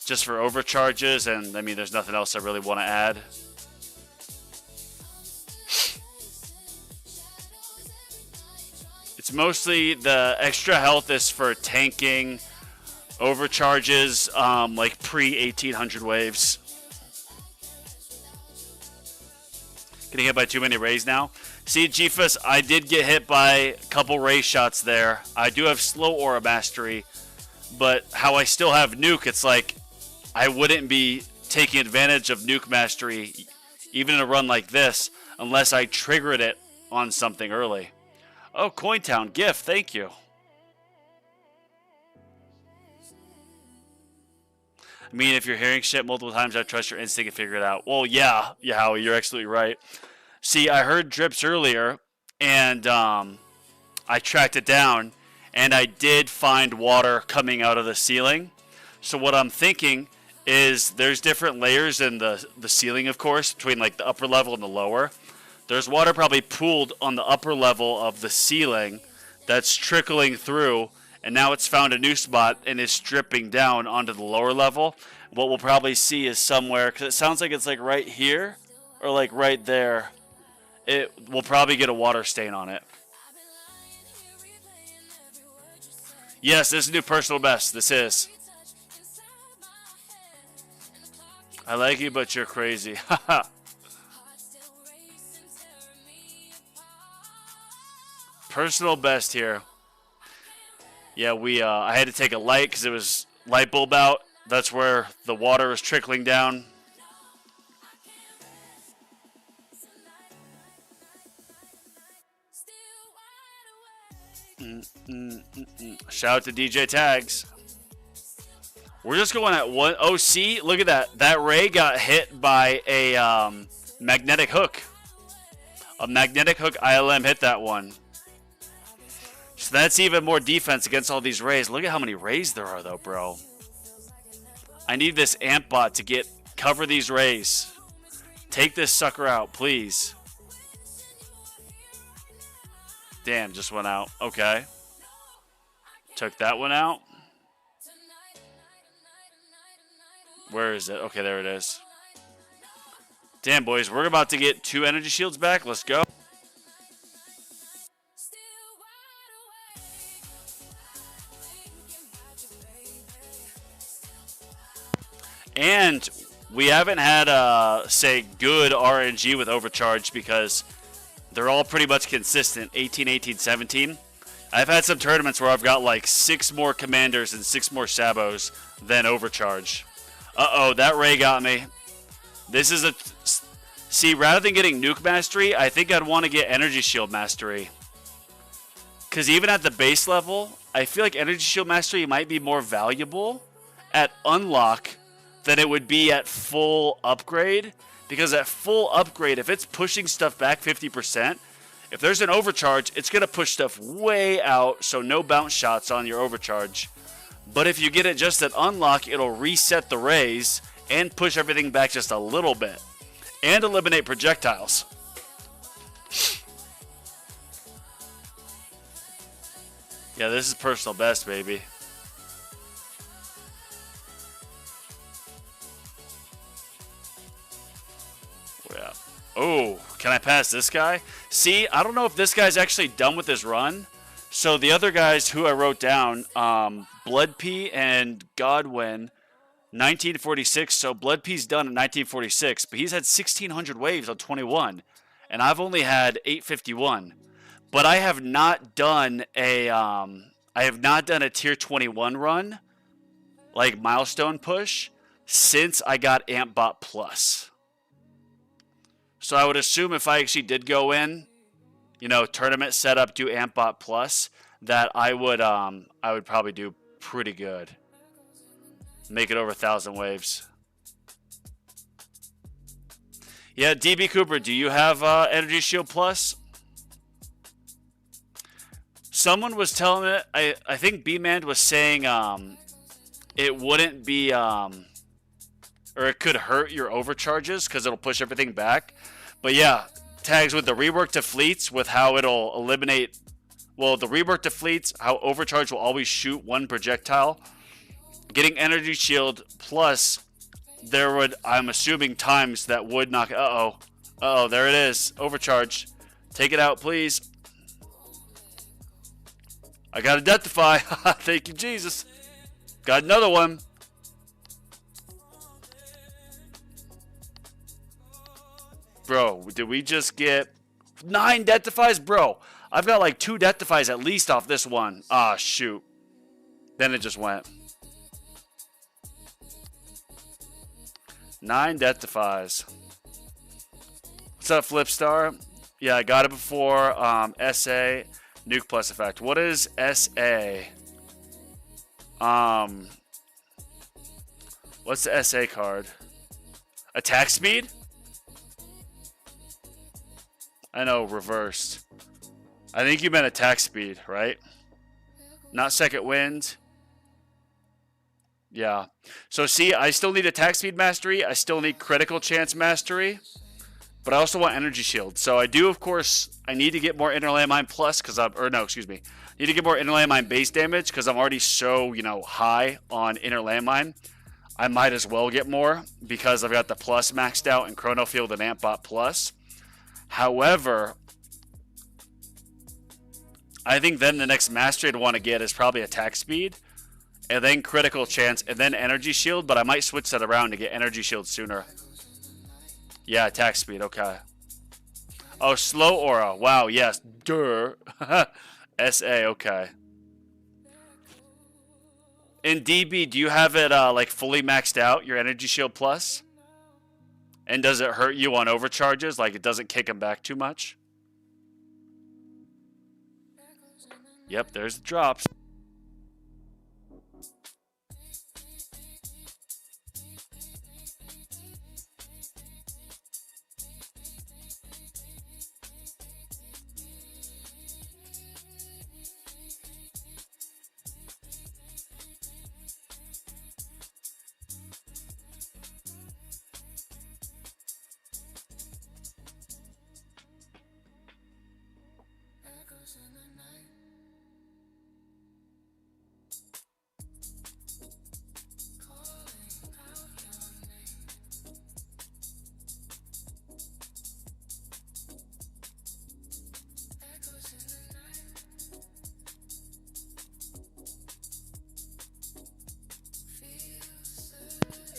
just for overcharges, and I mean there's nothing else I really want to add. It's mostly the extra health is for tanking, overcharges, like pre-1800 waves. Getting hit by too many rays now. See, Jeepus, I did get hit by a couple ray shots there. I do have slow aura mastery, but how I still have nuke, it's like I wouldn't be taking advantage of nuke mastery, even in a run like this, unless I triggered it on something early. Oh, Cointown, gift, thank you. I mean, if you're hearing shit multiple times, I trust your instinct to figure it out. Well, yeah, Howie, you're absolutely right. See, I heard drips earlier, and I tracked it down, and I did find water coming out of the ceiling. So what I'm thinking is there's different layers in the ceiling, of course, between like the upper level and the lower. There's water probably pooled on the upper level of the ceiling that's trickling through, and now it's found a new spot and is dripping down onto the lower level. What we'll probably see is somewhere, because it sounds like it's like right here or like right there. It will probably get a water stain on it. Yes, this is new personal best. This is. I like you, but you're crazy. Haha. Personal best here. Yeah, I had to take a light because it was light bulb out. That's where the water was trickling down. Shout out to DJ Tags. We're just going at one. Oh, see, look at that. That ray got hit by a magnetic hook. A magnetic hook ILM hit that one. So that's even more defense against all these rays. Look at how many rays there are, though, bro. I need this amp bot to cover these rays. Take this sucker out, please. Damn, just went out. Okay. Took that one out. Where is it? Okay, there it is. Damn, boys, we're about to get 2 energy shields back. Let's go. And we haven't had, say, good RNG with Overcharge because they're all pretty much consistent, 18, 18, 17. I've had some tournaments where I've got like 6 more Commanders and 6 more Sabos than Overcharge. Uh-oh, that ray got me. This is a... See, rather than getting Nuke Mastery, I think I'd want to get Energy Shield Mastery. Because even at the base level, I feel like Energy Shield Mastery might be more valuable at Unlock than it would be at full upgrade. Because at full upgrade, if it's pushing stuff back 50%, if there's an overcharge, it's going to push stuff way out, so no bounce shots on your overcharge. But if you get it just at Unlock, it'll reset the rays and push everything back just a little bit. And eliminate projectiles. Yeah, this is personal best, baby. Yeah. Oh, can I pass this guy? See, I don't know if this guy's actually done with his run. So the other guys who I wrote down, Blood Pea and Godwin, 1946. So Blood Pea's done in 1946, but he's had 1,600 waves on 21, and I've only had 851. But I have not done a tier 21 run, like milestone push, since I got Ampbot Plus. So I would assume if I actually did go in, tournament setup, do Ampbot Plus, that I would probably do pretty good. Make it over 1,000 waves. Yeah, DB Cooper, do you have Energy Shield Plus? Someone was telling it. I think B-Man was saying it wouldn't be or it could hurt your overcharges because it'll push everything back. But yeah, tags with the rework to fleets, with how it'll eliminate. Well, the rework to fleets, how overcharge will always shoot one projectile. Getting Energy Shield Plus, there would, I'm assuming, times that would knock. There it is. Overcharge. Take it out, please. I got to Deathify. Thank you, Jesus. Got another one. Bro, did we just get 9 Deathifies? Bro, I've got like 2 Deathifies at least off this one. Ah, shoot. Then it just went. 9 Deathifies. What's up, Flipstar? Yeah, I got it before. SA, Nuke Plus Effect. What is SA? What's the SA card? Attack speed? I know, reversed. I think you meant attack speed, right? Not second wind. Yeah. So see, I still need attack speed mastery. I still need critical chance mastery. But I also want energy shield. So I do, of course, I need to get more inner landmine plus because I'm, or no, excuse me. I need to get more inner landmine base damage because I'm already so, high on inner landmine. I might as well get more because I've got the plus maxed out in Chrono Field and Ampbot Plus. However, I think then the next mastery I'd want to get is probably attack speed, and then critical chance, and then energy shield, but I might switch that around to get energy shield sooner. Yeah, attack speed, okay. Oh, slow aura. Wow, yes. Durr. SA, okay. In DB, do you have it like fully maxed out, your energy shield plus? And does it hurt you on overcharges? Like it doesn't kick them back too much? Yep, there's the drops.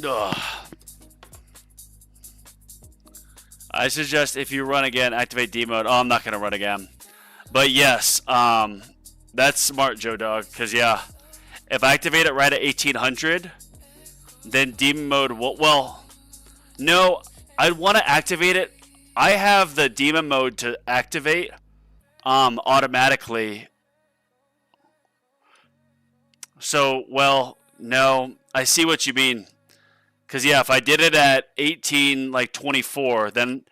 Ugh. I suggest if you run again, activate D mode. Oh, I'm not gonna run again. But yes, that's smart, Joe Dog. Cause yeah, if I activate it right at 1800, then demon mode will. Well, no, I'd want to activate it. I have the demon mode to activate automatically. So, well, no, I see what you mean. Because, yeah, if I did it at 1824, then...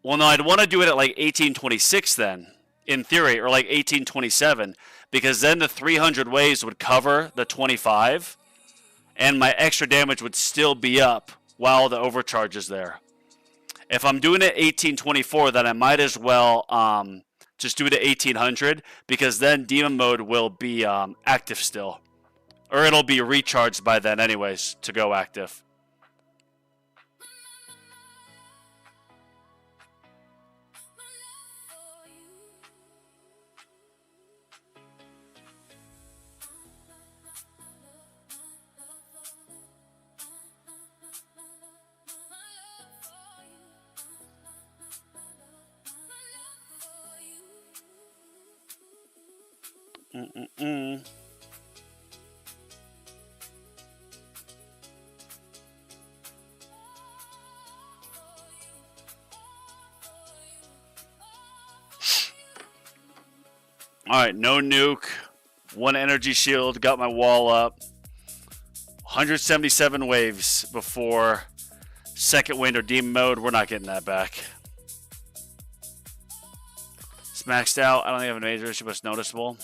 Well, no, I'd want to do it at, like, 1826 then, in theory, or, like, 1827. Because then the 300 waves would cover the 25, and my extra damage would still be up while the overcharge is there. If I'm doing it 1824, then I might as well just do it at 1800, because then Demon Mode will be active still. Or it'll be recharged by then anyways to go active. Mm-mm-mm. Alright, no nuke. One energy shield. Got my wall up. 177 waves before second wind or demon mode. We're not getting that back. It's maxed out. I don't think I have a major issue, but it's noticeable.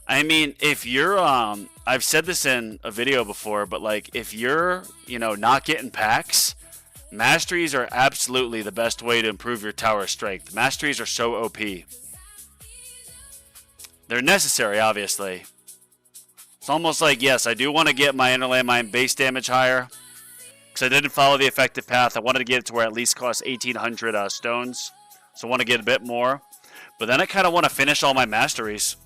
I mean, if you're, I've said this in a video before, but like, if you're, not getting packs, masteries are absolutely the best way to improve your tower strength. Masteries are so OP. They're necessary, obviously. It's almost like, yes, I do want to get my inner landmine base damage higher, because I didn't follow the effective path. I wanted to get it to where it at least costs 1,800 stones, so I want to get a bit more. But then I kind of want to finish all my masteries.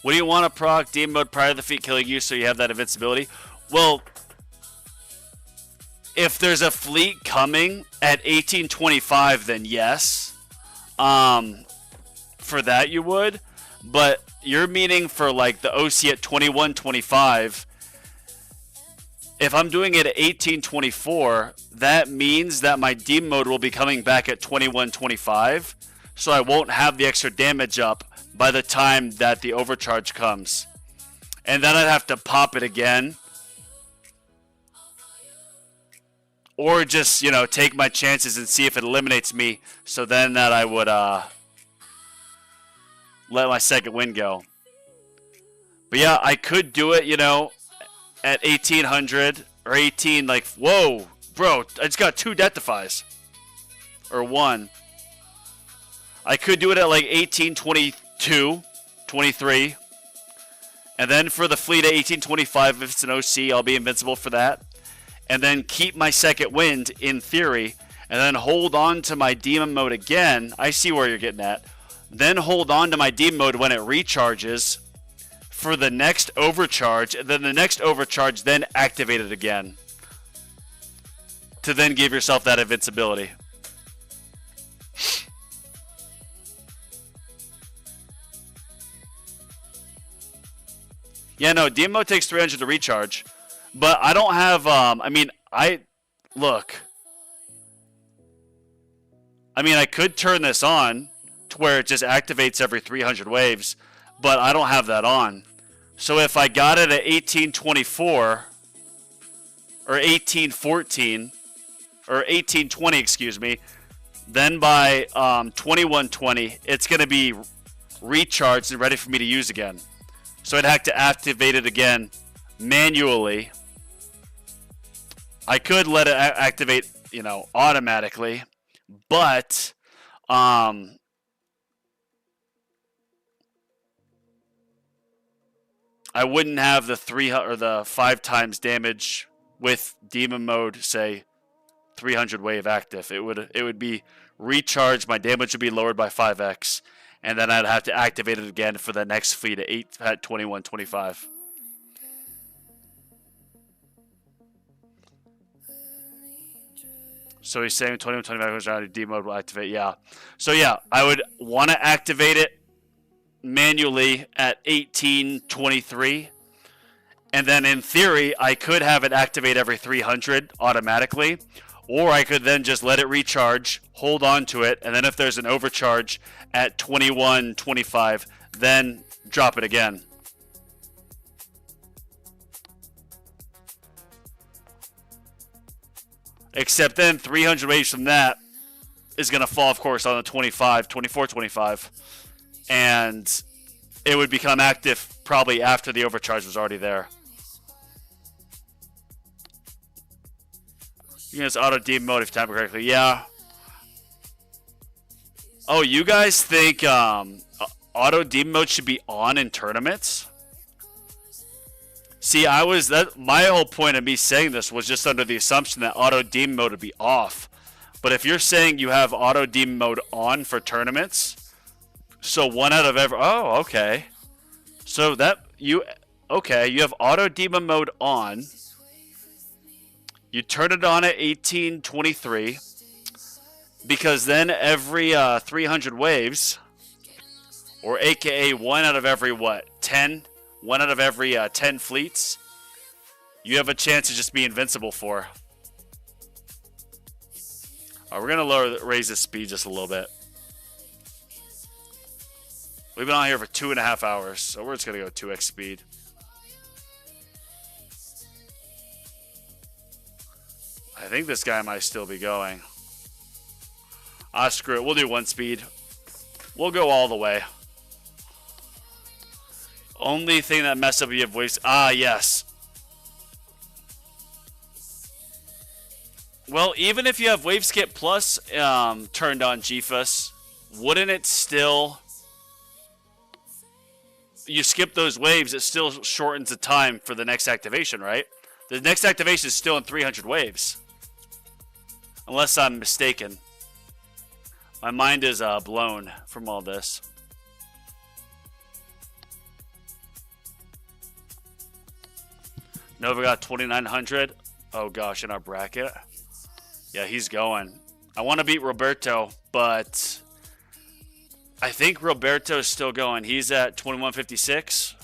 What do you want to proc? Demon mode prior to the feat killing you so you have that invincibility? Well, if there's a fleet coming at 1825, then yes. For that you would. But you're meaning for like the OC at 2125. If I'm doing it at 1824, that means that my demon mode will be coming back at 2125. So I won't have the extra damage up by the time that the overcharge comes. And then I'd have to pop it again. Or just, take my chances and see if it eliminates me. So then that I would let my second wind go. But yeah, I could do it, at 1800 or 18, like, whoa, bro, I just got 2 death defies. Or 1. I could do it at like 1822, 23. And then for the fleet at 1825, if it's an OC, I'll be invincible for that. And then keep my second wind in theory. And then hold on to my demon mode again. I see where you're getting at. Then hold on to my demon mode when it recharges for the next overcharge. And then the next overcharge, then activate it again. To then give yourself that invincibility. Yeah, no, demon mode takes 300 to recharge. But I don't have, look. I could turn this on to where it just activates every 300 waves, but I don't have that on. So if I got it at 1824, or 1814, or 1820, excuse me, then by 2120, it's going to be recharged and ready for me to use again. So I'd have to activate it again manually. I could let it activate, automatically, but I wouldn't have the 3 or the 5 times damage with demon mode, say 300 wave active. It would be recharged. My damage would be lowered by 5x, and then I'd have to activate it again for the next fleet at 2125. So he's saying 2125 goes around, demon mode will activate. Yeah. So yeah, I would want to activate it manually at 1823, and then in theory I could have it activate every 300 automatically, or I could then just let it recharge, hold on to it, and then if there's an overcharge at 2125, then drop it again. Except then 300 waves from that is going to fall, of course, on the 24, 25. And it would become active probably after the overcharge was already there. You can just auto demon mode if you time it correctly. Yeah. Oh, you guys think auto demon mode should be on in tournaments? See, my whole point of me saying this was just under the assumption that auto demon mode would be off. But if you're saying you have auto demon mode on for tournaments, so 1 out of every, oh, okay. So you have auto demon mode on. You turn it on at 1823, Because then every 300 waves, or aka one out of every what, 10? One out of every 10 fleets, you have a chance to just be invincible for. We're gonna raise the speed just a little bit. We've been on here for 2.5 hours, so we're just gonna go 2x speed. I think this guy might still be going. Screw it. We'll do 1 speed. We'll go all the way. Only thing that messed up, you have waves. Yes. Well, even if you have Wave Skip Plus turned on, GFUS, wouldn't it still... You skip those waves, it still shortens the time for the next activation, right? The next activation is still in 300 waves. Unless I'm mistaken. My mind is blown from all this. Nova got 2,900. Oh gosh, in our bracket. Yeah, he's going. I want to beat Roberto, but I think Roberto's still going. He's at 2156.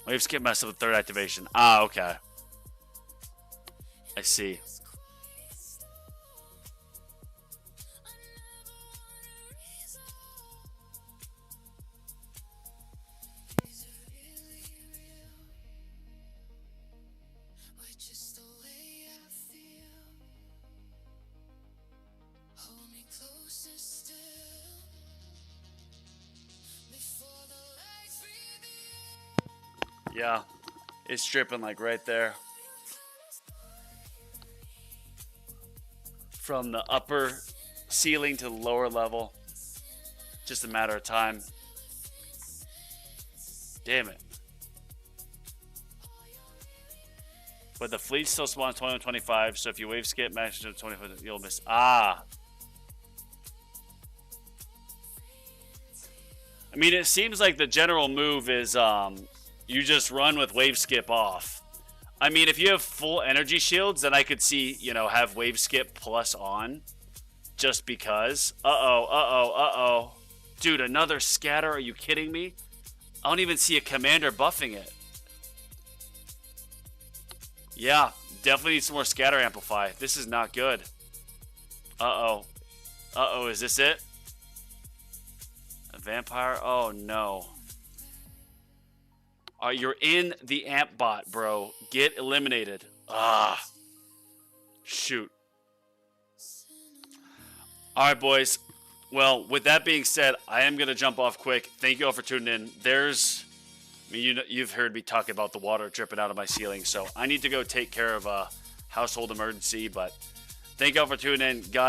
Wave skip messed up the third activation. Okay. I see. Yeah, it's dripping like right there. From the upper ceiling to the lower level. Just a matter of time. Damn it. But the fleet's still small in 2125, so if you wave skip, match to 25, you'll miss. I mean, it seems like the general move is you just run with wave skip off. I mean, if you have full energy shields, then I could see, have wave skip plus on. Just because. Uh-oh. Dude, another scatter? Are you kidding me? I don't even see a commander buffing it. Yeah, definitely need some more scatter amplify. This is not good. Uh-oh. Is this it? A vampire? Oh, no. You're in the amp bot, bro. Get eliminated. Shoot. All right, boys. Well, with that being said, I am going to jump off quick. Thank you all for tuning in. You've heard me talk about the water dripping out of my ceiling, so I need to go take care of a household emergency, but thank you all for tuning in. God